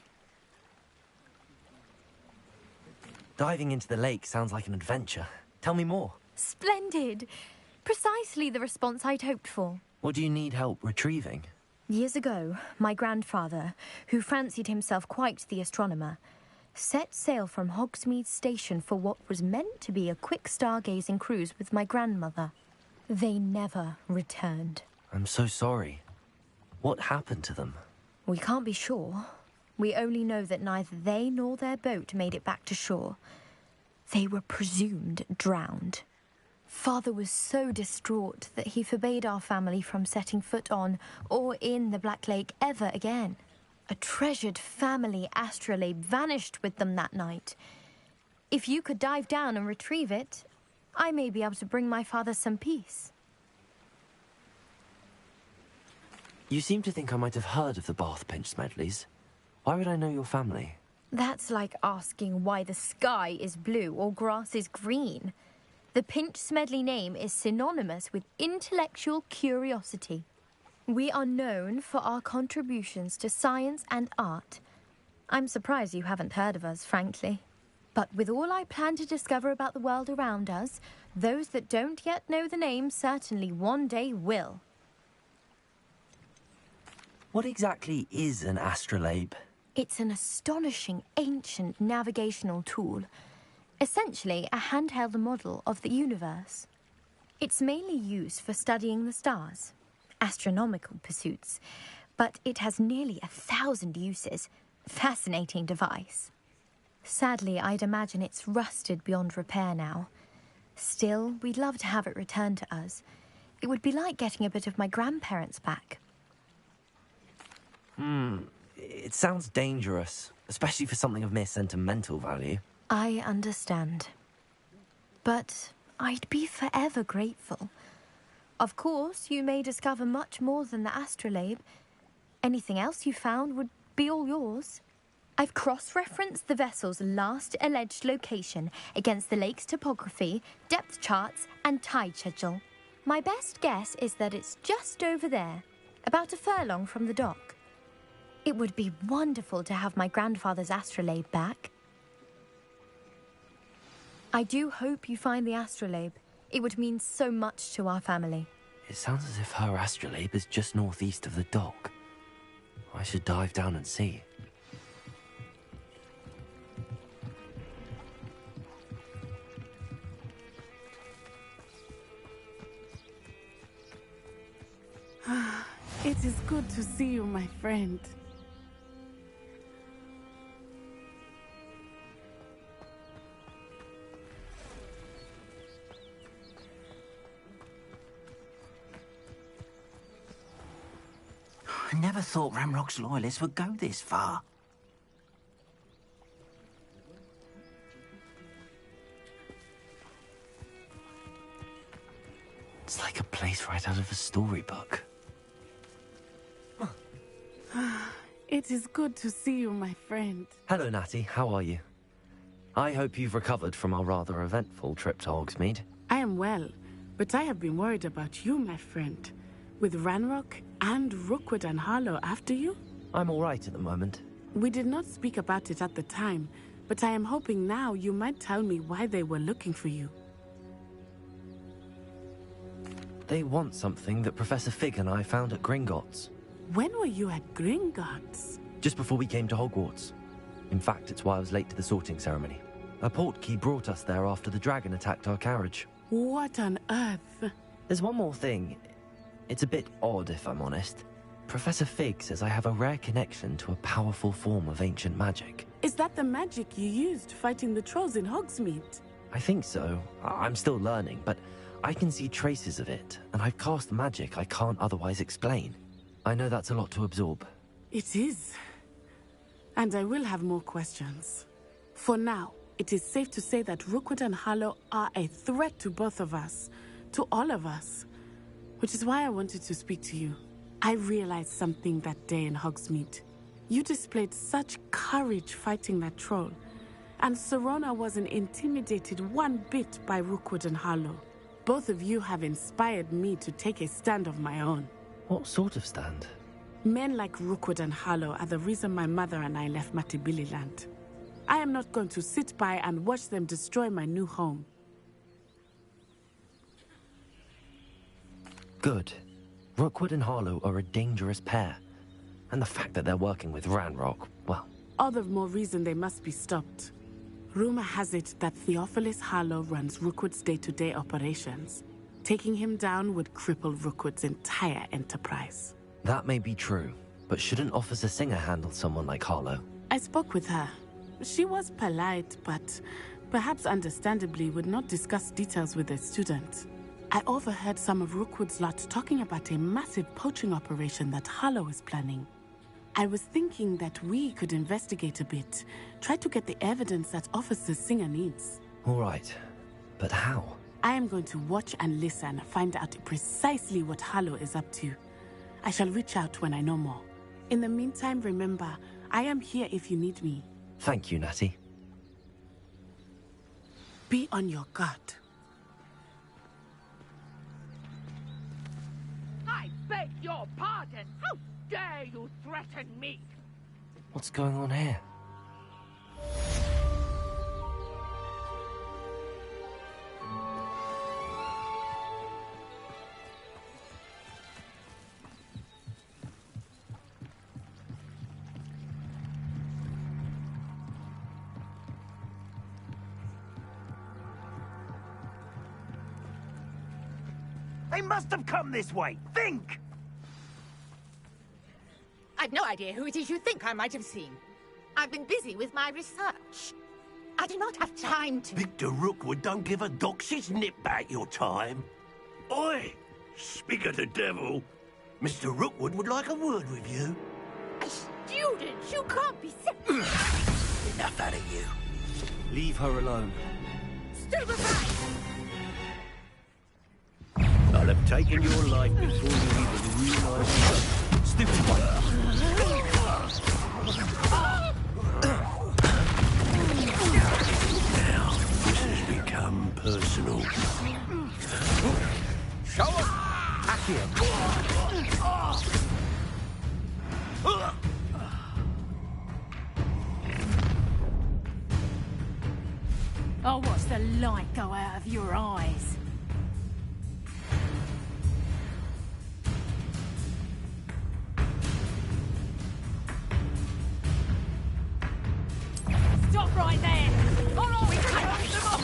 Diving into the lake sounds like an adventure. Tell me more. Splendid! Precisely the response I'd hoped for. What do you need help retrieving? Years ago, my grandfather, who fancied himself quite the astronomer, set sail from Hogsmeade Station for what was meant to be a quick stargazing cruise with my grandmother. They never returned. I'm so sorry. What happened to them? We can't be sure. We only know that neither they nor their boat made it back to shore. They were presumed drowned. Father was so distraught that he forbade our family from setting foot on or in the Black Lake ever again. A treasured family astrolabe vanished with them that night. If you could dive down and retrieve it, I may be able to bring my father some peace. You seem to think I might have heard of the Bath Pinch Smedleys. Why would I know your family? That's like asking why the sky is blue or grass is green. The Pinch Smedley name is synonymous with intellectual curiosity. We are known for our contributions to science and art. I'm surprised you haven't heard of us, frankly. But with all I plan to discover about the world around us, those that don't yet know the name certainly one day will. What exactly is an astrolabe? It's an astonishing ancient navigational tool. Essentially, a handheld model of the universe. It's mainly used for studying the stars, astronomical pursuits, but it has nearly 1,000 uses. Fascinating device. Sadly, I'd imagine it's rusted beyond repair now. Still, we'd love to have it returned to us. It would be like getting a bit of my grandparents back. It sounds dangerous, especially for something of mere sentimental value. I understand. But I'd be forever grateful. Of course, you may discover much more than the astrolabe. Anything else you found would be all yours. I've cross-referenced the vessel's last alleged location against the lake's topography, depth charts, and tide schedule. My best guess is that it's just over there, about a furlong from the dock. It would be wonderful to have my grandfather's astrolabe back. I do hope you find the astrolabe. It would mean so much to our family. It sounds as if her astrolabe is just northeast of the dock. I should dive down and see. It is good to see you, my friend. I never thought Ramrock's loyalists would go this far. It's like a place right out of a storybook. It is good to see you, my friend. Hello, Natty. How are you? I hope you've recovered from our rather eventful trip to Hogsmeade. I am well, but I have been worried about you, my friend. With Ranrock and Rookwood and Harlow after you? I'm all right at the moment. We did not speak about it at the time, but I am hoping now you might tell me why they were looking for you. They want something that Professor Fig and I found at Gringotts. When were you at Gringotts? Just before we came to Hogwarts. In fact, it's why I was late to the sorting ceremony. A portkey brought us there after the dragon attacked our carriage. What on earth? There's one more thing. It's a bit odd, if I'm honest. Professor Fig says I have a rare connection to a powerful form of ancient magic. Is that the magic you used fighting the trolls in Hogsmeade? I think so. I'm still learning, but I can see traces of it, and I've cast magic I can't otherwise explain. I know that's a lot to absorb. It is. And I will have more questions. For now, it is safe to say that Rookwood and Harlow are a threat to both of us. To all of us. Which is why I wanted to speak to you. I realized something that day in Hogsmeade. You displayed such courage fighting that troll. And Serona wasn't intimidated one bit by Rookwood and Harlow. Both of you have inspired me to take a stand of my own. What sort of stand? Men like Rookwood and Harlow are the reason my mother and I left Matabeleland. I am not going to sit by and watch them destroy my new home. Good. Rookwood and Harlow are a dangerous pair. And the fact that they're working with Ranrock, well... All the more reason they must be stopped. Rumor has it that Theophilus Harlow runs Rookwood's day-to-day operations. Taking him down would cripple Rookwood's entire enterprise. That may be true, but shouldn't Officer Singer handle someone like Harlow? I spoke with her. She was polite, but perhaps understandably would not discuss details with a student. I overheard some of Rookwood's lot talking about a massive poaching operation that Harlow is planning. I was thinking that we could investigate a bit, try to get the evidence that Officer Singer needs. All right, but how? I am going to watch and listen, find out precisely what Harlow is up to. I shall reach out when I know more. In the meantime, remember, I am here if you need me. Thank you, Natty. Be on your guard. I beg your pardon! How dare you threaten me? What's going on here? They must have come this way. Think! I've no idea who it is you think I might have seen. I've been busy with my research. I do not have time to... Victor Rookwood don't give a doxy's nip back your time. Oi! Speak of the devil. Mr. Rookwood would like a word with you. A student? You can't be... Enough out of you. Leave her alone. Stupefy! I'll have taken your life before you even realise it. Stupefy! Now, this has become personal. Show us! I'll watch the light go out of your eyes. Stop right there! Oh no, we can cut them off!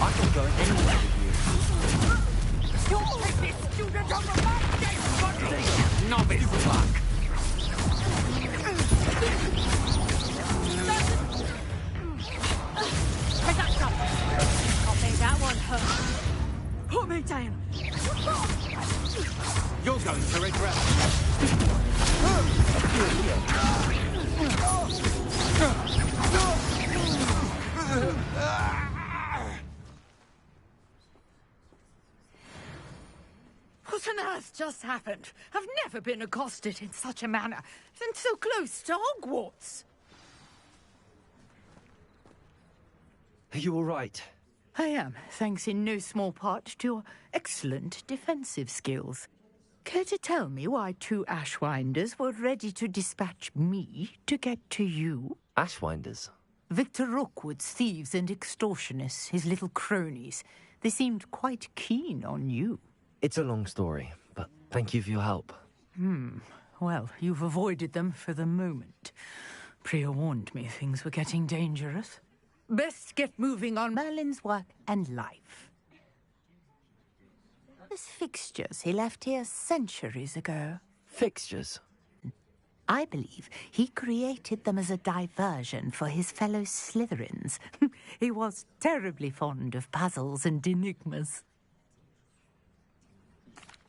I can go anywhere with you. You'll take this student on the back, James! Novice luck. Take that stuff! I think that one hurt. Put me down! You're going to regret What on earth just happened? I've never been accosted in such a manner, and so close to Hogwarts. Are you all right? I am, thanks in no small part to your excellent defensive skills. Care to tell me why two Ashwinders were ready to dispatch me to get to you? Ashwinders? Victor Rookwood's thieves and extortionists, his little cronies. They seemed quite keen on you. It's a long story, but thank you for your help. Well, you've avoided them for the moment. Priya warned me things were getting dangerous. Best get moving on Merlin's work and life. Those fixtures he left here centuries ago. Fixtures? I believe he created them as a diversion for his fellow Slytherins. He was terribly fond of puzzles and enigmas.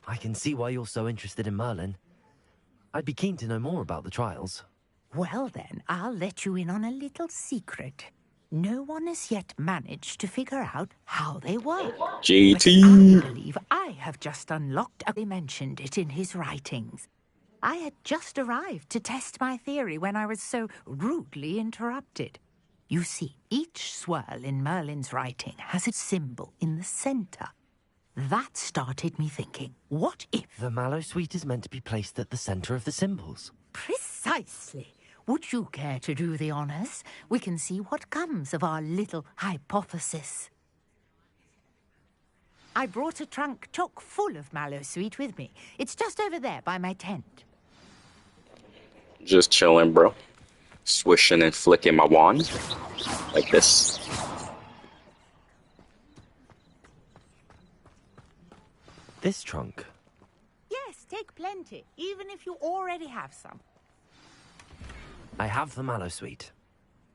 I can see why you're so interested in Merlin. I'd be keen to know more about the trials. Well then, I'll let you in on a little secret. No one has yet managed to figure out how they work. JT. But I believe I have just unlocked. He mentioned it in his writings. I had just arrived to test my theory when I was so rudely interrupted. You see, each swirl in Merlin's writing has a symbol in the center. That started me thinking, what if... The Mallowsweet is meant to be placed at the center of the symbols. Precisely. Would you care to do the honors? We can see what comes of our little hypothesis. I brought a trunk chock full of Mallowsweet with me. It's just over there by my tent. Just chilling, bro. Swishing and flicking my wand. Like this. This trunk? Yes, take plenty, even if you already have some. I have the Mallowsweet.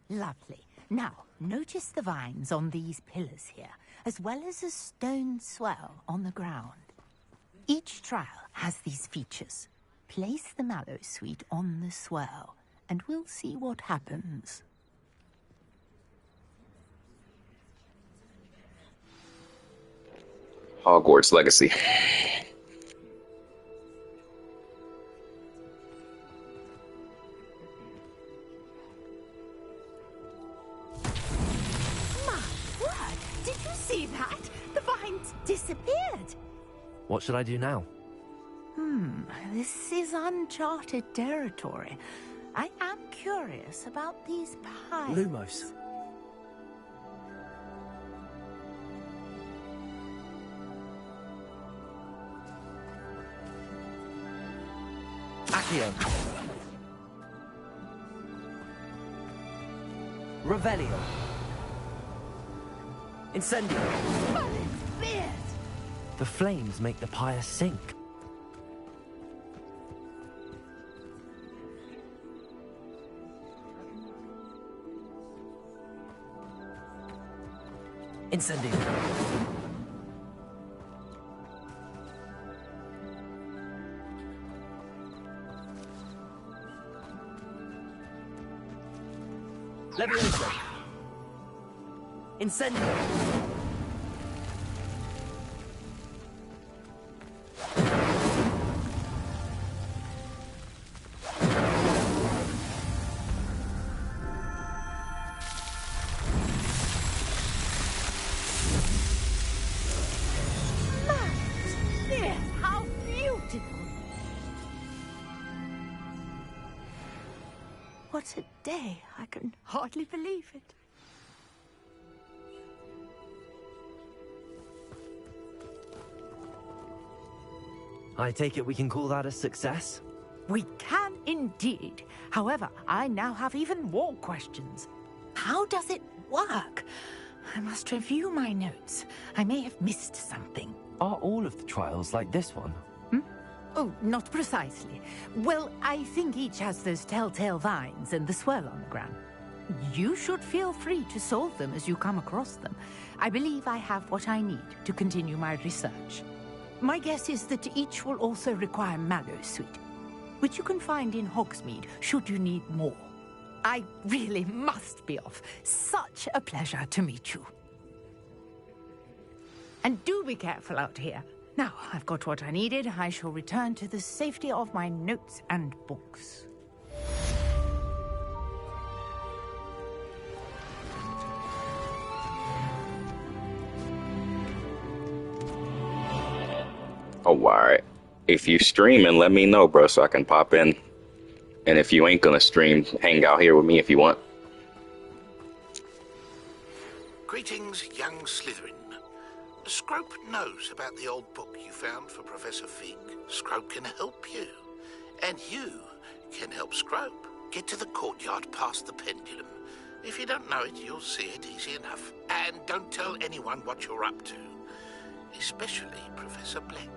Lovely. Now, notice the vines on these pillars here, as well as a stone swell on the ground. Each trial has these features. Place the Mallowsweet on the swell, and we'll see what happens. Hogwarts Legacy. Did you see that? The vines disappeared. What should I do now? This is uncharted territory. I am curious about these piles. Lumos. Accio. Revelio. Incendio. Beard! The flames make the pyre sink. Incendio. Levioso. Incendio. How beautiful! What a day! I can hardly believe it. I take it we can call that a success? We can indeed. However, I now have even more questions. How does it work? I must review my notes. I may have missed something. Are all of the trials like this one? Oh, not precisely. Well, I think each has those telltale vines and the swirl on the ground. You should feel free to solve them as you come across them. I believe I have what I need to continue my research. My guess is that each will also require Mallow Sweet, which you can find in Hogsmeade should you need more. I really must be off. Such a pleasure to meet you. And do be careful out here. Now, I've got what I needed. I shall return to the safety of my notes and books. Oh, alright. If you streaming, let me know, bro, so I can pop in. And if you ain't gonna stream, hang out here with me if you want. Greetings, young Slytherin. Scrope knows about the old book you found for Professor Fig. Scrope can help you. And you can help Scrope. Get to the courtyard past the pendulum. If you don't know it, you'll see it easy enough. And don't tell anyone what you're up to. Especially Professor Black.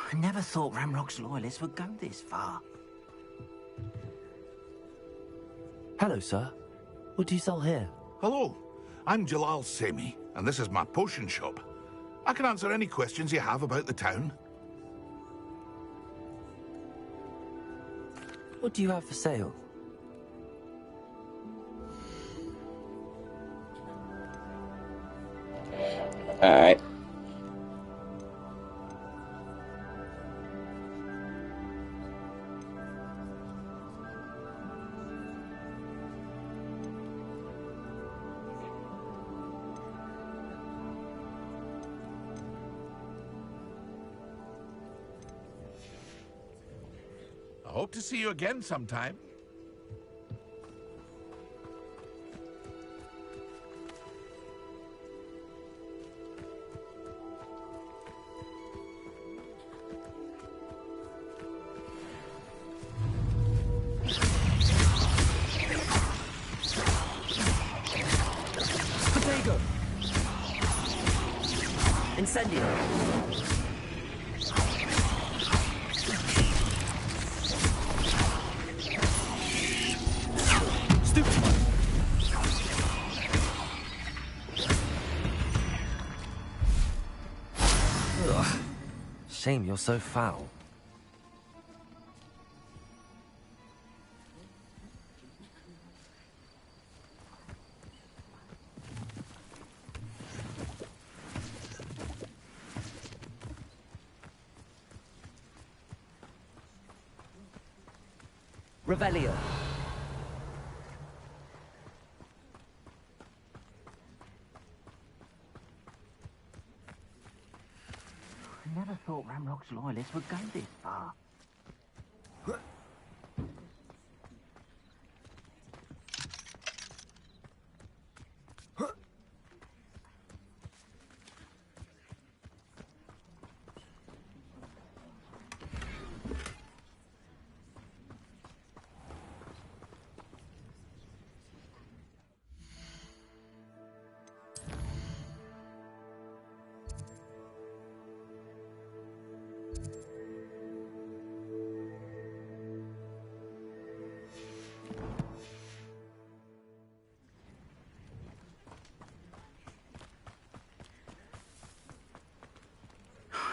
I never thought Ramrock's loyalists would go this far. Hello, sir. What do you sell here? Hello, I'm Jalal Semi, and this is my potion shop. I can answer any questions you have about the town. What do you have for sale? Alright. I hope to see you again sometime. Potato! Incendio! Shame you're so foul. Revelio. I never thought Ramrock's loyalists would go this far.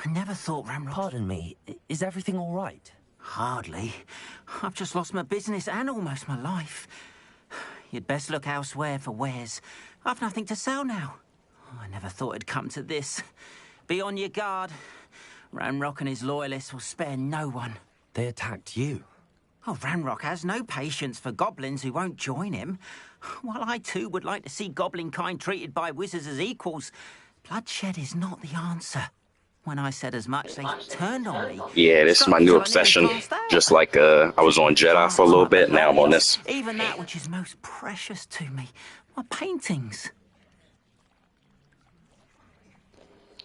I never thought Ramrock... Pardon me, is everything all right? Hardly. I've just lost my business and almost my life. You'd best look elsewhere for wares. I've nothing to sell now. I never thought it'd come to this. Be on your guard. Ramrock and his loyalists will spare no one. They attacked you? Oh, Ramrock has no patience for goblins who won't join him. While I too would like to see goblin kind treated by wizards as equals, bloodshed is not the answer. When I said as much, they turned on me. Yeah, this is my new obsession. Just like I was on Jedi for a little bit, now I'm on this. Even that which is most precious to me, my paintings.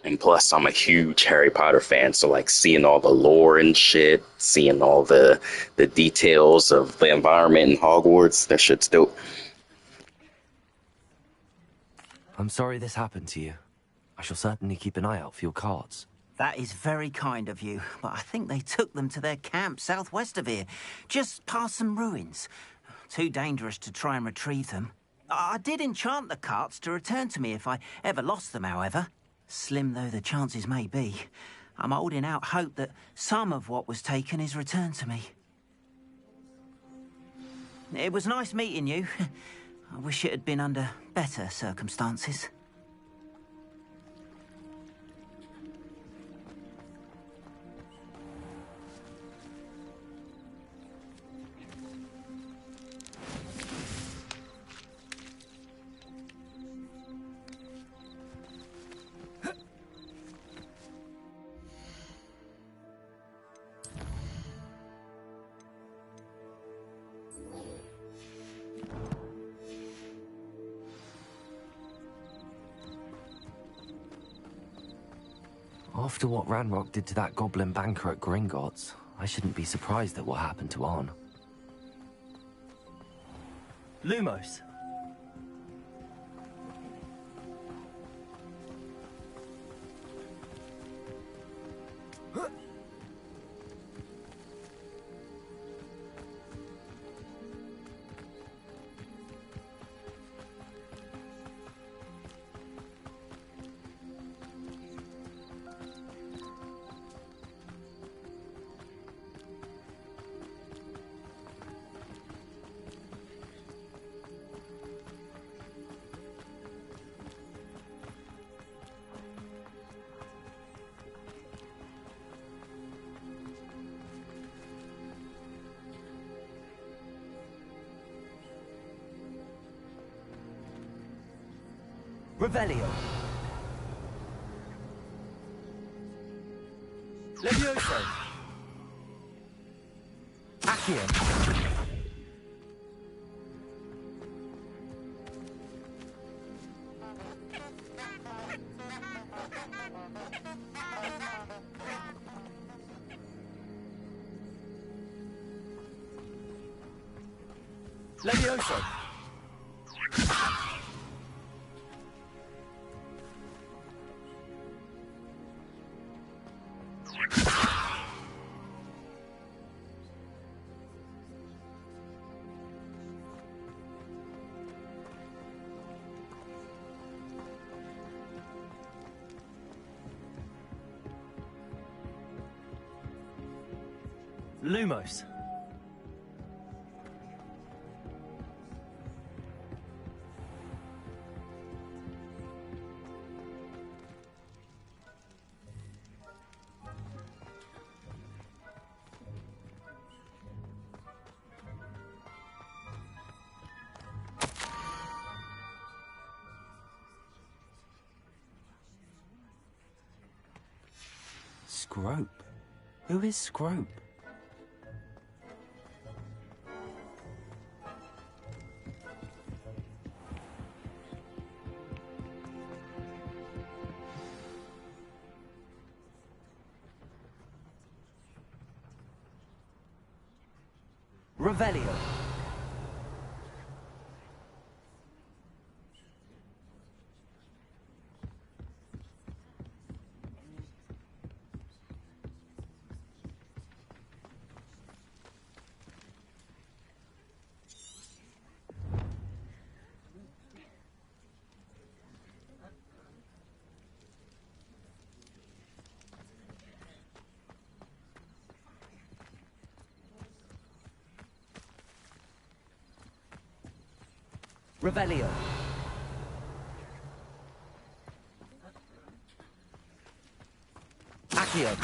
And plus, I'm a huge Harry Potter fan, so like seeing all the lore and shit, seeing all the details of the environment in Hogwarts, that shit's dope. I'm sorry this happened to you. I shall certainly keep an eye out for your cards. That is very kind of you, but I think they took them to their camp southwest of here, just past some ruins. Too dangerous to try and retrieve them. I did enchant the carts to return to me if I ever lost them, however. Slim though the chances may be, I'm holding out hope that some of what was taken is returned to me. It was nice meeting you. I wish it had been under better circumstances. After what Ranrock did to that goblin banker at Gringotts, I shouldn't be surprised at what happened to Arn. Lumos. Revelio. Levioso. Accio. Levioso. Lumos. Scrope? Who is Scrope? Revelio. Revelio. Accio.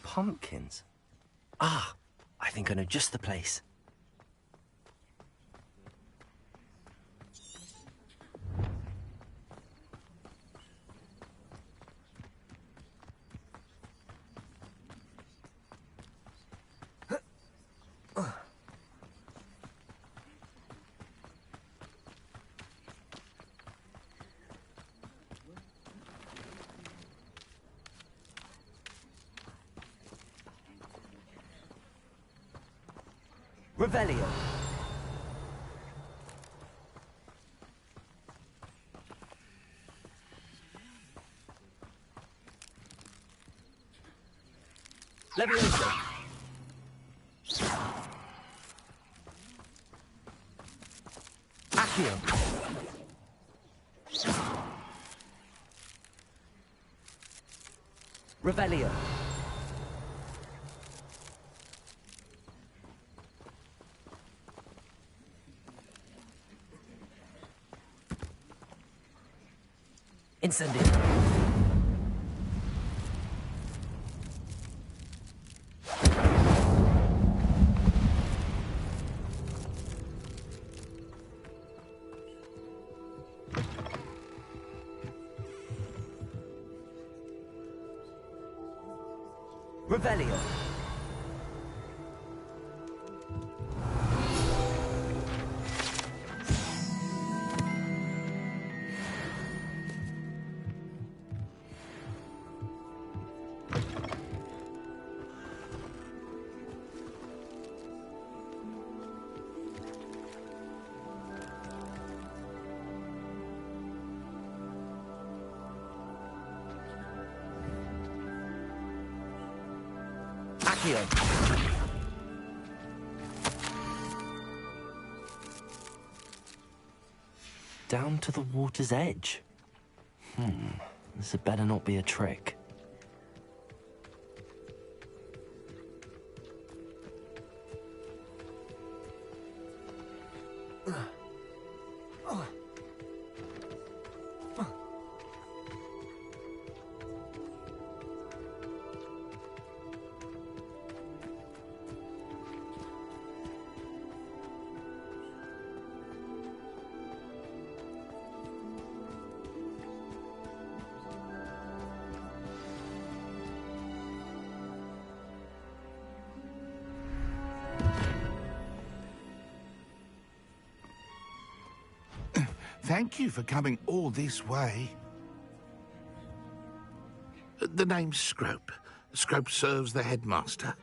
Pumpkins? Ah, I think I know just the place. Revelio. Levioso. Accio. Revelio. Incendio. Revelio. Accio. Down to the water's edge. This had better not be a trick. Thank you for coming all this way. The name's Scrope. Scrope serves the headmaster.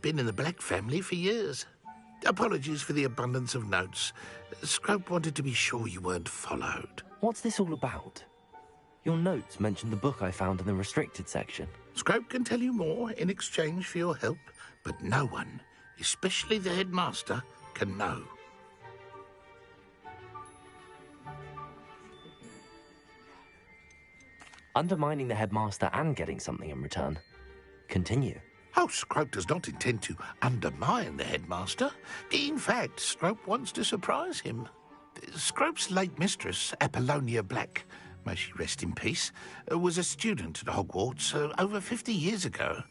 Been in the Black family for years. Apologies for the abundance of notes. Scrope wanted to be sure you weren't followed. What's this all about? Your notes mentioned the book I found in the restricted section. Scrope can tell you more in exchange for your help, but no one, especially the headmaster, can know. Undermining the headmaster and getting something in return. Continue. Oh, Scrope does not intend to undermine the headmaster. In fact, Scrope wants to surprise him. Scrope's late mistress, Apollonia Black, may she rest in peace, was a student at Hogwarts over 50 years ago.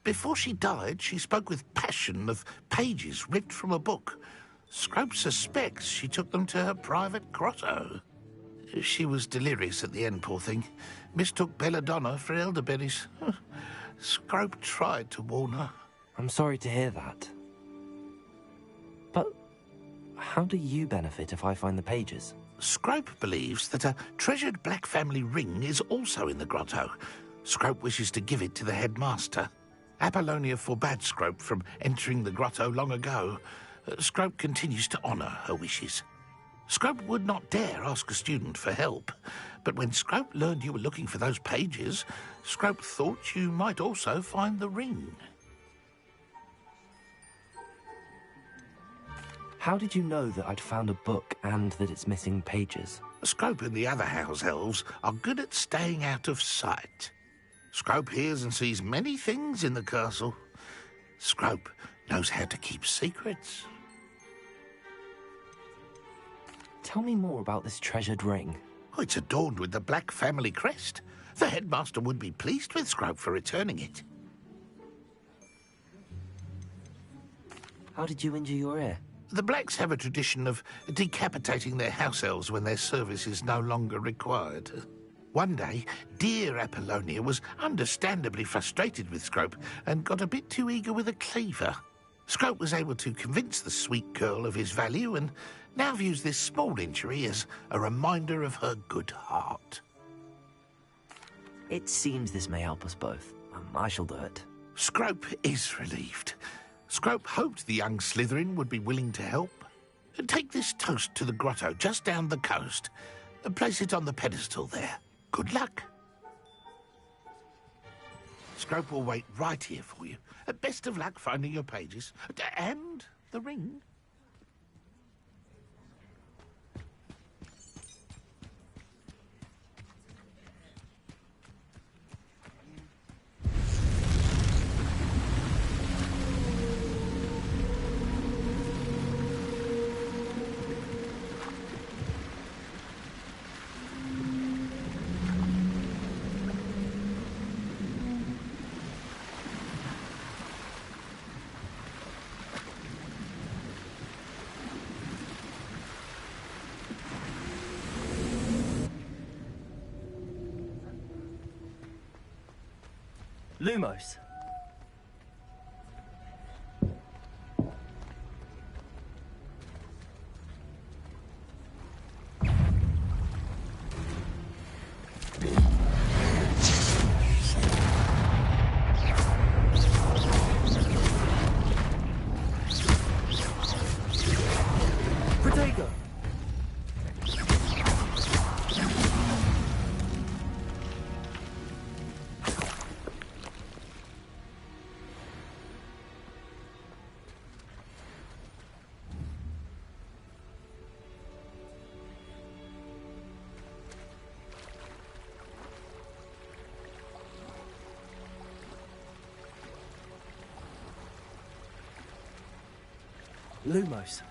Before she died, she spoke with passion of pages ripped from a book. Scrope suspects she took them to her private grotto. She was delirious at the end, poor thing. Mistook belladonna for elderberries. Scrope tried to warn her. I'm sorry to hear that. But how do you benefit if I find the pages? Scrope believes that a treasured Black family ring is also in the grotto. Scrope wishes to give it to the headmaster. Apollonia forbade Scrope from entering the grotto long ago. Scrope continues to honour her wishes. Scrope would not dare ask a student for help, but when Scrope learned you were looking for those pages, Scrope thought you might also find the ring. How did you know that I'd found a book and that it's missing pages? Scrope and the other house elves are good at staying out of sight. Scrope hears and sees many things in the castle. Scrope knows how to keep secrets. Tell me more about this treasured ring. Oh, it's adorned with the Black family crest. The headmaster would be pleased with Scrope for returning it. How did you injure your ear? The Blacks have a tradition of decapitating their house elves when their service is no longer required. One day, dear Apollonia was understandably frustrated with Scrope and got a bit too eager with a cleaver. Scrope was able to convince the sweet girl of his value and now views this small injury as a reminder of her good heart. It seems this may help us both. I shall do it. Scrope is relieved. Scrope hoped the young Slytherin would be willing to help. Take this toast to the grotto just down the coast and place it on the pedestal there. Good luck. Scrope will wait right here for you. Best of luck finding your pages. And the ring. Lumos. Protego. Lumos.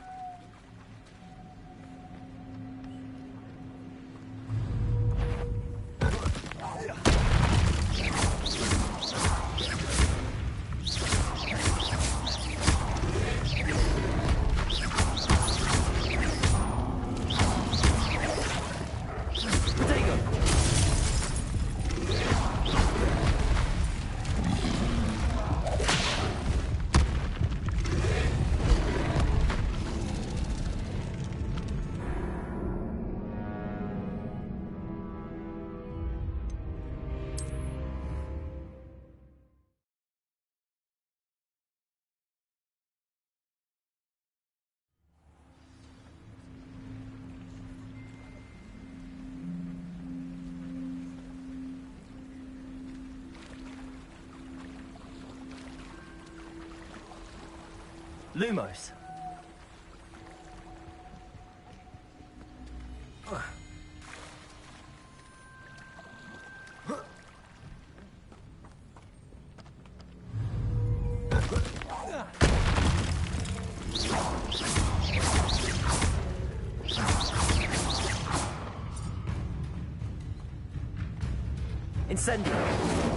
Lumos. Incendio.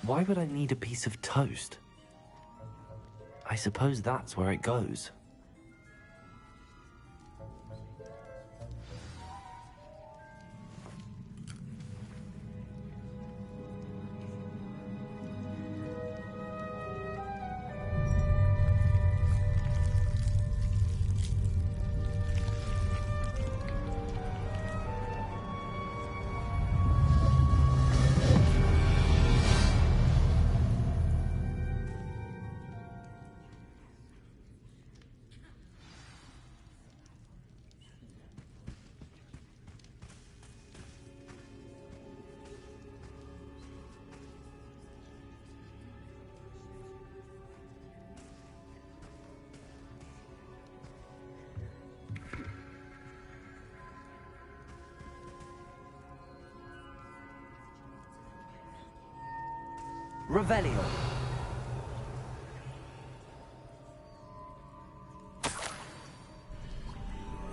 Why would I need a piece of toast? I suppose that's where it goes. Revelio.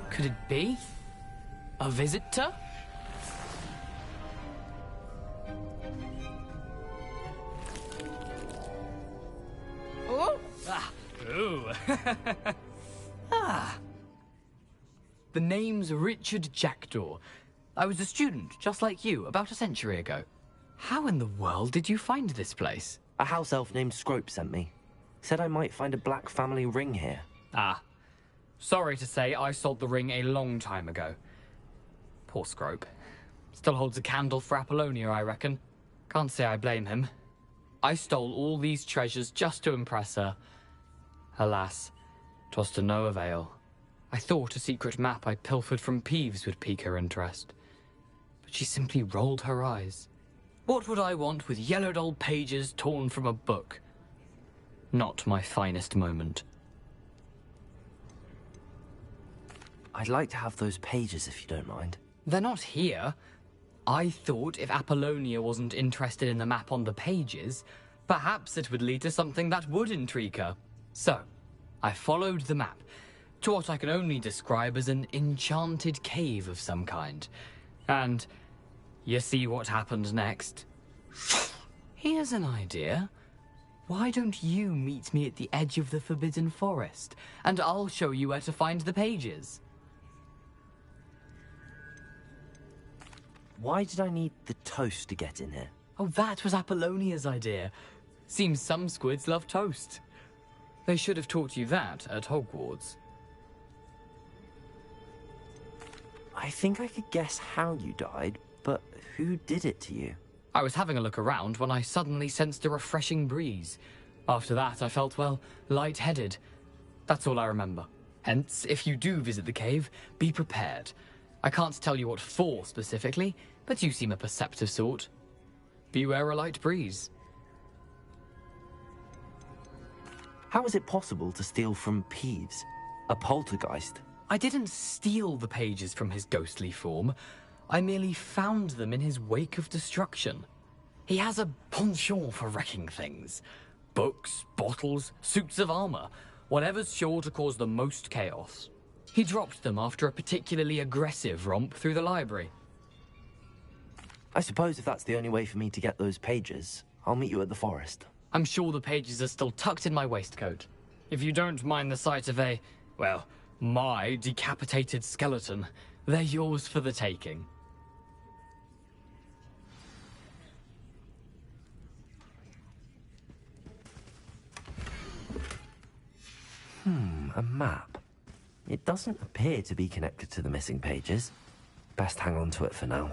Could it be? A visitor? Oh! Ah. Ooh. Ah. The name's Richard Jackdaw. I was a student, just like you, about a century ago. How in the world did you find this place? A house elf named Scrope sent me. Said I might find a black family ring here. Ah. Sorry to say, I sold the ring a long time ago. Poor Scrope. Still holds a candle for Apollonia, I reckon. Can't say I blame him. I stole all these treasures just to impress her. Alas, 'twas to no avail. I thought a secret map I pilfered from Peeves would pique her interest. But she simply rolled her eyes. What would I want with yellowed old pages torn from a book? Not my finest moment. I'd like to have those pages if you don't mind. They're not here. I thought if Apollonia wasn't interested in the map on the pages, perhaps it would lead to something that would intrigue her. So, I followed the map to what I can only describe as an enchanted cave of some kind. And you see what happened next? Here's an idea. Why don't you meet me at the edge of the Forbidden Forest, and I'll show you where to find the pages? Why did I need the toast to get in here? Oh, that was Apollonia's idea. Seems some squids love toast. They should have taught you that at Hogwarts. I think I could guess how you died, but who did it to you? I was having a look around when I suddenly sensed a refreshing breeze. After that, I felt, well, lightheaded. That's all I remember. Hence, if you do visit the cave, be prepared. I can't tell you what for specifically, but you seem a perceptive sort. Beware a light breeze. How is it possible to steal from Peeves, a poltergeist? I didn't steal the pages from his ghostly form. I merely found them in his wake of destruction. He has a penchant for wrecking things. Books, bottles, suits of armor, whatever's sure to cause the most chaos. He dropped them after a particularly aggressive romp through the library. I suppose if that's the only way for me to get those pages, I'll meet you at the forest. I'm sure the pages are still tucked in my waistcoat. If you don't mind the sight of a, well, my decapitated skeleton, they're yours for the taking. A map. It doesn't appear to be connected to the missing pages. Best hang on to it for now.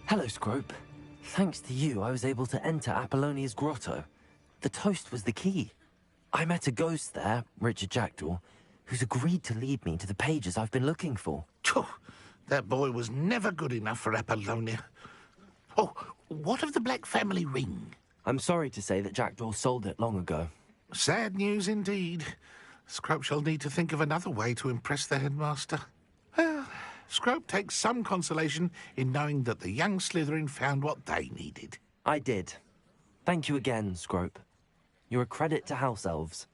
Hello, Scrope. Thanks to you, I was able to enter Apollonia's grotto. The toast was the key. I met a ghost there, Richard Jackdaw, who's agreed to lead me to the pages I've been looking for. That boy was never good enough for Apollonia. Oh, what of the Black family ring? I'm sorry to say that Jackdaw sold it long ago. Sad news indeed. Scrope shall need to think of another way to impress the headmaster. Well, Scrope takes some consolation in knowing that the young Slytherin found what they needed. I did. Thank you again, Scrope. You're a credit to House Elves.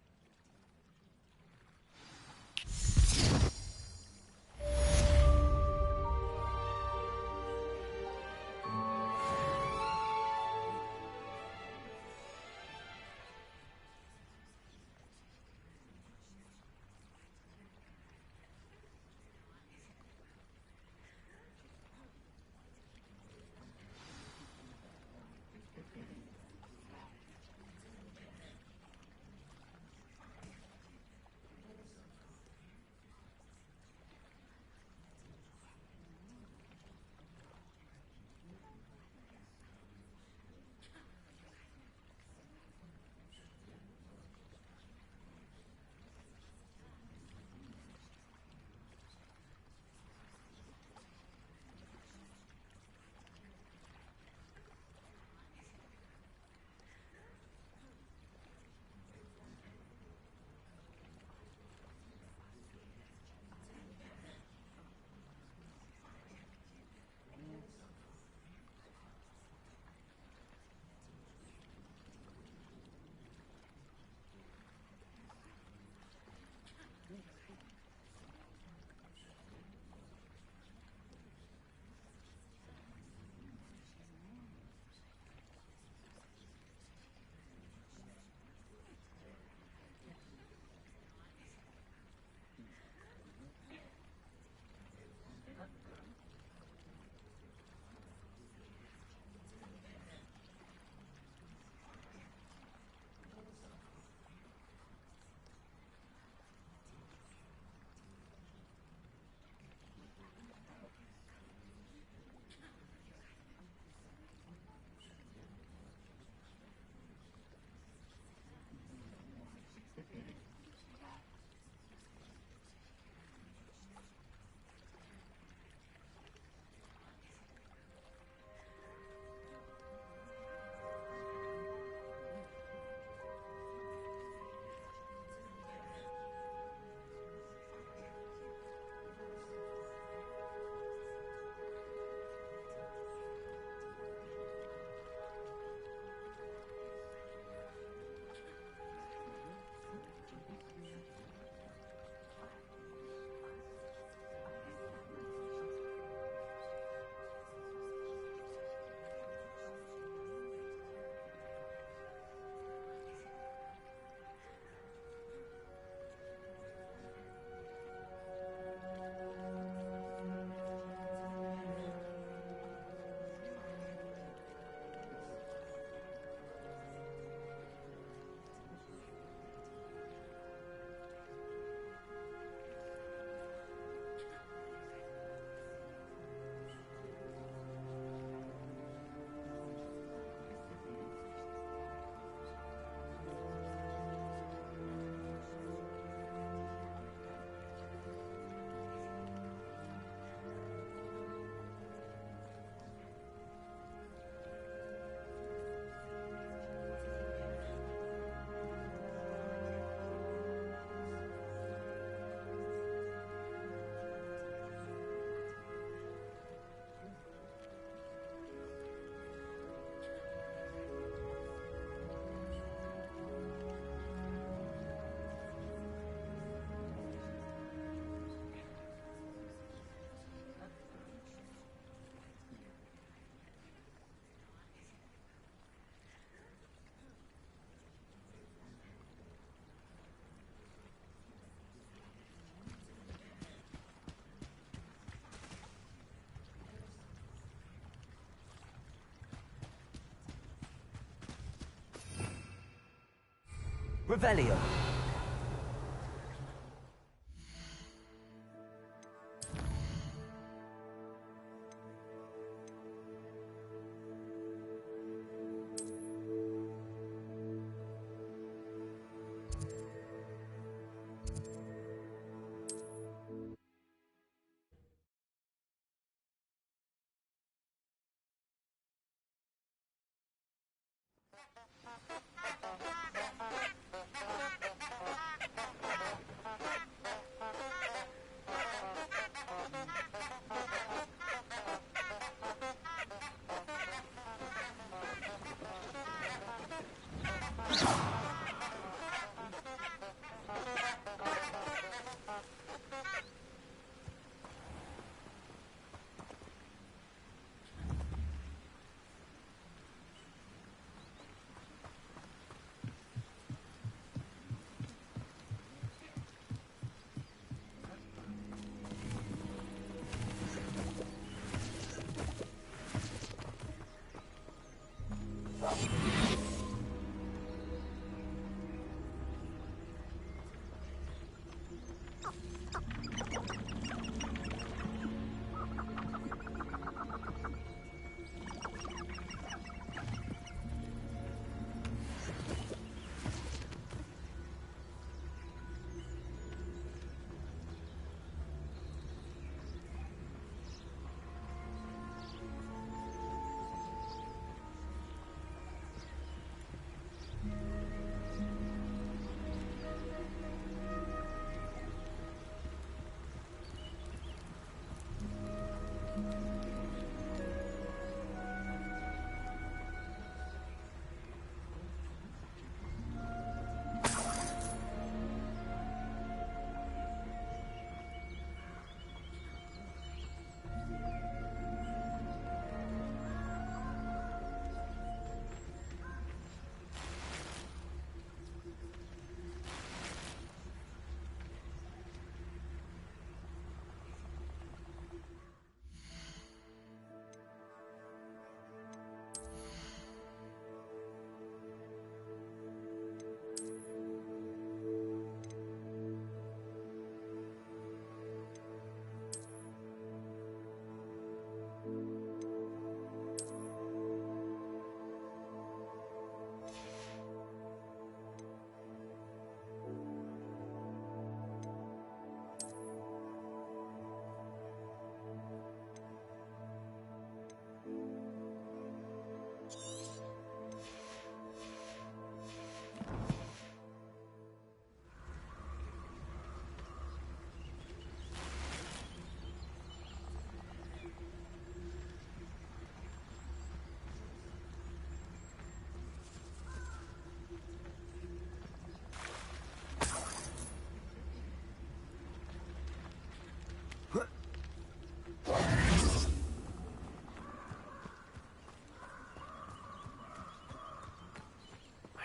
Revelio.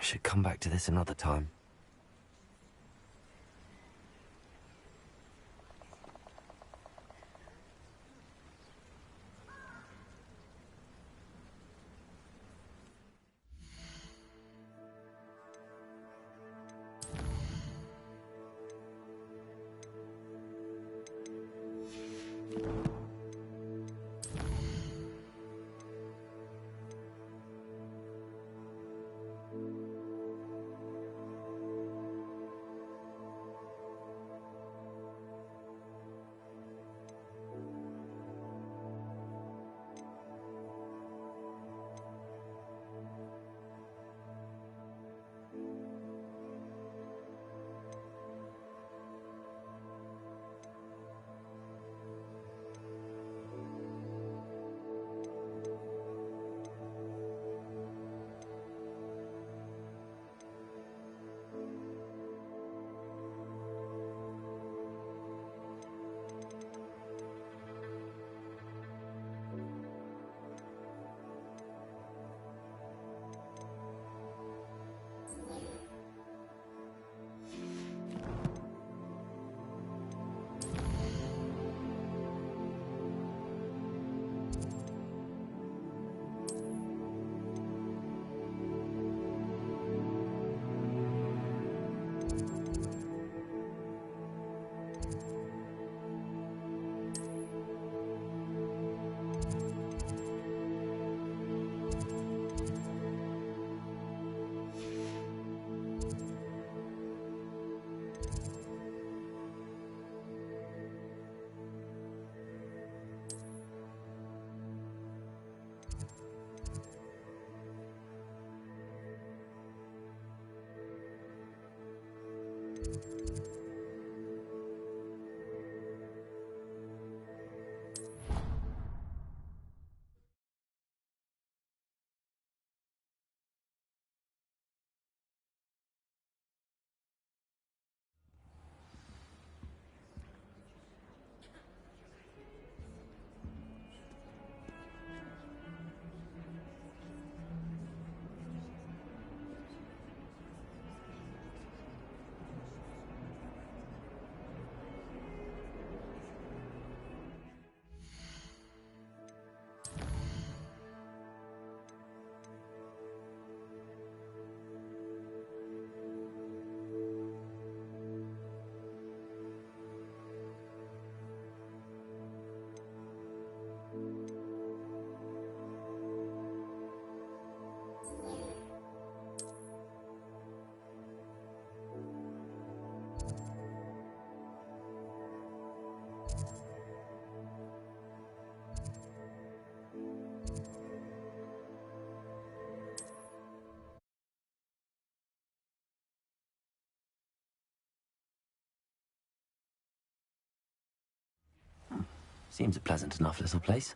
I should come back to this another time. Seems a pleasant enough little place.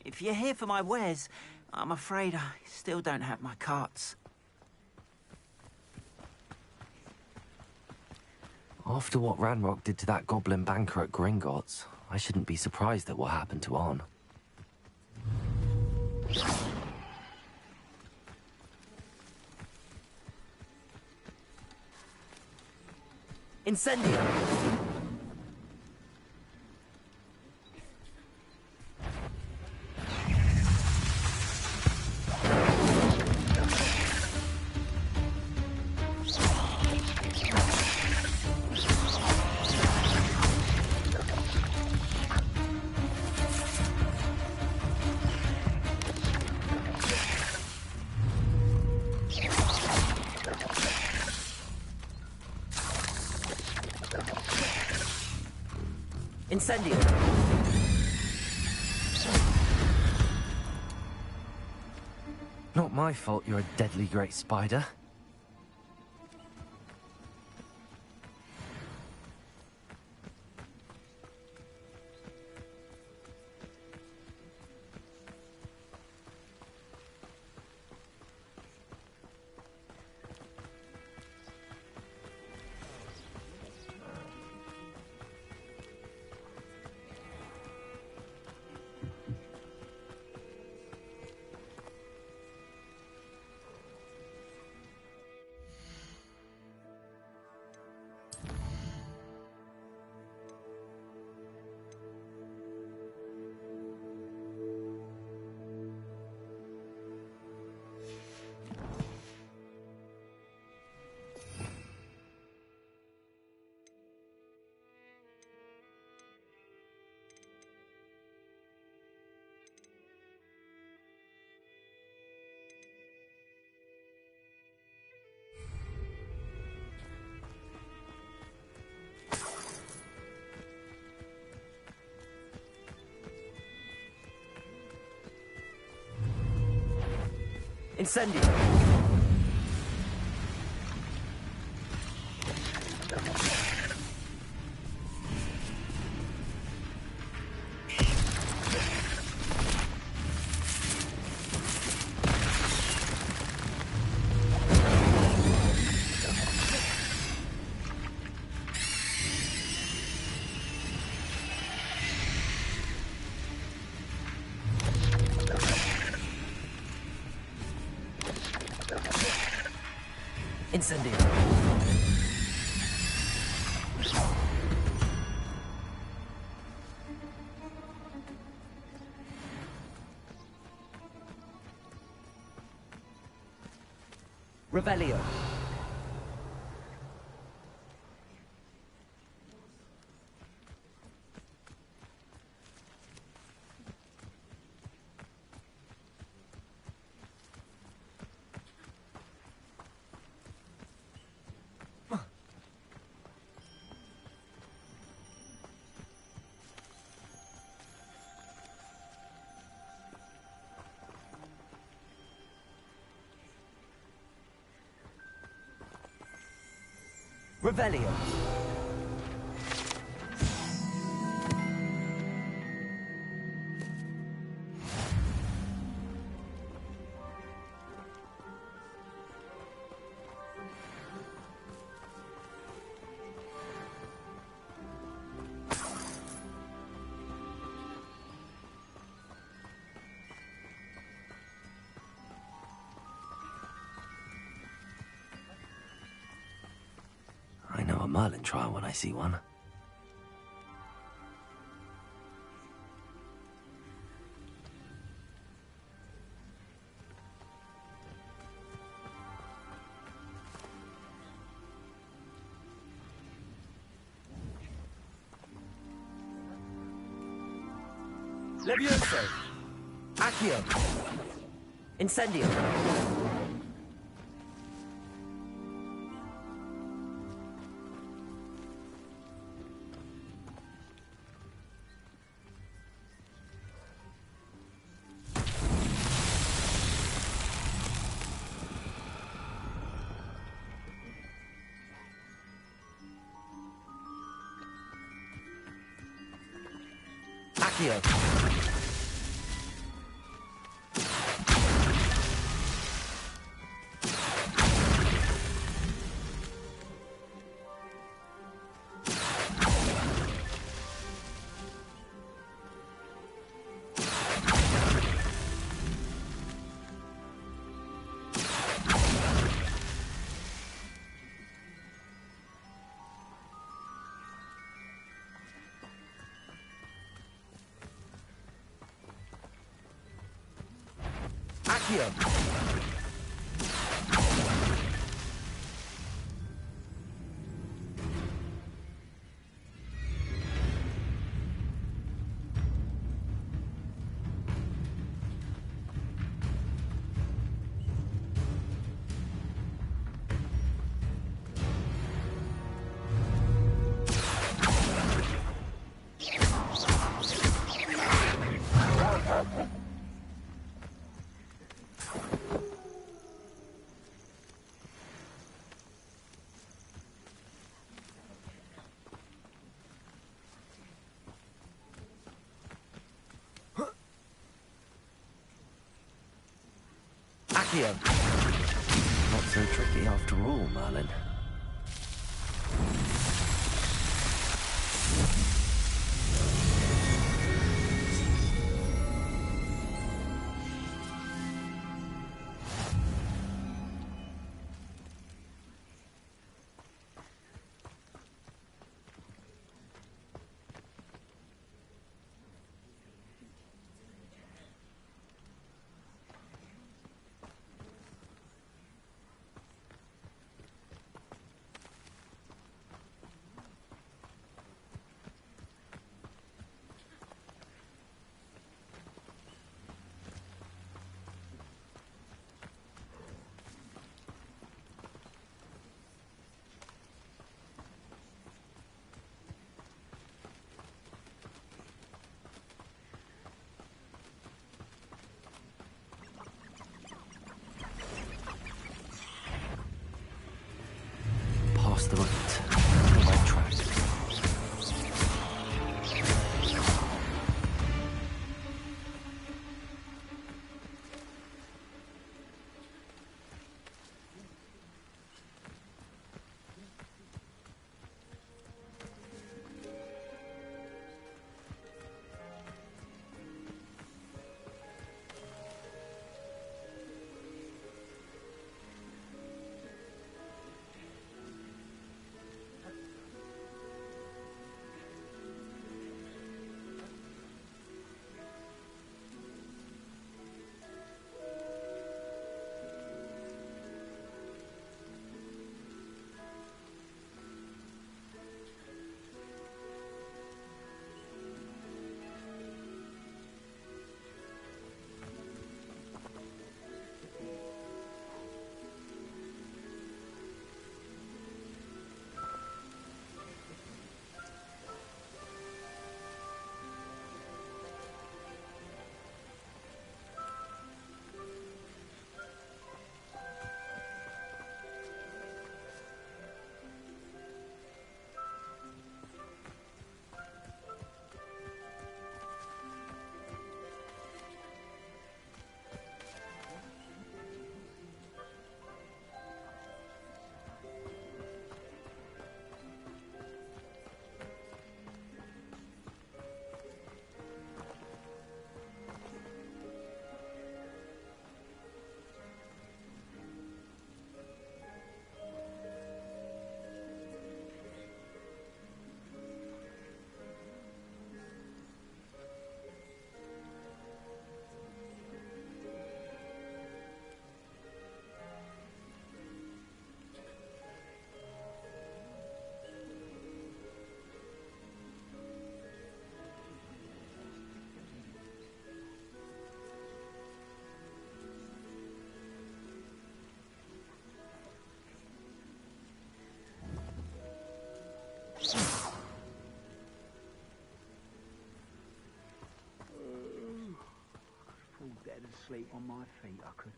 If you're here for my wares, I'm afraid I still don't have my carts. After what Ranrock did to that goblin banker at Gringotts, I shouldn't be surprised at what happened to On. Incendio! Incendio! Not my fault you're a deadly great spider. Incendio. Incendio. Revelio. Revelio. I know a Merlin trial when I see one. Levioso. Accio. Incendio. Accio. Accio. Accio. Not so tricky after all, Merlin. sleep on my feet, I could.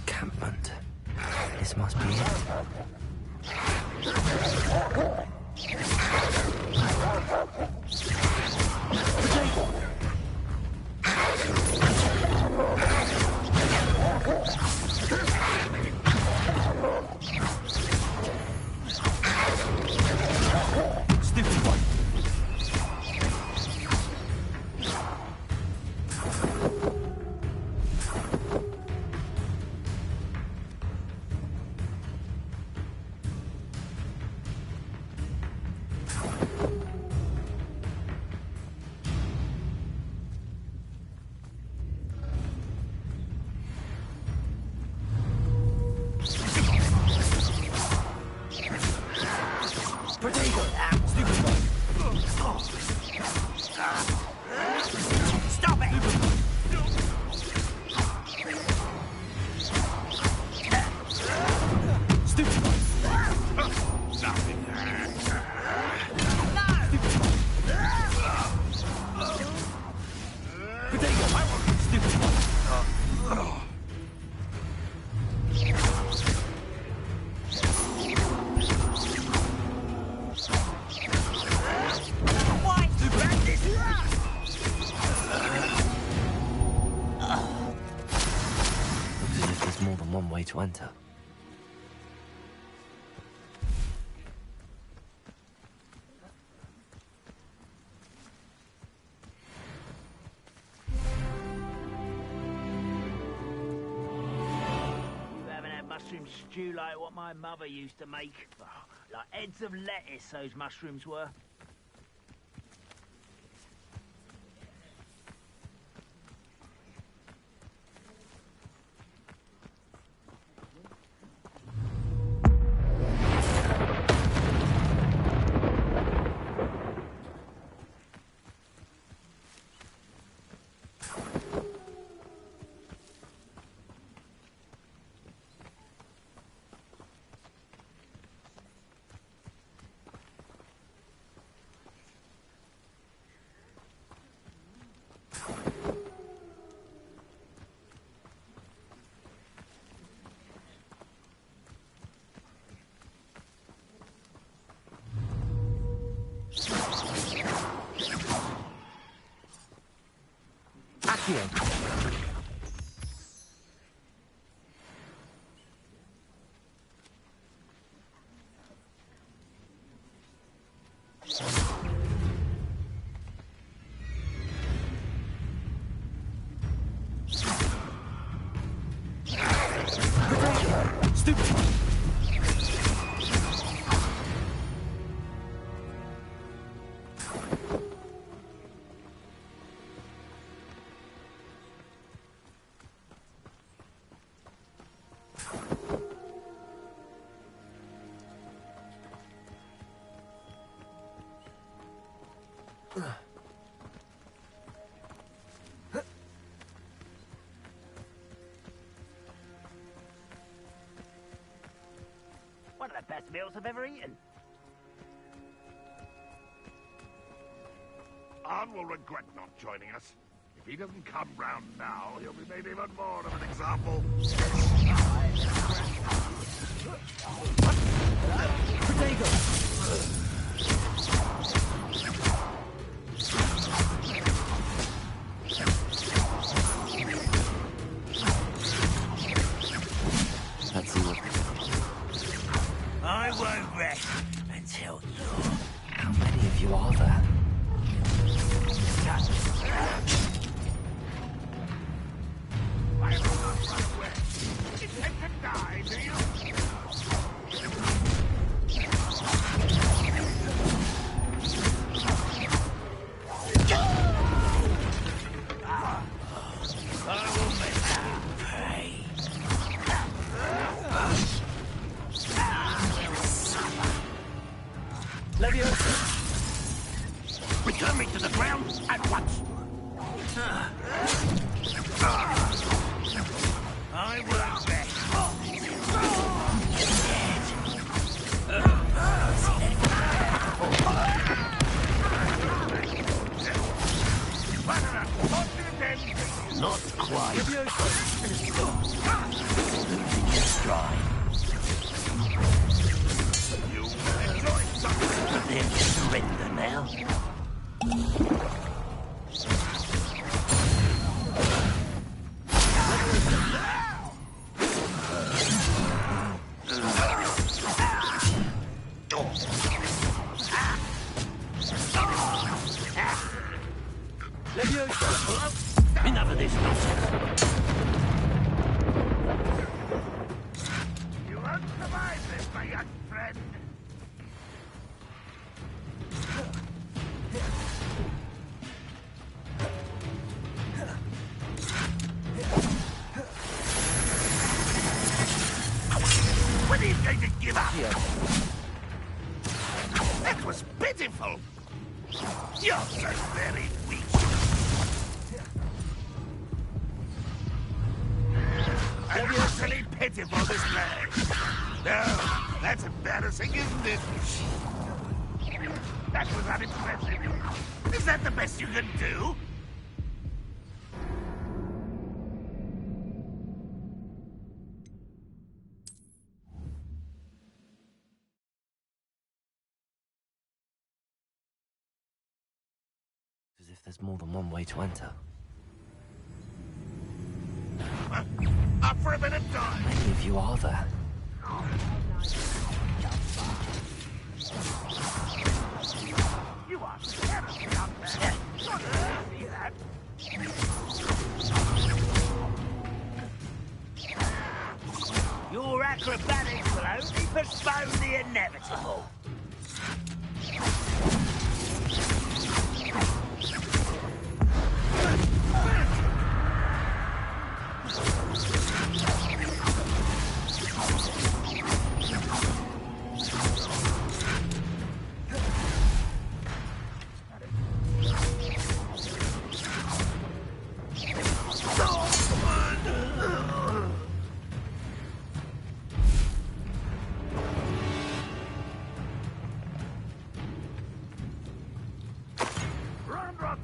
Encampment. This must be it. To enter. You haven't had mushroom stew like what my mother used to make? Oh, like heads of lettuce, those mushrooms were. One of the best meals I've ever eaten. Arn will regret not joining us. If he doesn't come round now, he'll be made even more of an example. I won't rest until you're... How many of you are there? Intend to die, do you? Leviosa! Return me to the ground at once! I work best. Not quite. Losing your stride. You enjoy something. Then surrender now. Enough of this nonsense. You won't survive this, my young friend. When are you going to give up? That was pitiful. You're so very weak. I'm utterly pitiful, this man. No, that's embarrassing, isn't it? That was unimpressive. Is that the best you can do? As if there's more than one way to enter. Up for a bit of time. How many of you are there? You are terribly up there. Not see that. Your acrobatics will only postpone the inevitable.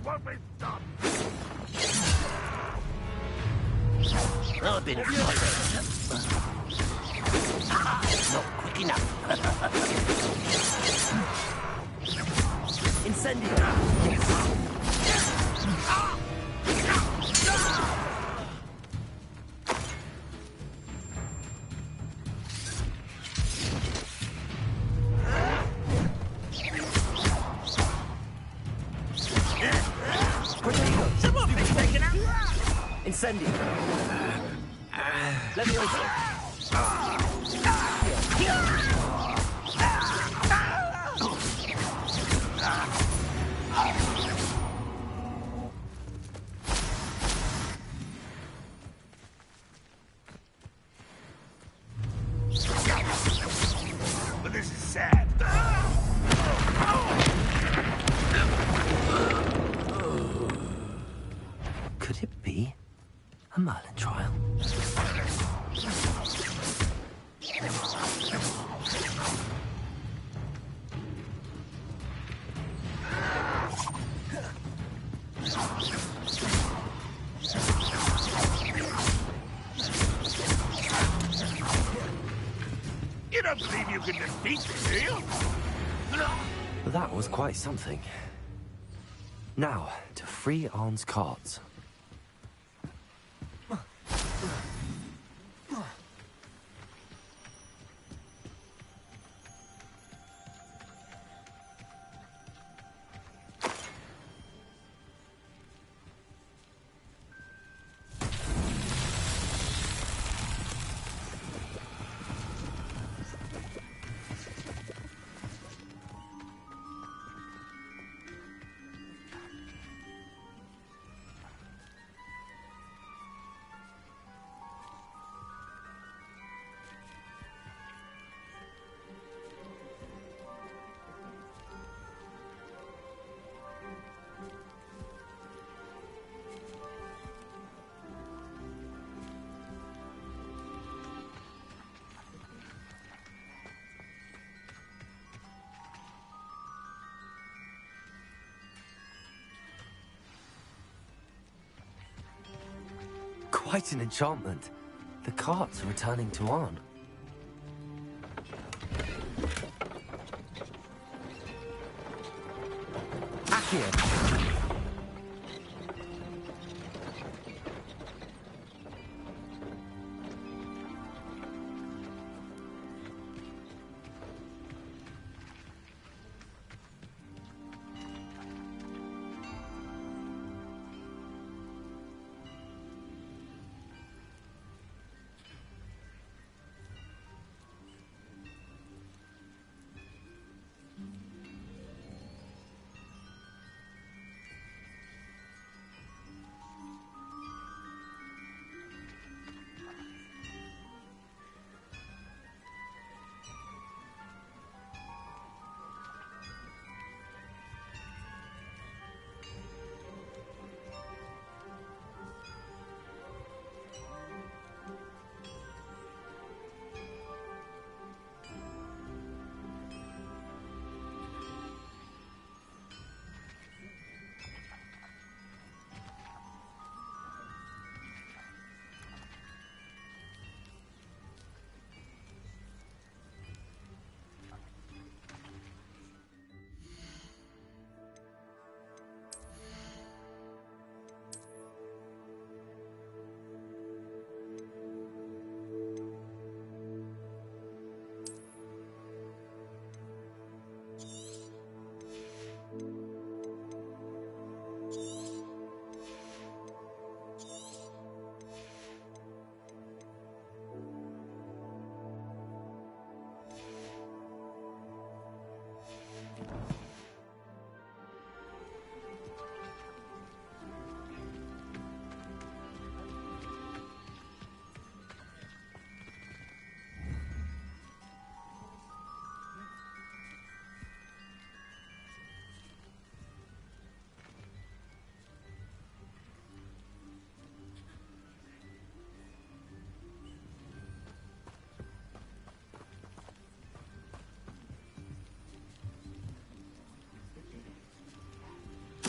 Won't be stopped. I've been not quick enough. Incendio. Incendio. Leviosa. But this is sad. Could it be a Merlin trial? You don't believe you can defeat me, do you? That was quite something. Now, to free Arn's cards. quite an enchantment. The carts are returning to Arn. Accio!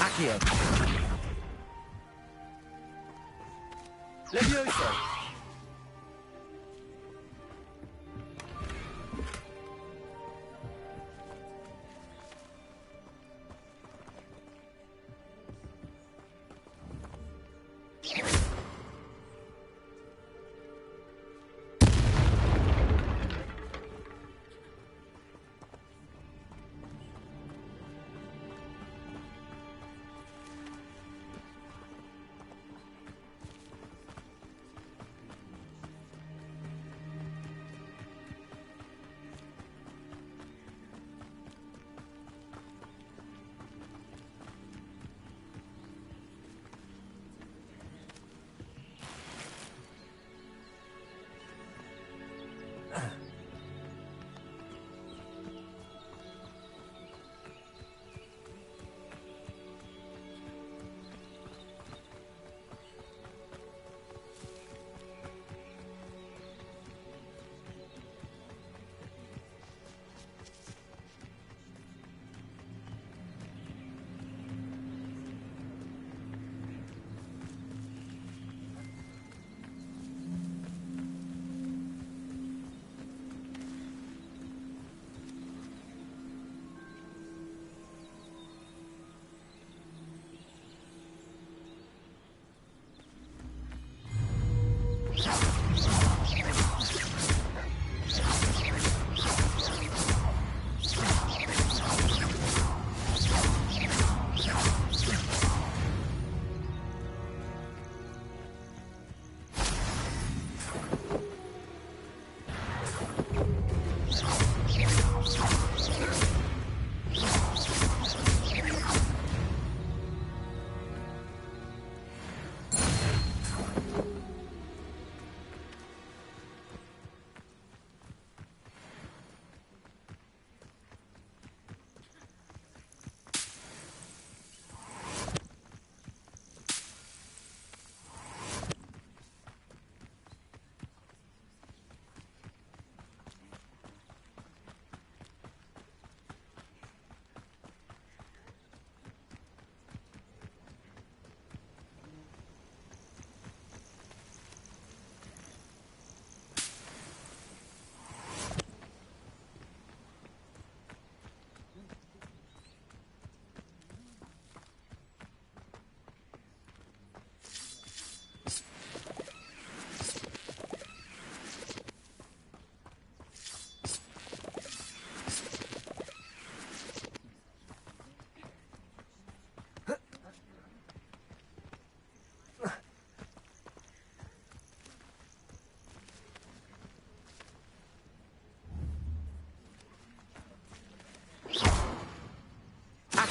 Accio! Levioso!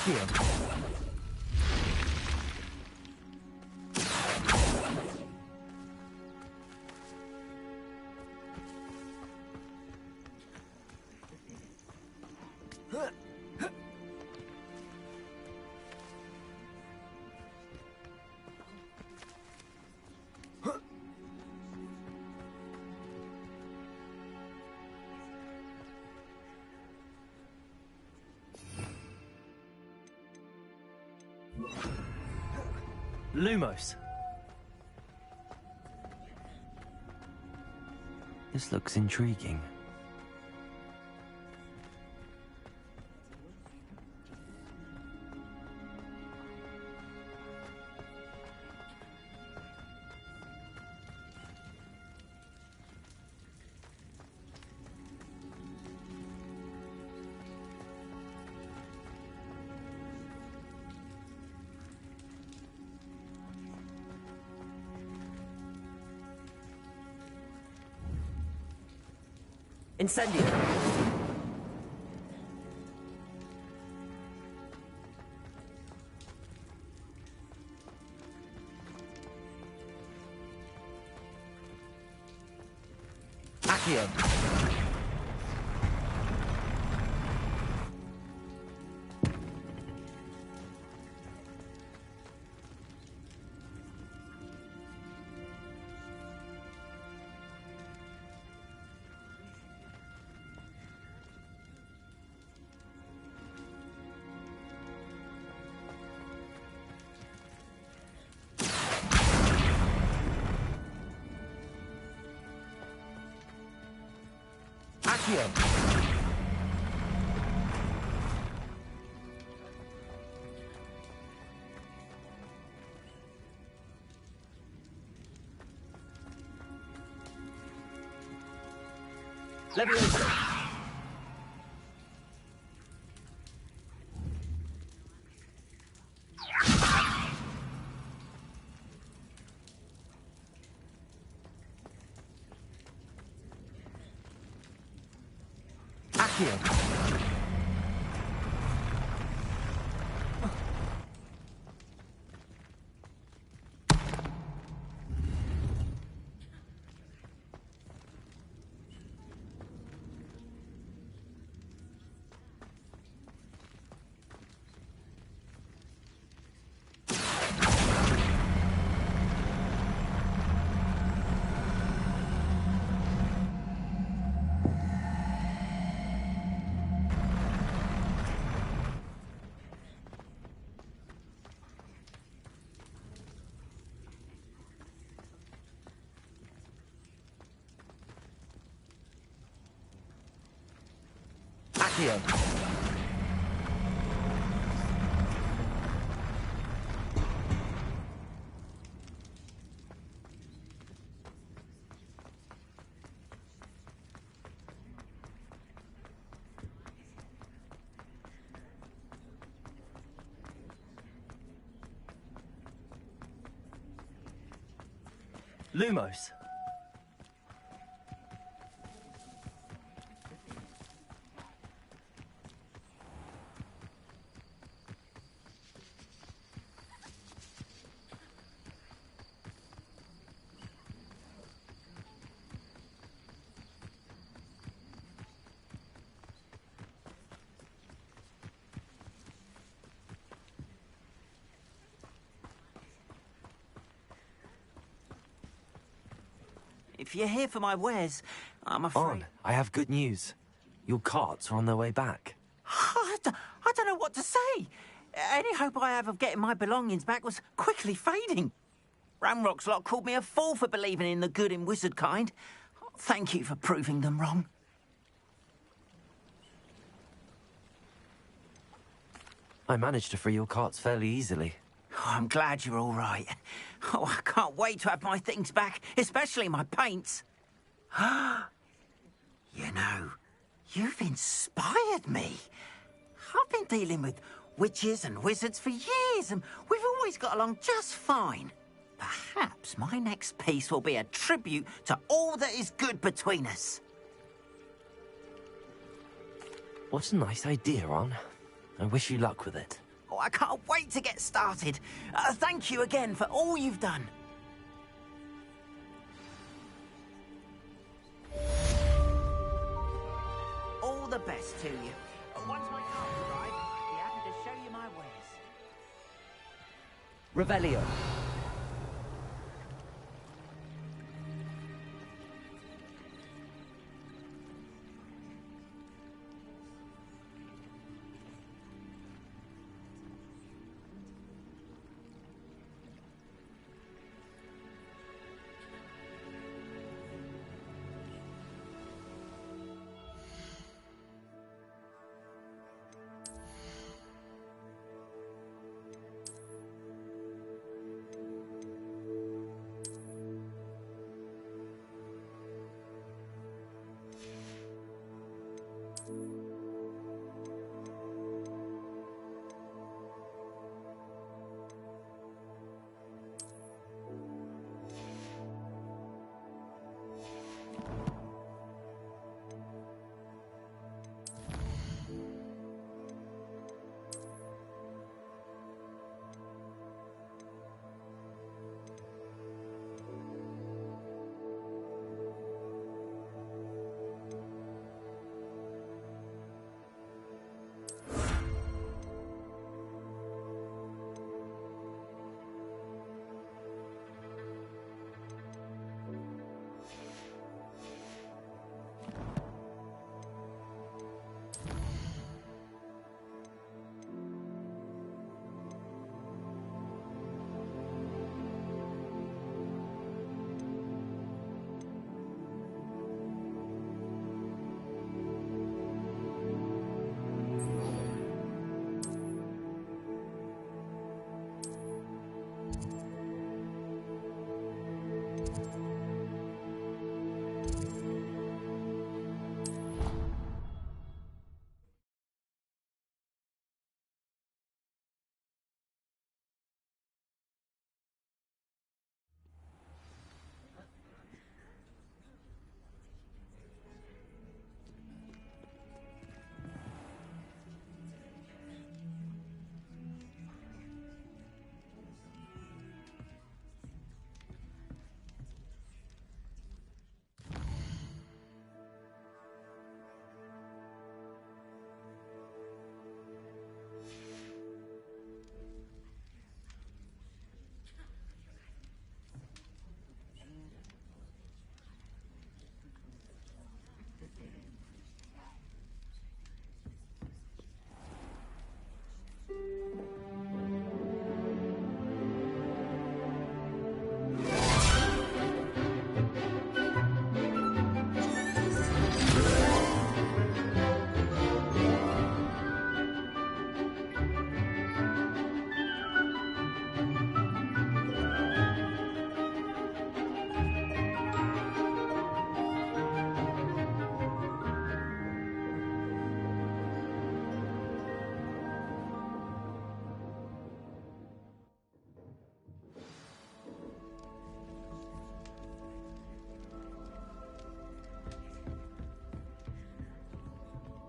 Accio. Lumos. This looks intriguing. Incendio. Accio. Accio. Leviosa. Accio. Accio. Lumos. If you're here for my wares, I'm afraid... On, I have good news. Your carts are on their way back. I don't know what to say. Any hope I have of getting my belongings back was quickly fading. Ramrock's lot called me a fool for believing in the good in wizard kind. Thank you for proving them wrong. I managed to free your carts fairly easily. Oh, I'm glad you're all right. Oh, I can't wait to have my things back, especially my paints. You know, you've inspired me. I've been dealing with witches and wizards for years, and we've always got along just fine. Perhaps my next piece will be a tribute to all that is good between us. What a nice idea, Ron. I wish you luck with it. I can't wait to get started. Thank you again for all you've done. All the best to you. Once my car's arrived, I'll be happy to show you my wares. Revelio.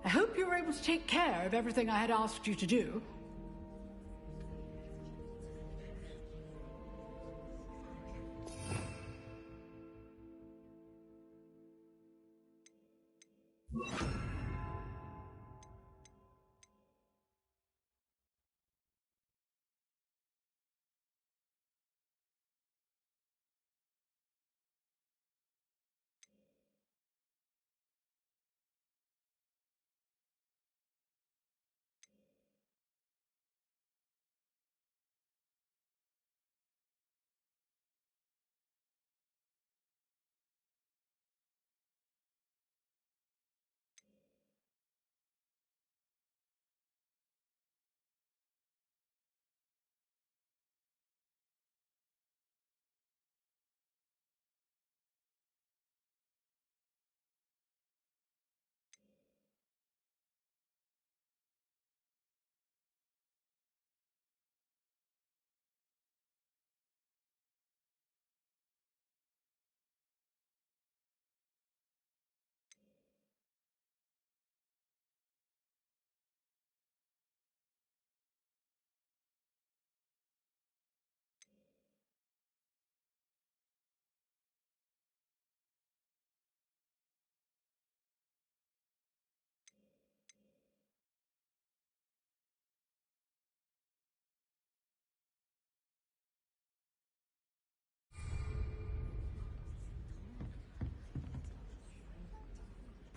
I hope you were able to take care of everything I had asked you to do.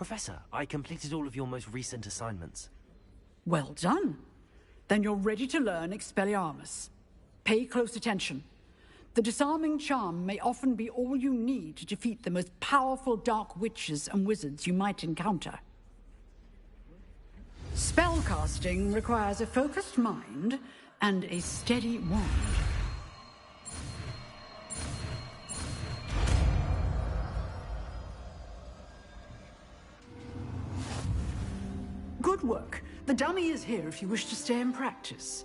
Professor, I completed all of your most recent assignments. Well done. Then you're ready to learn Expelliarmus. Pay close attention. The disarming charm may often be all you need to defeat the most powerful dark witches and wizards you might encounter. Spellcasting requires a focused mind and a steady wand. Good work. The dummy is here if you wish to stay and practice.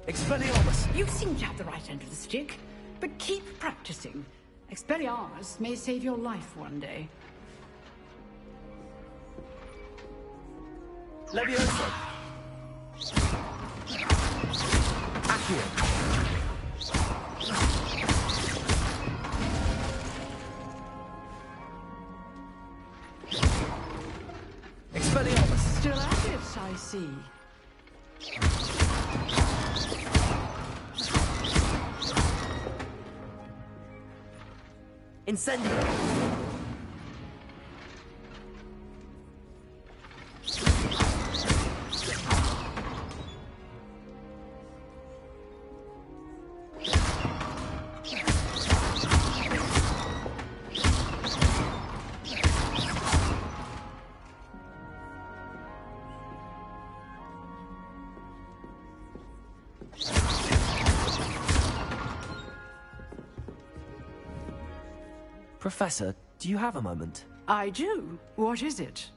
Expelliarmus! You seem to have the right end of the stick, but keep practicing. Expelliarmus may save your life one day. Levioso! Accio! Expelliarmus! Still at it, I see. Incendio! Professor, do you have a moment? I do. What is it?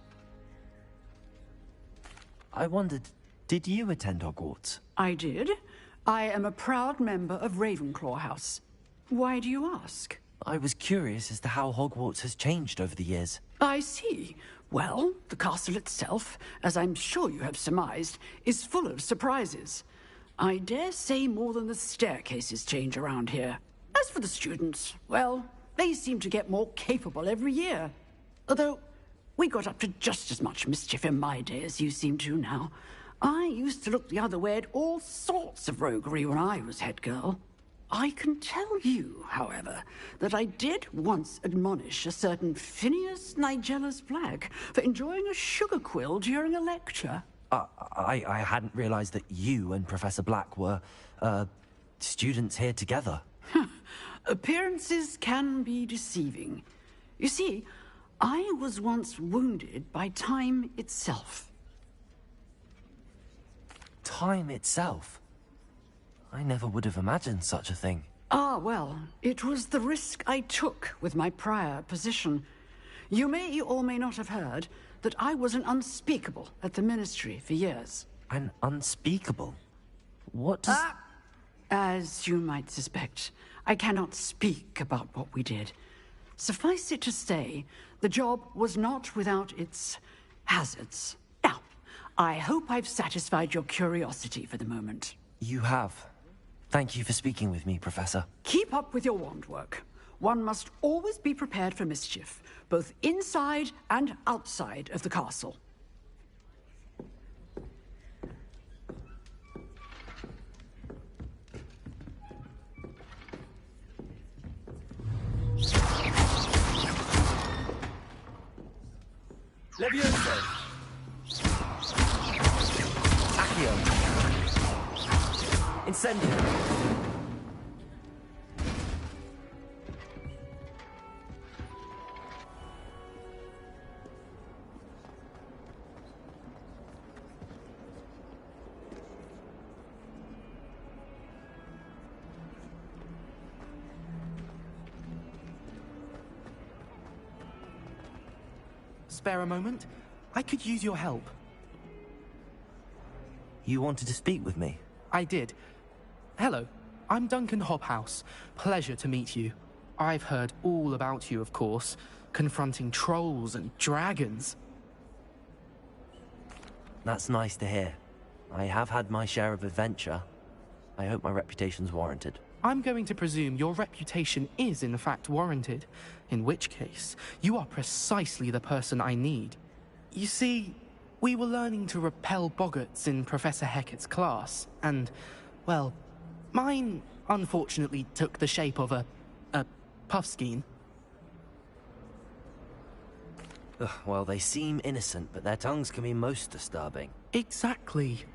I wondered, did you attend Hogwarts? I did. I am a proud member of Ravenclaw House. Why do you ask? I was curious as to how Hogwarts has changed over the years. I see. Well, the castle itself, as I'm sure you have surmised, is full of surprises. I dare say more than the staircases change around here. As for the students, well, they seem to get more capable every year. Although, we got up to just as much mischief in my day as you seem to now. I used to look the other way at all sorts of roguery when I was head girl. I can tell you, however, that I did once admonish a certain Phineas Nigellus Black for enjoying a sugar quill during a lecture. I hadn't realized that you and Professor Black were, students here together. Appearances can be deceiving. You see, I was once wounded by time itself. Time itself? I never would have imagined such a thing. Ah, well, it was the risk I took with my prior position. You may or may not have heard that I was an unspeakable at the Ministry for years. An unspeakable? What does... As you might suspect, I cannot speak about what we did. Suffice it to say, the job was not without its hazards. Now, I hope I've satisfied your curiosity for the moment. You have. Thank you for speaking with me, Professor. Keep up with your wand work. One must always be prepared for mischief, both inside and outside of the castle. Levioso! Accio! Incendio! Spare a moment? I could use your help. You wanted to speak with me? I did. Hello, I'm Duncan Hobhouse. Pleasure to meet you. I've heard all about you, of course, confronting trolls and dragons. That's nice to hear. I have had my share of adventure. I hope my reputation's warranted. I'm going to presume your reputation is in fact warranted, in which case, you are precisely the person I need. You see, we were learning to repel boggarts in Professor Hecat's class, and, well, mine unfortunately took the shape of a puffskein. Ugh, well, they seem innocent, but their tongues can be most disturbing. Exactly.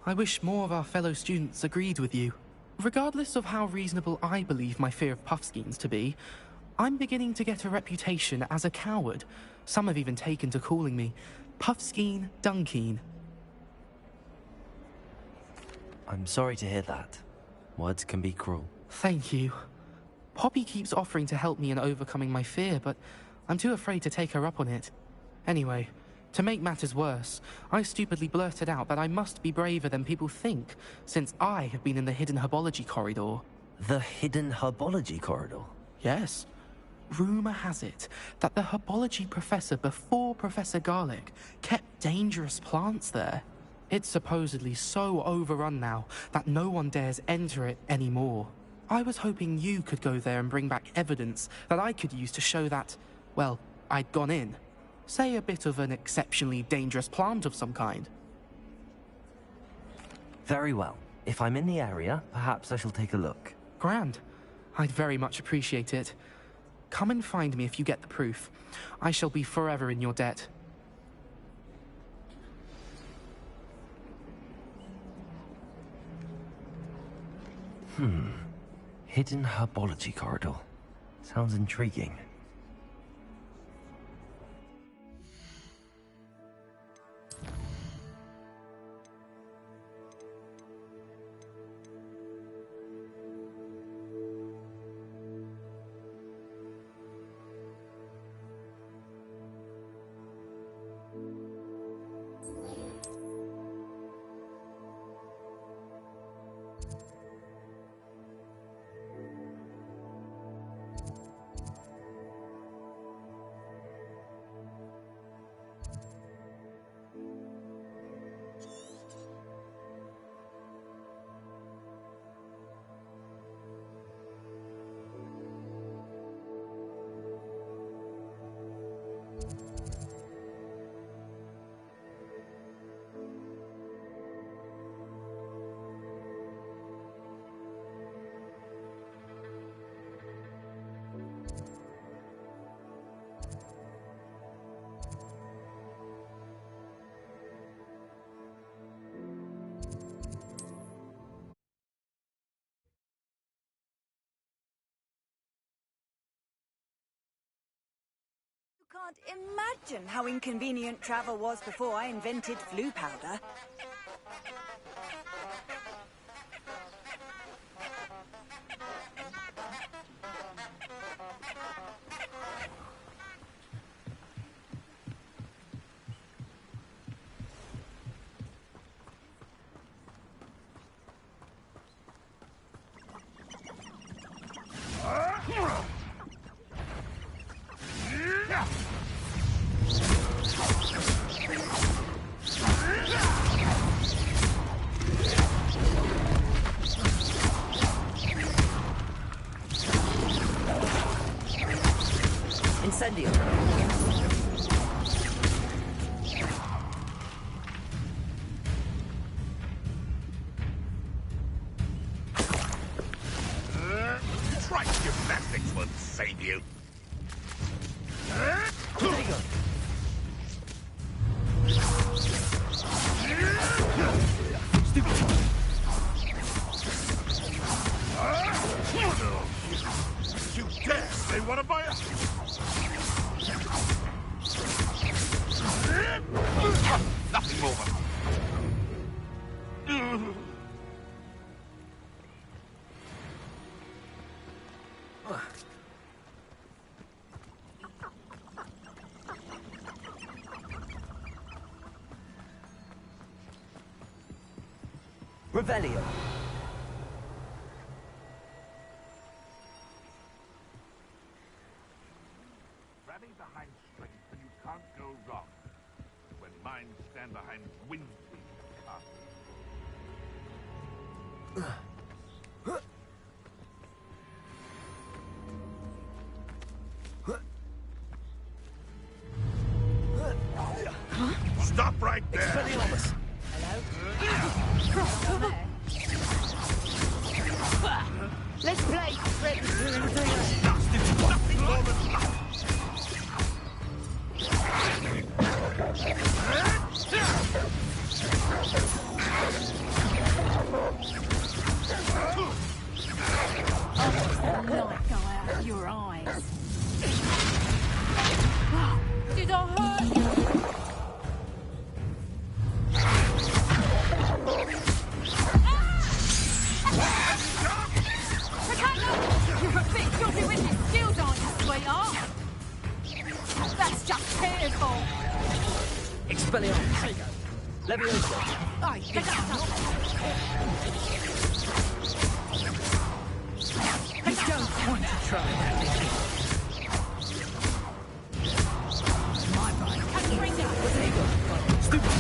I wish more of our fellow students agreed with you. Regardless of how reasonable I believe my fear of puffskeins to be, I'm beginning to get a reputation as a coward. Some have even taken to calling me Puffskeen Dunkeen. I'm sorry to hear that. Words can be cruel. Thank you. Poppy keeps offering to help me in overcoming my fear, but I'm too afraid to take her up on it. Anyway, to make matters worse, I stupidly blurted out that I must be braver than people think, since I have been in the hidden herbology corridor. The hidden herbology corridor? Yes. Rumour has it that the herbology professor before Professor Garlic kept dangerous plants there. It's supposedly so overrun now that no one dares enter it anymore. I was hoping you could go there and bring back evidence that I could use to show that, well, I'd gone in. Say a bit of an exceptionally dangerous plant of some kind. Very well. If I'm in the area, perhaps I shall take a look. Grand. I'd very much appreciate it. Come and find me if you get the proof. I shall be forever in your debt. Hidden herbology corridor. Sounds intriguing. Can't imagine how inconvenient travel was before I invented flu powder. Incendio. Try gymnastics won't save you. You dare say one of my... Nothing more than... Revelio. Rally behind strength and you can't go wrong. When minds stand behind wind Stop right there! Expelliarmus. Hello? Let's play, Fred. Nothing more than luck. Light go out of your eyes. Did I hurt you? You're a bit filthy with your skills, aren't you, sweetheart? That's just careful. Expelliarmus. Levioso. Aye, pick up. You don't want to try that. My bike. Can you bring down? Stupid.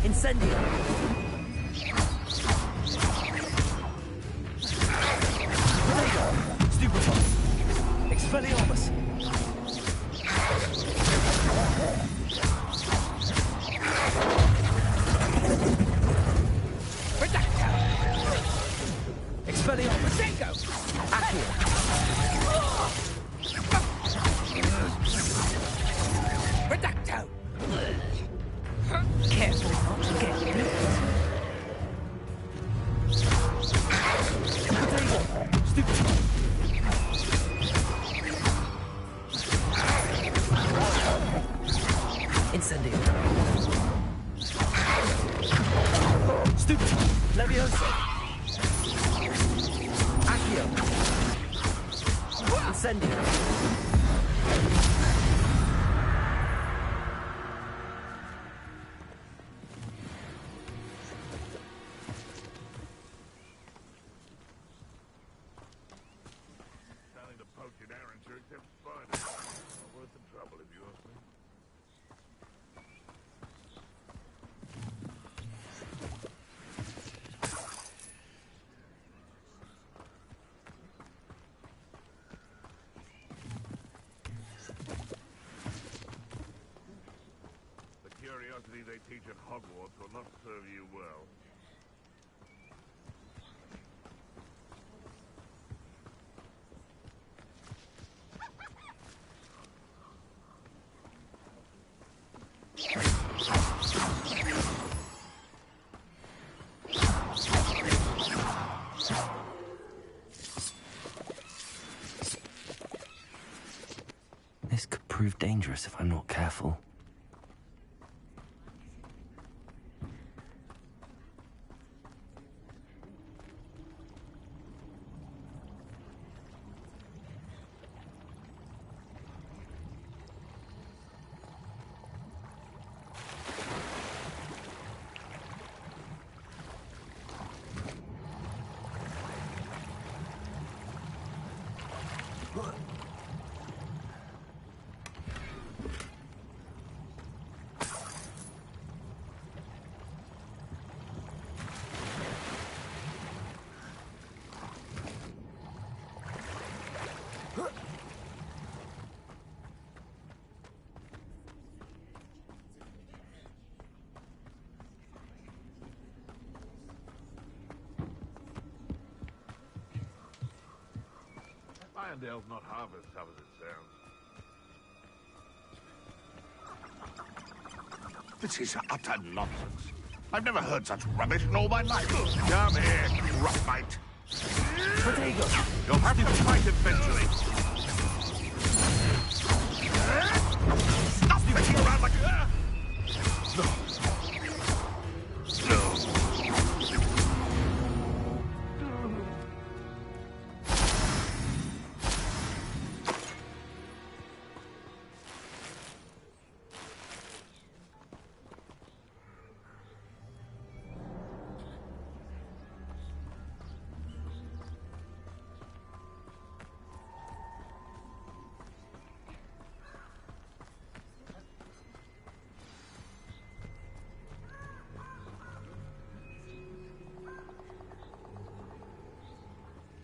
Incendio. Stupefy. Expelliarmus. Redacta. Expelliarmus. Senko. Accio. Redacto. Careful not to get bit. Stupid. Incendio. Stupid. Levioso. Accio. Incendio. They teach at Hogwarts will not serve you well. This could prove dangerous if I'm not careful. Irondale's not half as tough as it sounds. This is utter nonsense. I've never heard such rubbish in all my life. Come here, roughmate. Protego. You'll have to fight eventually. Stop messing around like... No.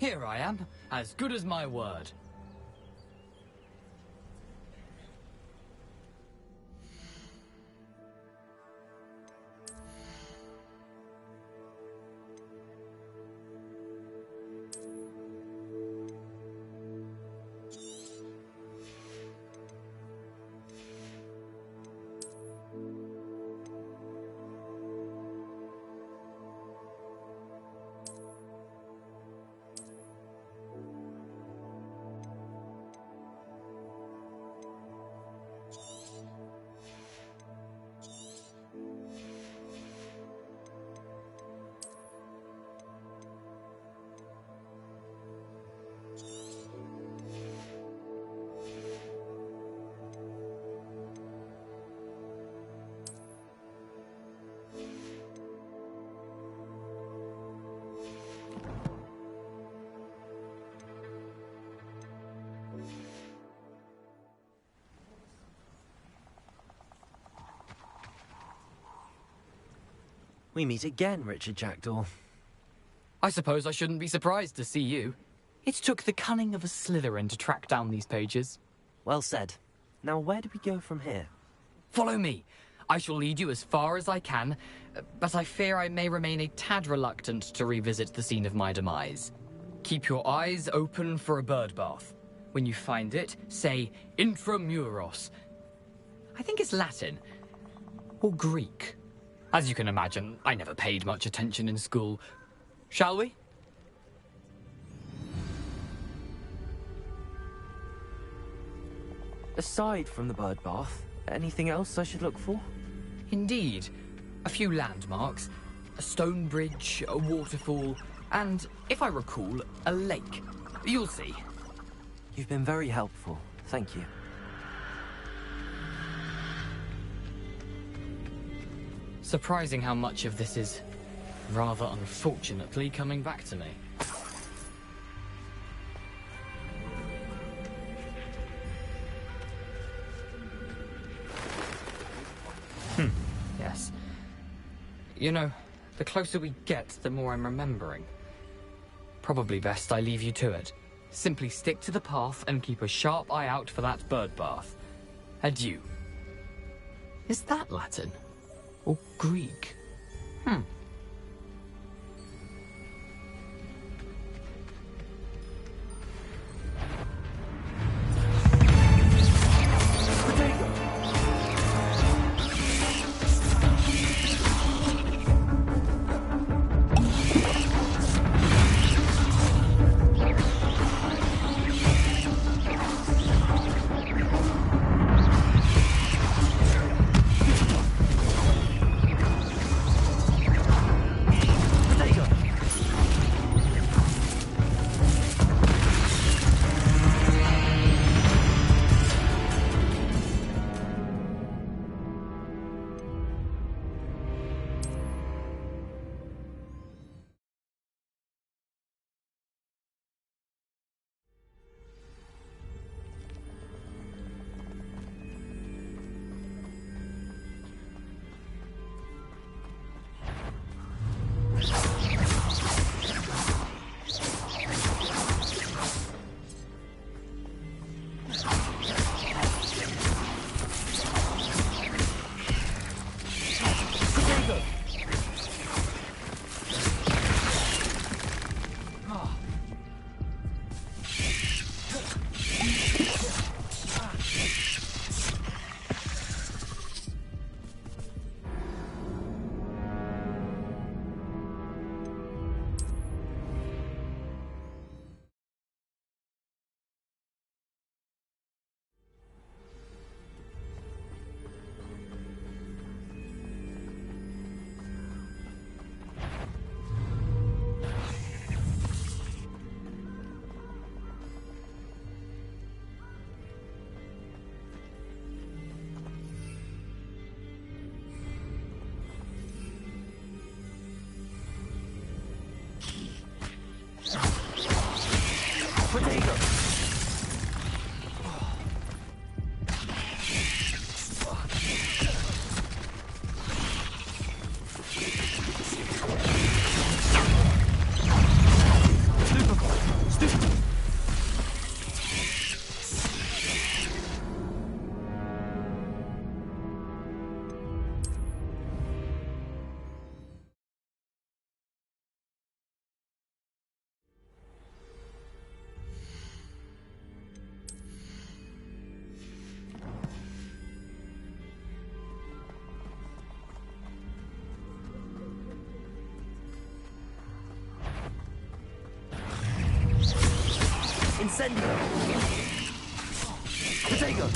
Here I am, as good as my word. We meet again, Richard Jackdaw. I suppose I shouldn't be surprised to see you. It took the cunning of a Slytherin to track down these pages. Well said. Now, where do we go from here? Follow me. I shall lead you as far as I can, but I fear I may remain a tad reluctant to revisit the scene of my demise. Keep your eyes open for a bird bath. When you find it, say intramuros. I think it's Latin. Or Greek. As you can imagine, I never paid much attention in school. Shall we? Aside from the bird bath, anything else I should look for? Indeed. A few landmarks. A stone bridge, a waterfall, and, if I recall, a lake. You'll see. You've been very helpful. Thank you. Surprising how much of this is, rather unfortunately, coming back to me. Yes. You know, the closer we get, the more I'm remembering. Probably best I leave you to it. Simply stick to the path and keep a sharp eye out for that bird bath. Adieu. Is that Latin? Or Greek? Incendio! Potato!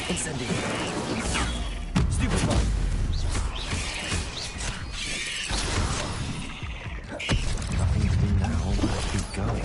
Incendio! Stupefy! Nothing to do now, but keep going.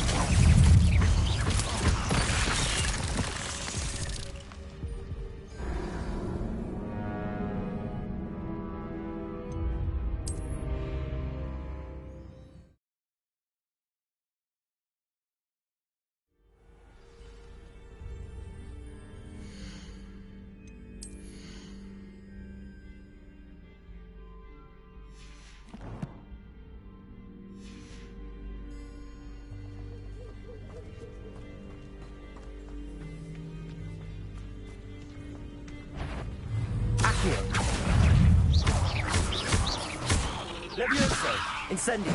Levioso! Incendio!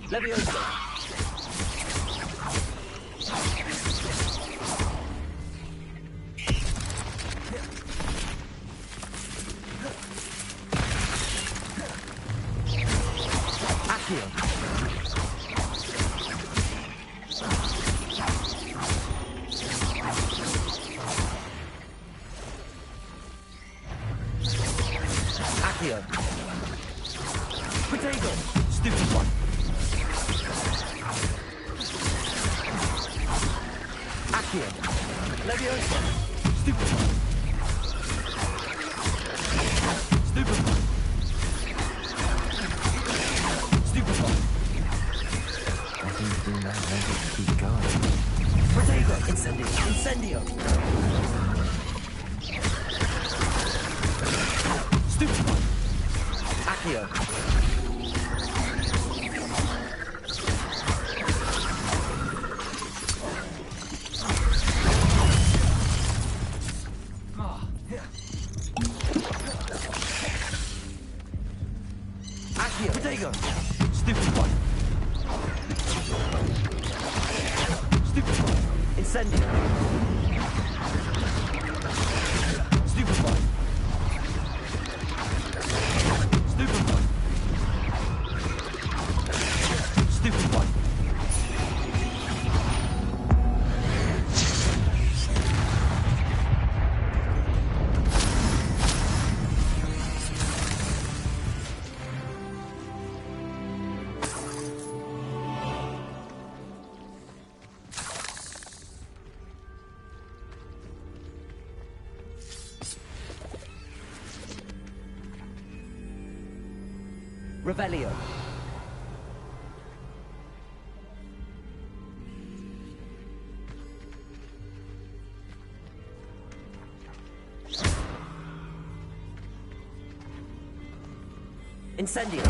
Levioso! Accio! Accio! Potato! Stupid one! Accio! Levioso! Stupid one! Stupid one! Stupid one! Nothing to do now, maybe keep going. Potato! Incendio! Incendio! Stupid one! Accio! Potato! Stupid one! Stupid one! Incendio! Stupid one! Stupid one! Stupid one! Revelio. Incendio.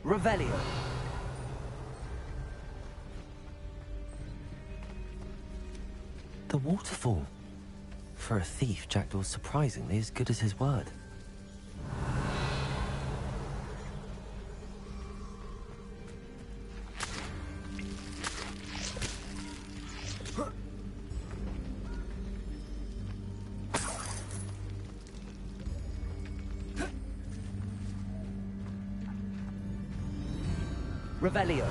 Revelio. The waterfall. For a thief, Jackdaw's surprisingly as good as his word. Revelio.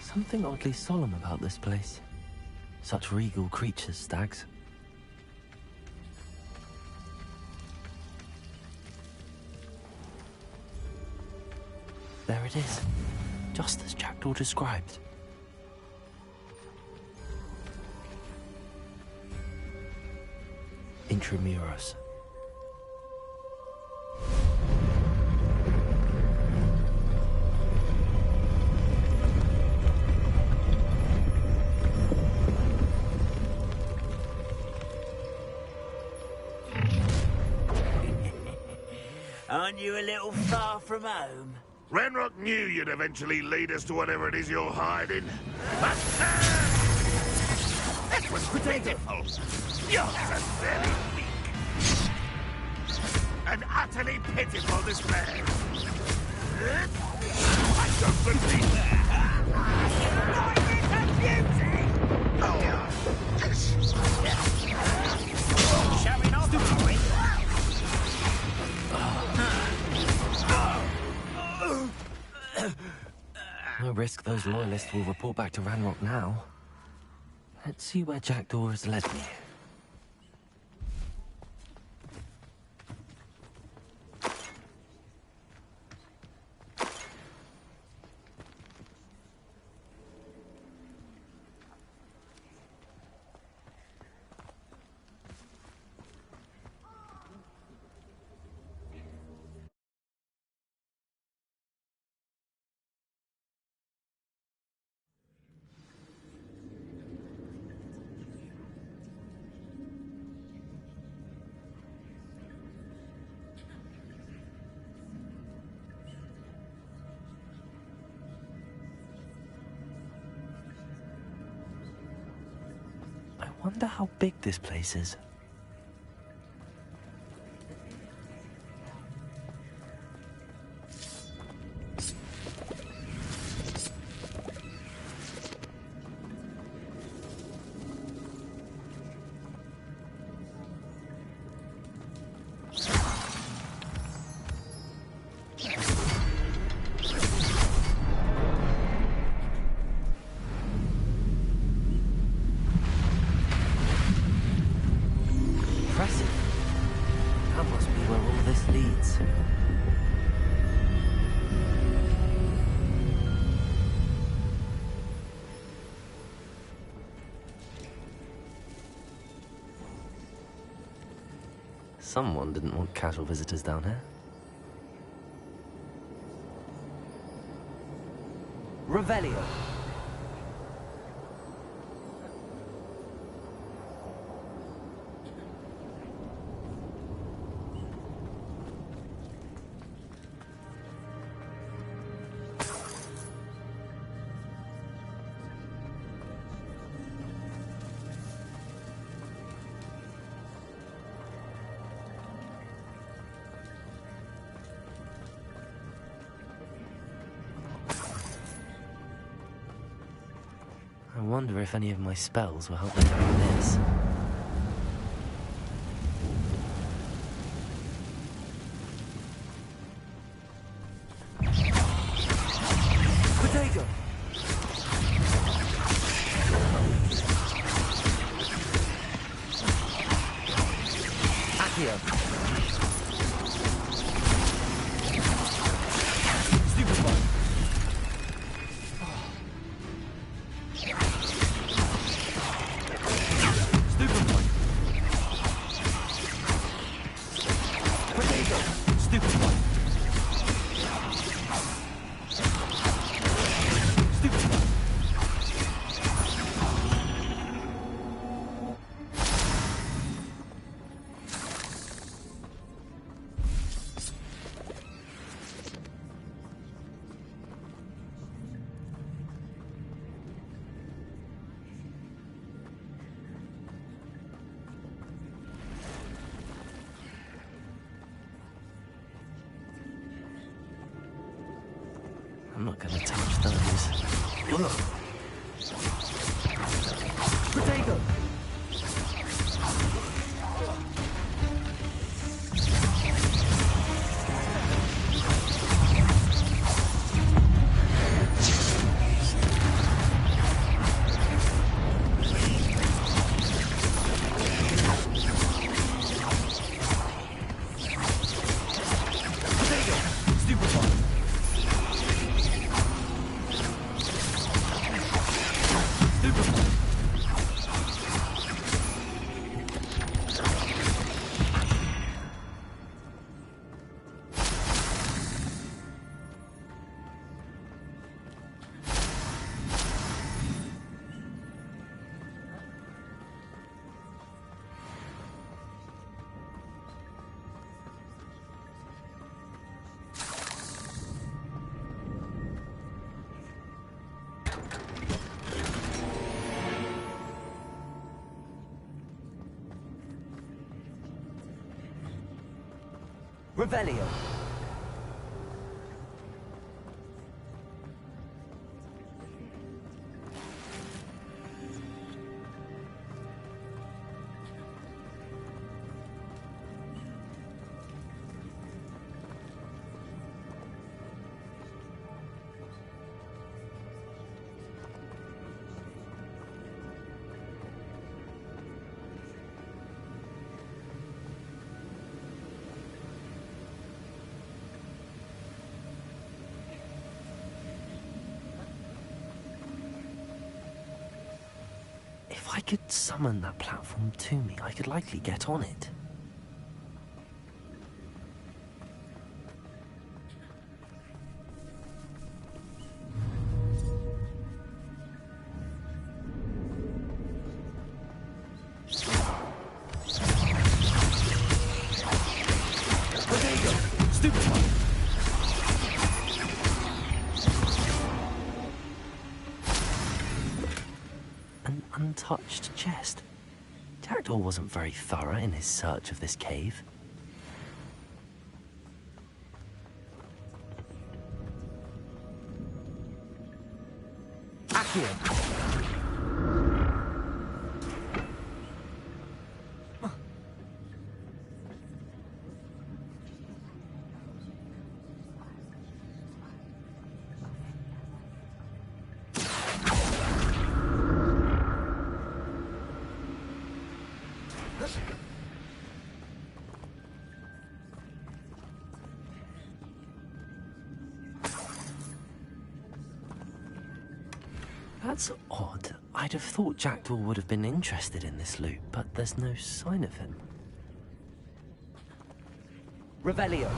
Something oddly solemn about this place. Such regal creatures, stags. There it is, just as Jackdaw described. Intramuros. Aren't you a little far from home? Ranrock knew you'd eventually lead us to whatever it is you're hiding. That was pitiful! You're so very weak! An utterly pitiful display! I don't believe that! Showing off, are we? No risk those loyalists will report back to Ranrock now. Let's see where Jackdaw has led me. I wonder how big this place is. Someone didn't want casual visitors down here. Revelio. I wonder if any of my spells will help me with this. Potato. Accio. Stupid one. Stupid I'm not going to touch those. Potato! Revelio. If I could summon that platform to me, I could likely get on it. Untouched chest. Jackdaw wasn't very thorough in his search of this cave. Accio! That's odd. I'd have thought Jackdaw would have been interested in this loot, but there's no sign of him. Revelio.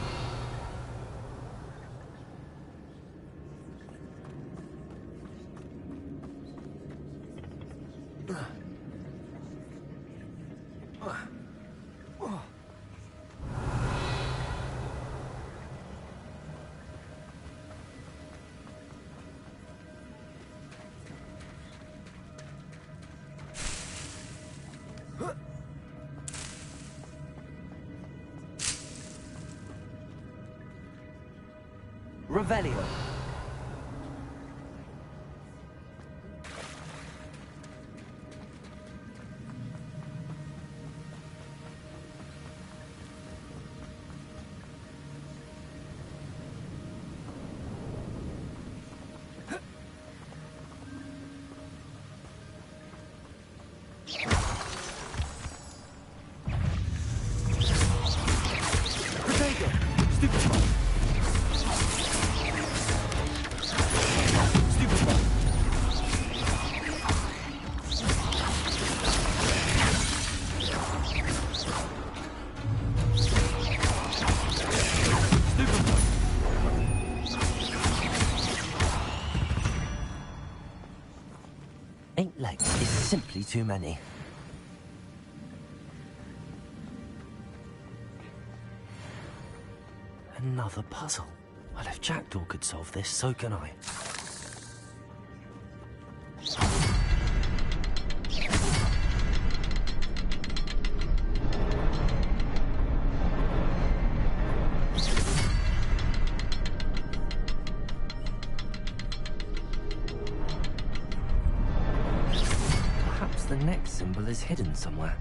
Revelio. Simply too many. Another puzzle. Well, if Jackdaw could solve this, so can I. the next symbol is hidden somewhere.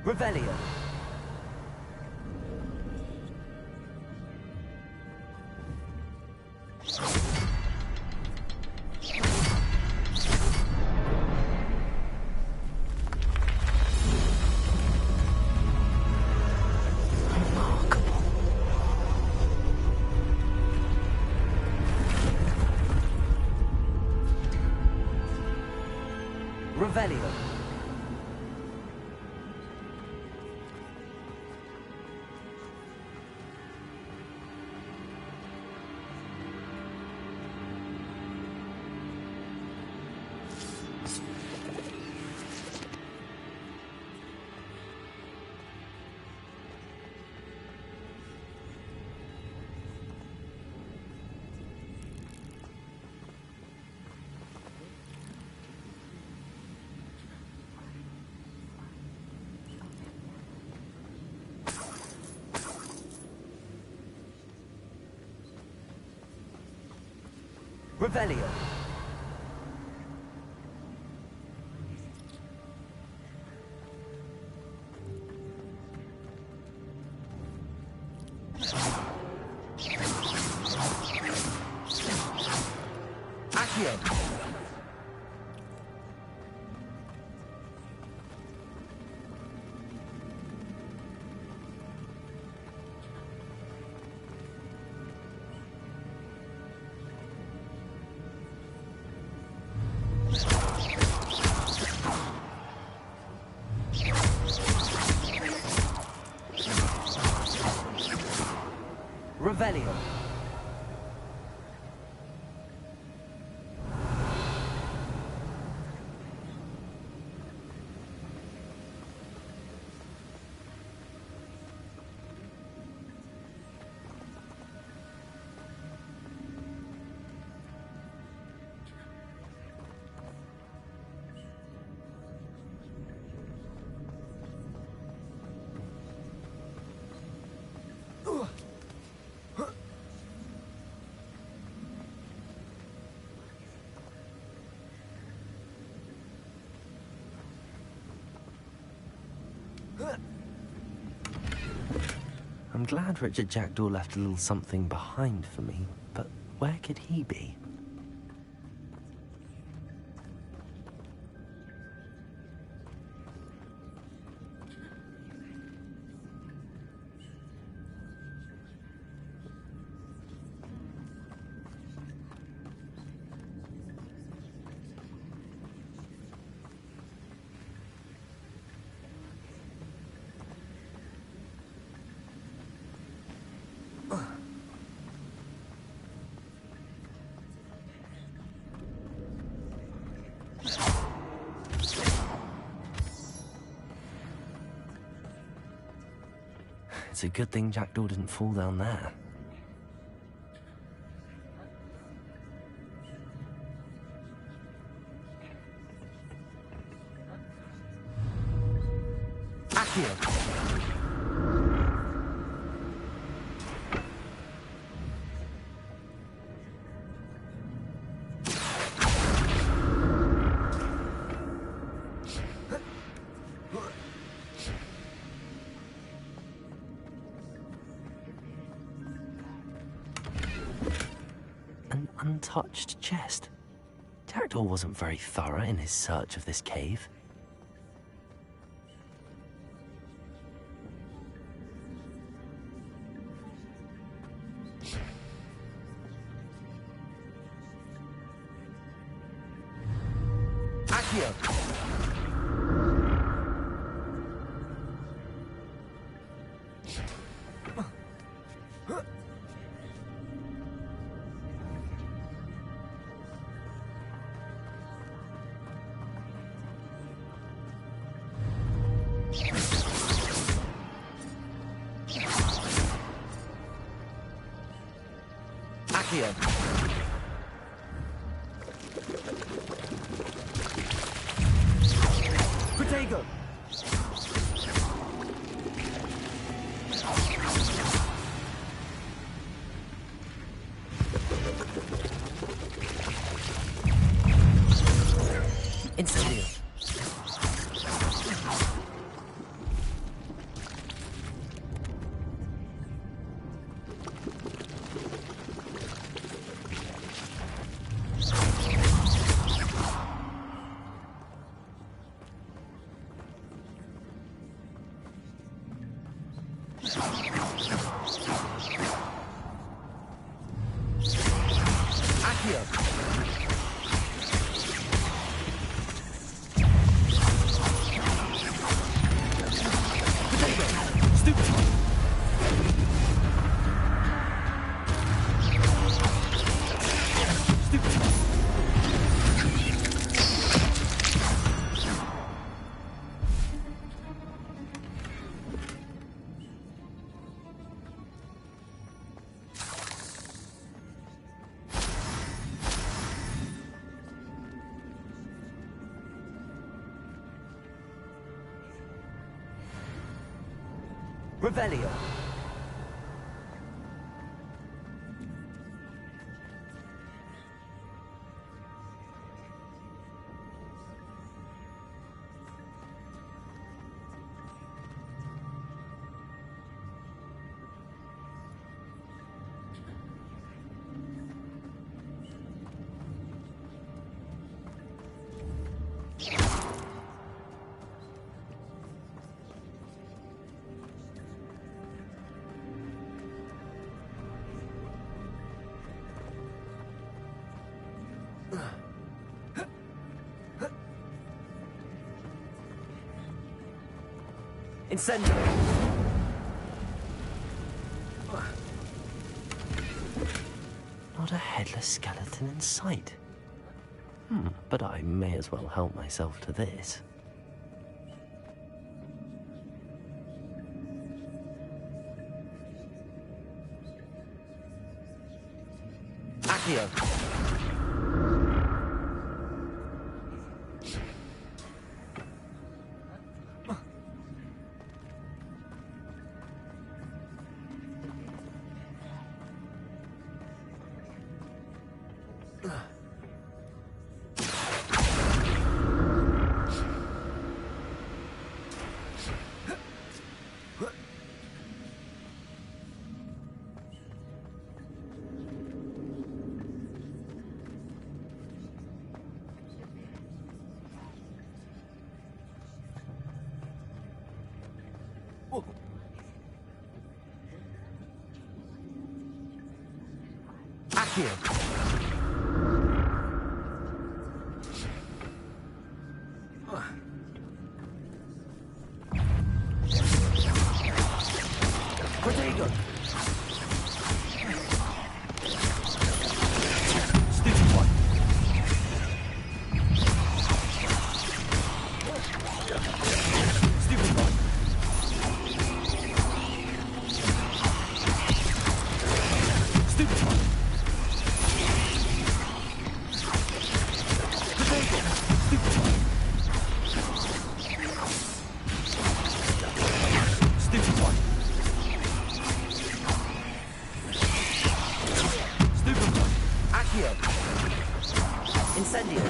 Revelio. Revelio. Revelio. Accio. Revelio. I'm glad Richard Jackdaw left a little something behind for me, but where could he be? It's a good thing Jackdaw didn't fall down there. Accio. Untouched chest. Jackdaw wasn't very thorough in his search of this cave. Accio. Accio. Protego. Revelio. Incendio! Not a headless skeleton in sight. But I may as well help myself to this. Accio. Accio. Protego. Stupid one. Stupid one. Stupid one. Protego. Stupid one. Stupid one. Stupid one. Accio. Incendio.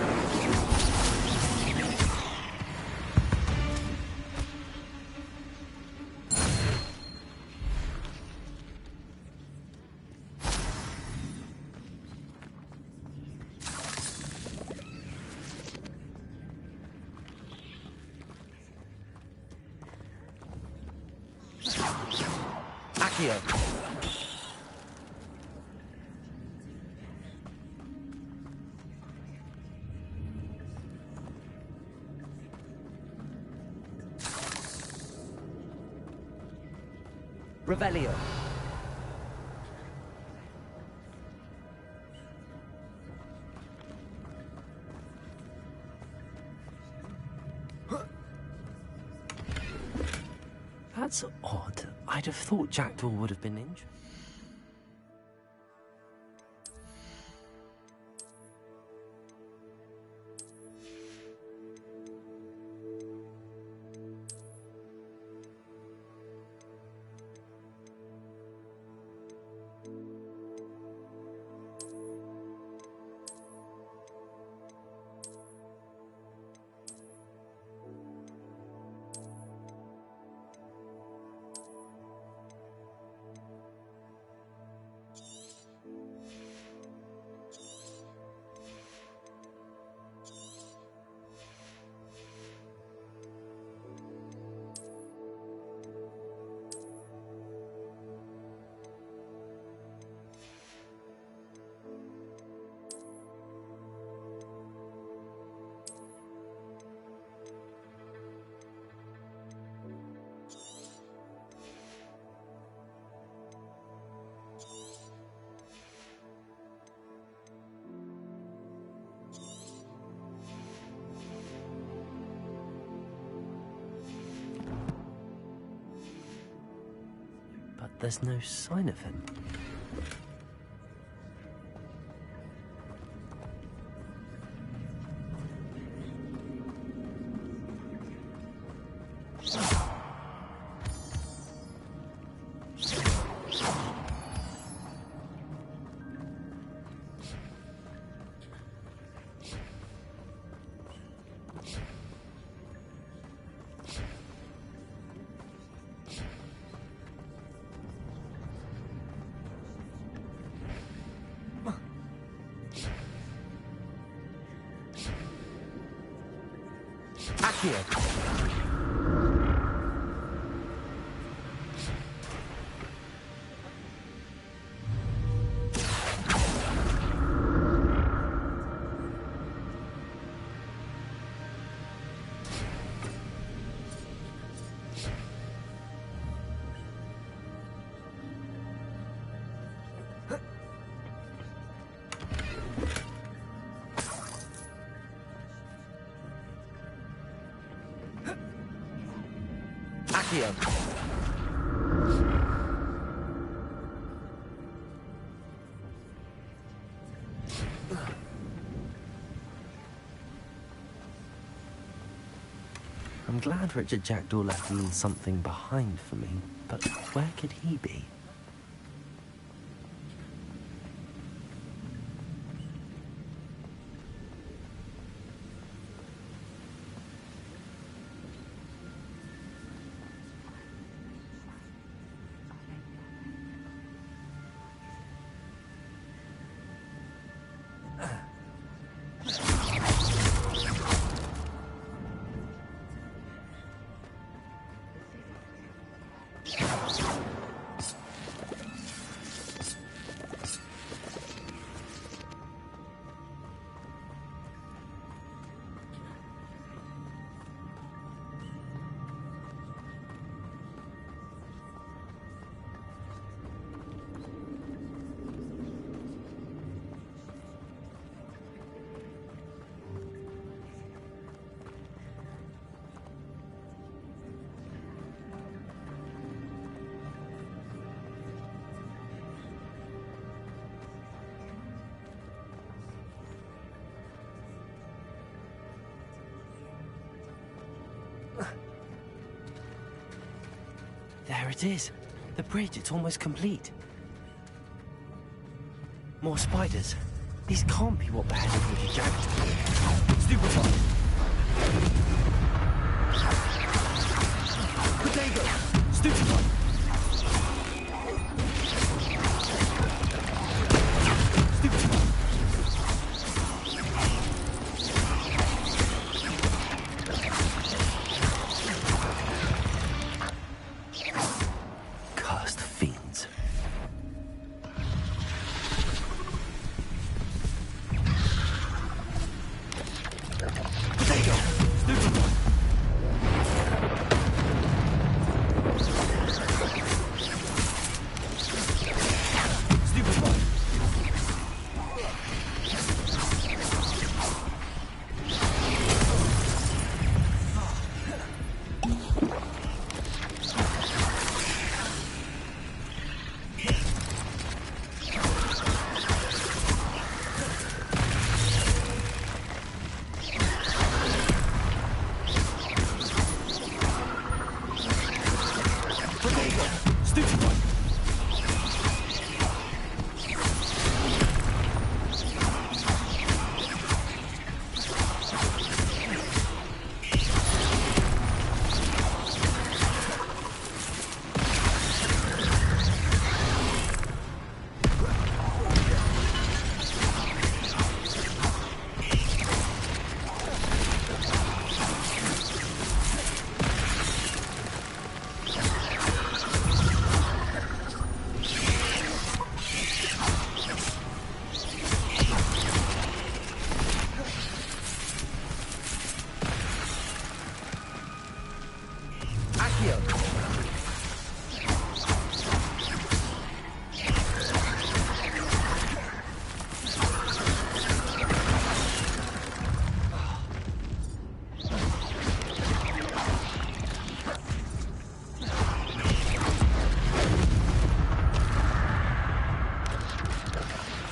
Accio. Revelio. That's odd. I'd have thought Jackdaw would have been injured. But there's no sign of him. Accio. Accio. I'm glad Richard Jackdaw left a little something behind for me, but where could he be? There it is. The bridge, it's almost complete. More spiders. These can't be what beheaded Richard Jackdaw. Stupefied. Potato! Stupefied. Cursed fiends. Potato! Stupefied. Stupefied. Potato! Stupefied. Accio.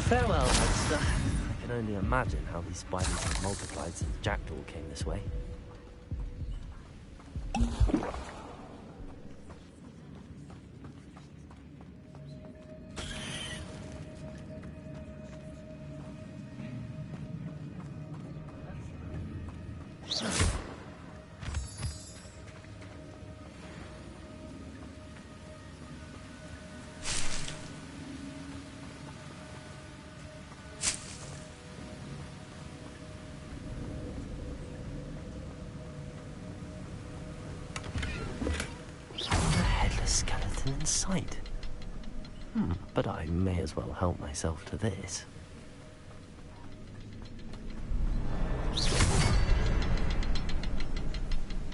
Farewell, Hester. I can only imagine how these spiders have multiplied since Jackdaw came this way. in sight. But I may as well help myself to this.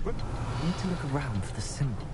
I need to look around for the symbol.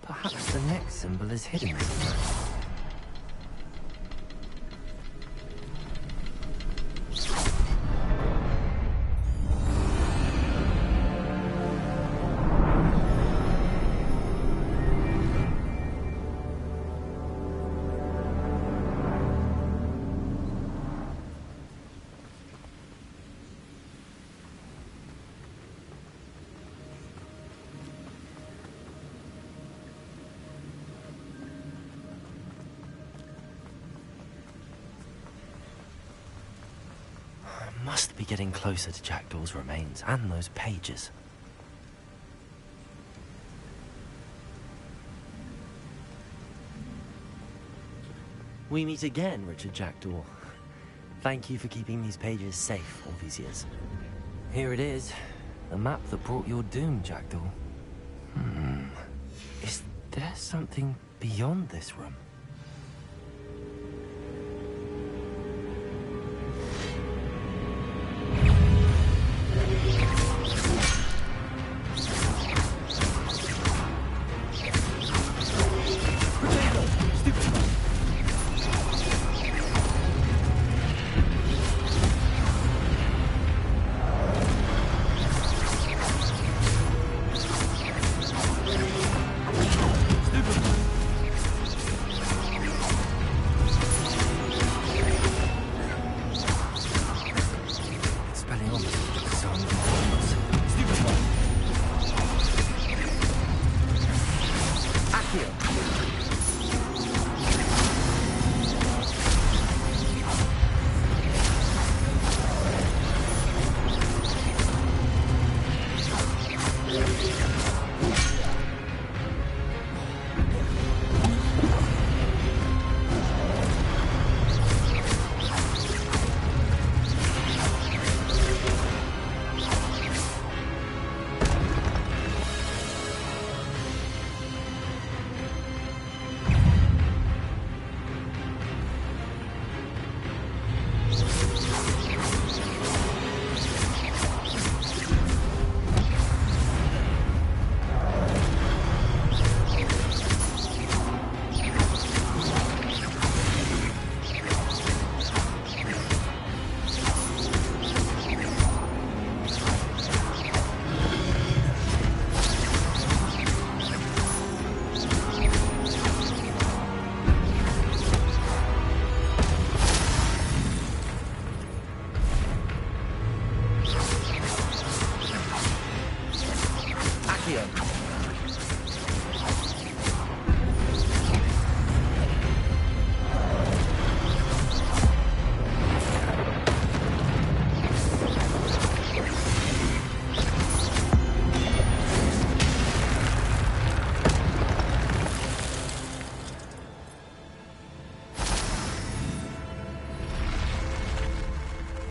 Perhaps the next symbol is hidden somewhere. Must be getting closer to Jackdaw's remains and those pages. We meet again, Richard Jackdaw. Thank you for keeping these pages safe all these years. Here it is, the map that brought your doom, Jackdaw. Is there something beyond this room?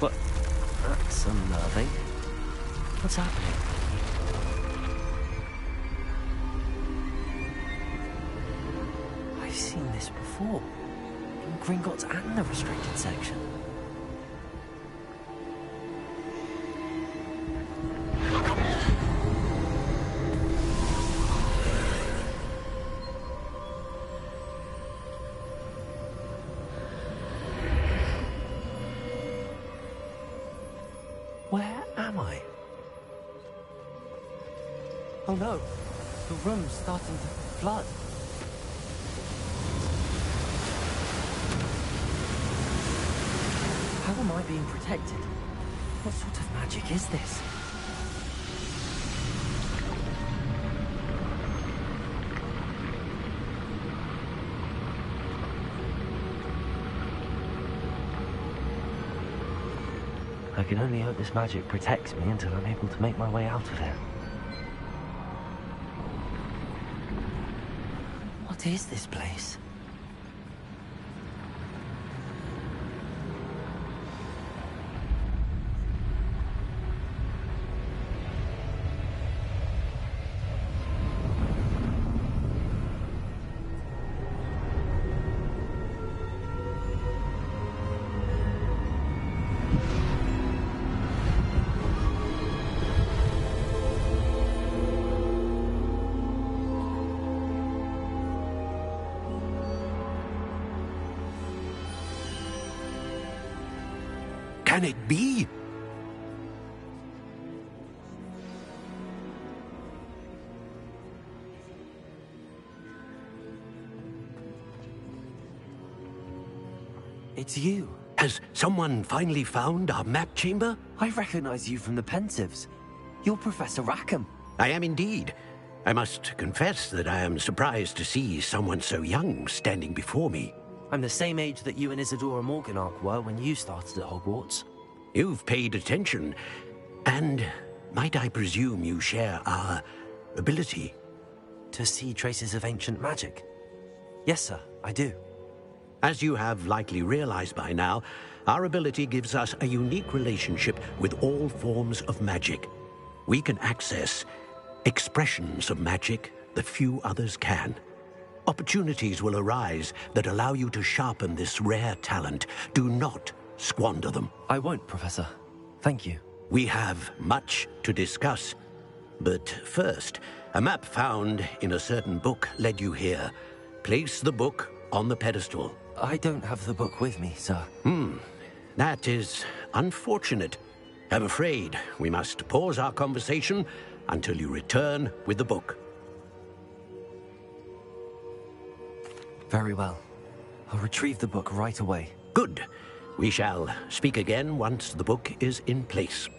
But that's unnerving. What's happening? I've seen this before. In Gringotts and the restricted section. Where am I? Oh no, the room's starting to flood. I being protected? What sort of magic is this? I can only hope this magic protects me until I'm able to make my way out of here. What is this place? Can it be? It's you. Has someone finally found our map chamber? I recognize you from the Pensives. You're Professor Rackham. I am indeed. I must confess that I am surprised to see someone so young standing before me. I'm the same age that you and Isadora Morganach were when you started at Hogwarts. You've paid attention, and might I presume you share our ability? To see traces of ancient magic? Yes, sir, I do. As you have likely realized by now, our ability gives us a unique relationship with all forms of magic. We can access expressions of magic that few others can. Opportunities will arise that allow you to sharpen this rare talent. Do not squander them. I won't, Professor. Thank you. We have much to discuss. But first, a map found in a certain book led you here. Place the book on the pedestal. I don't have the book with me, sir. That is unfortunate. I'm afraid we must pause our conversation until you return with the book. Very well. I'll retrieve the book right away. Good. We shall speak again once the book is in place.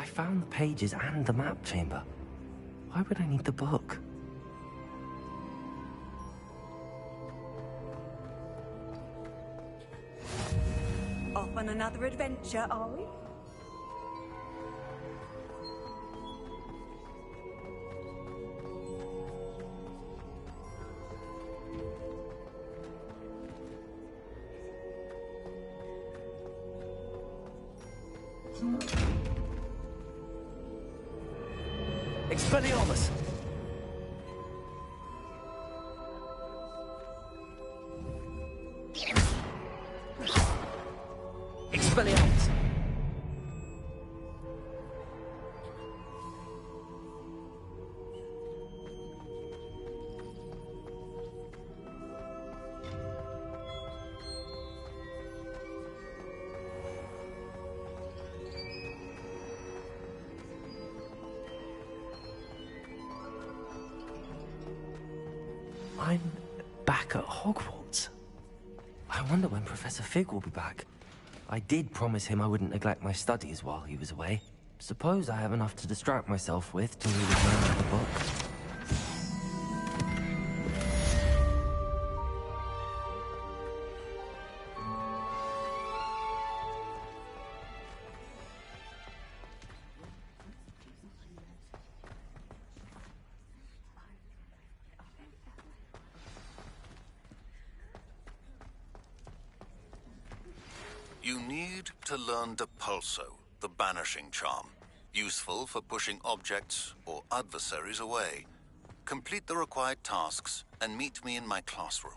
I found the pages and the map chamber. Why would I need the book? Off on another adventure, are we? Expelliarmus! Expelliarmus! I'm back at Hogwarts. I wonder when Professor Fig will be back. I did promise him I wouldn't neglect my studies while he was away. Suppose I have enough to distract myself with till he returns to the book. You need to learn Depulso, the banishing charm. Useful for pushing objects or adversaries away. Complete the required tasks and meet me in my classroom.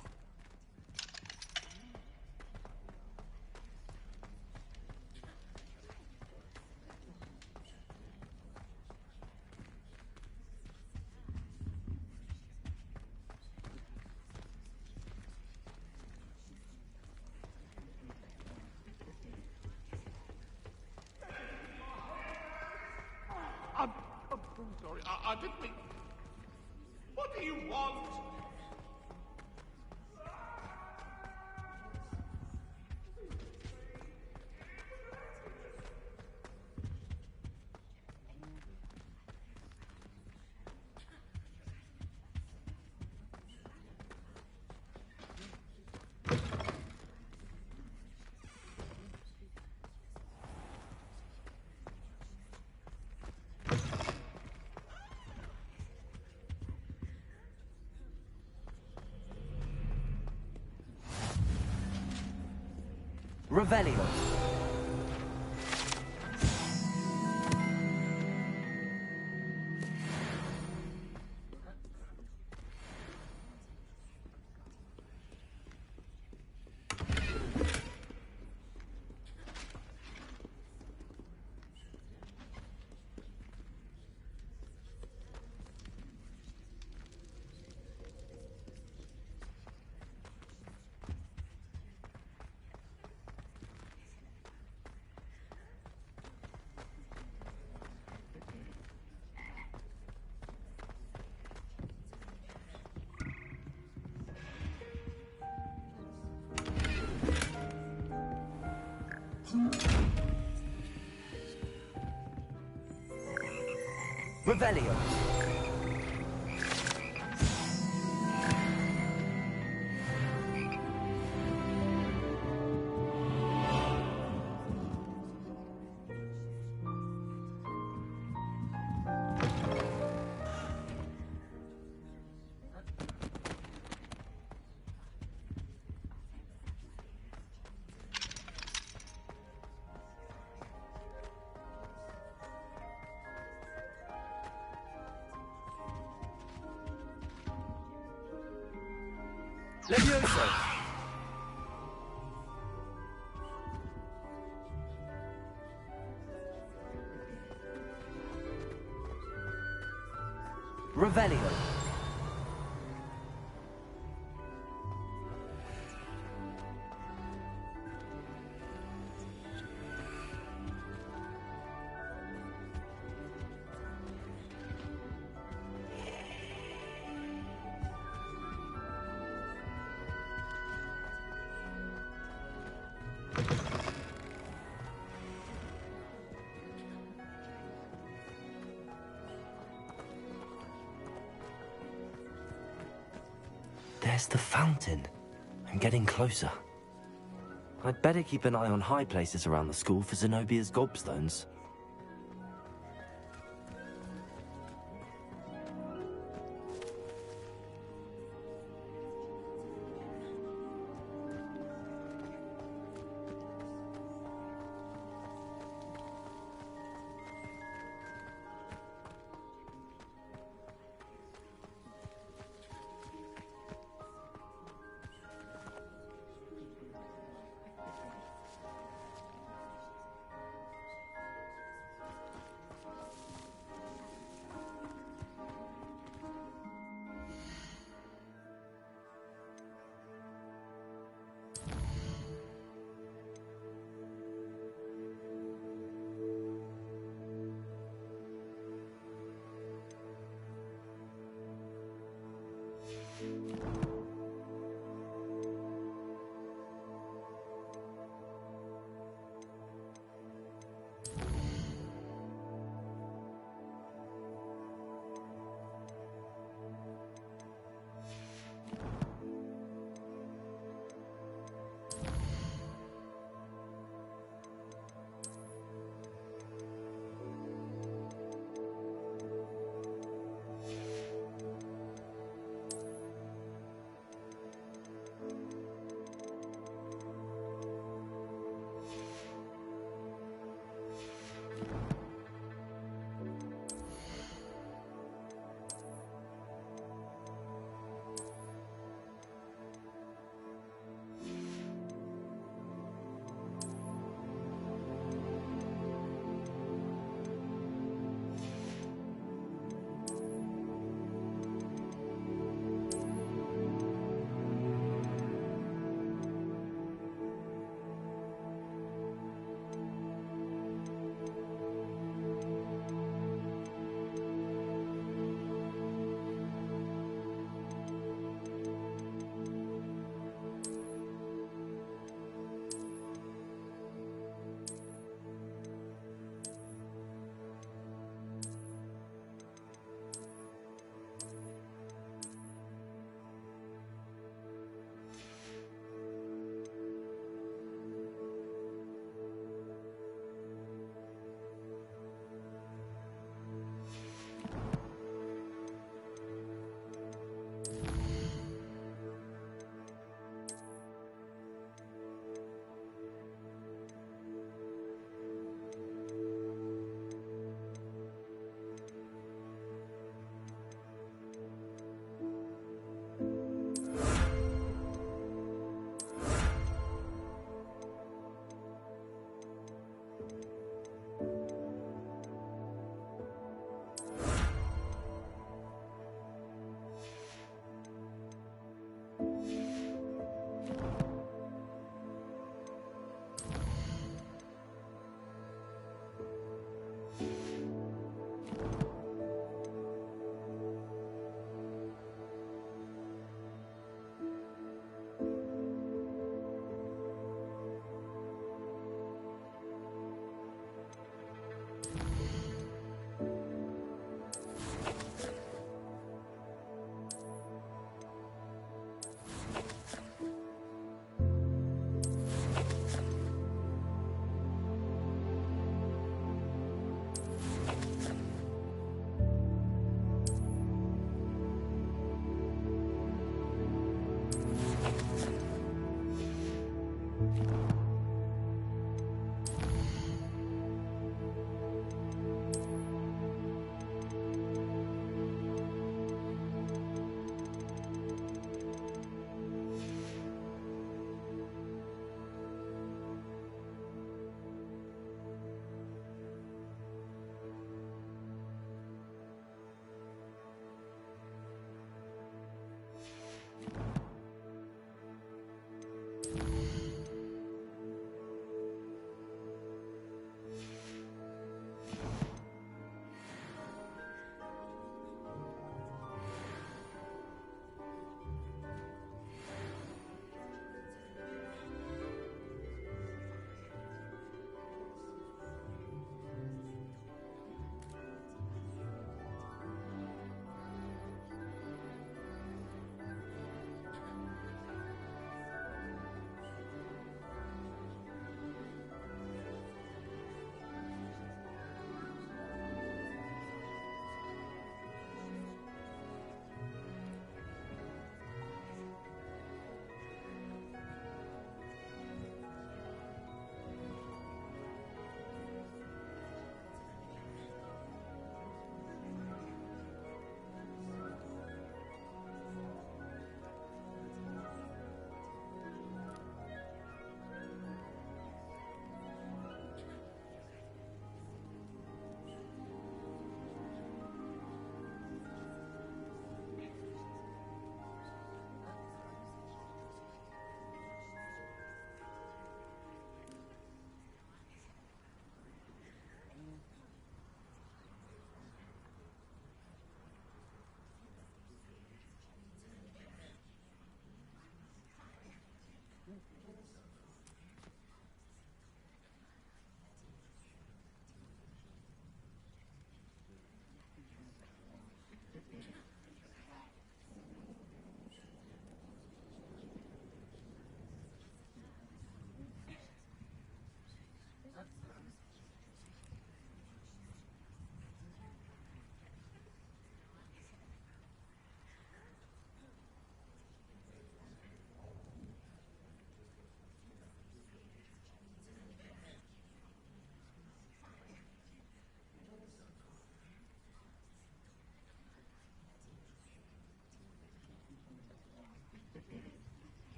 I'm sorry. I didn't mean... What do you want? Revelio. Revelio. Levioso! Revelio. There's the fountain. I'm getting closer. I'd better keep an eye on high places around the school for Zenobia's gobstones.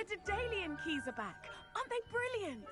The Daedalian keys are back. Aren't they brilliant?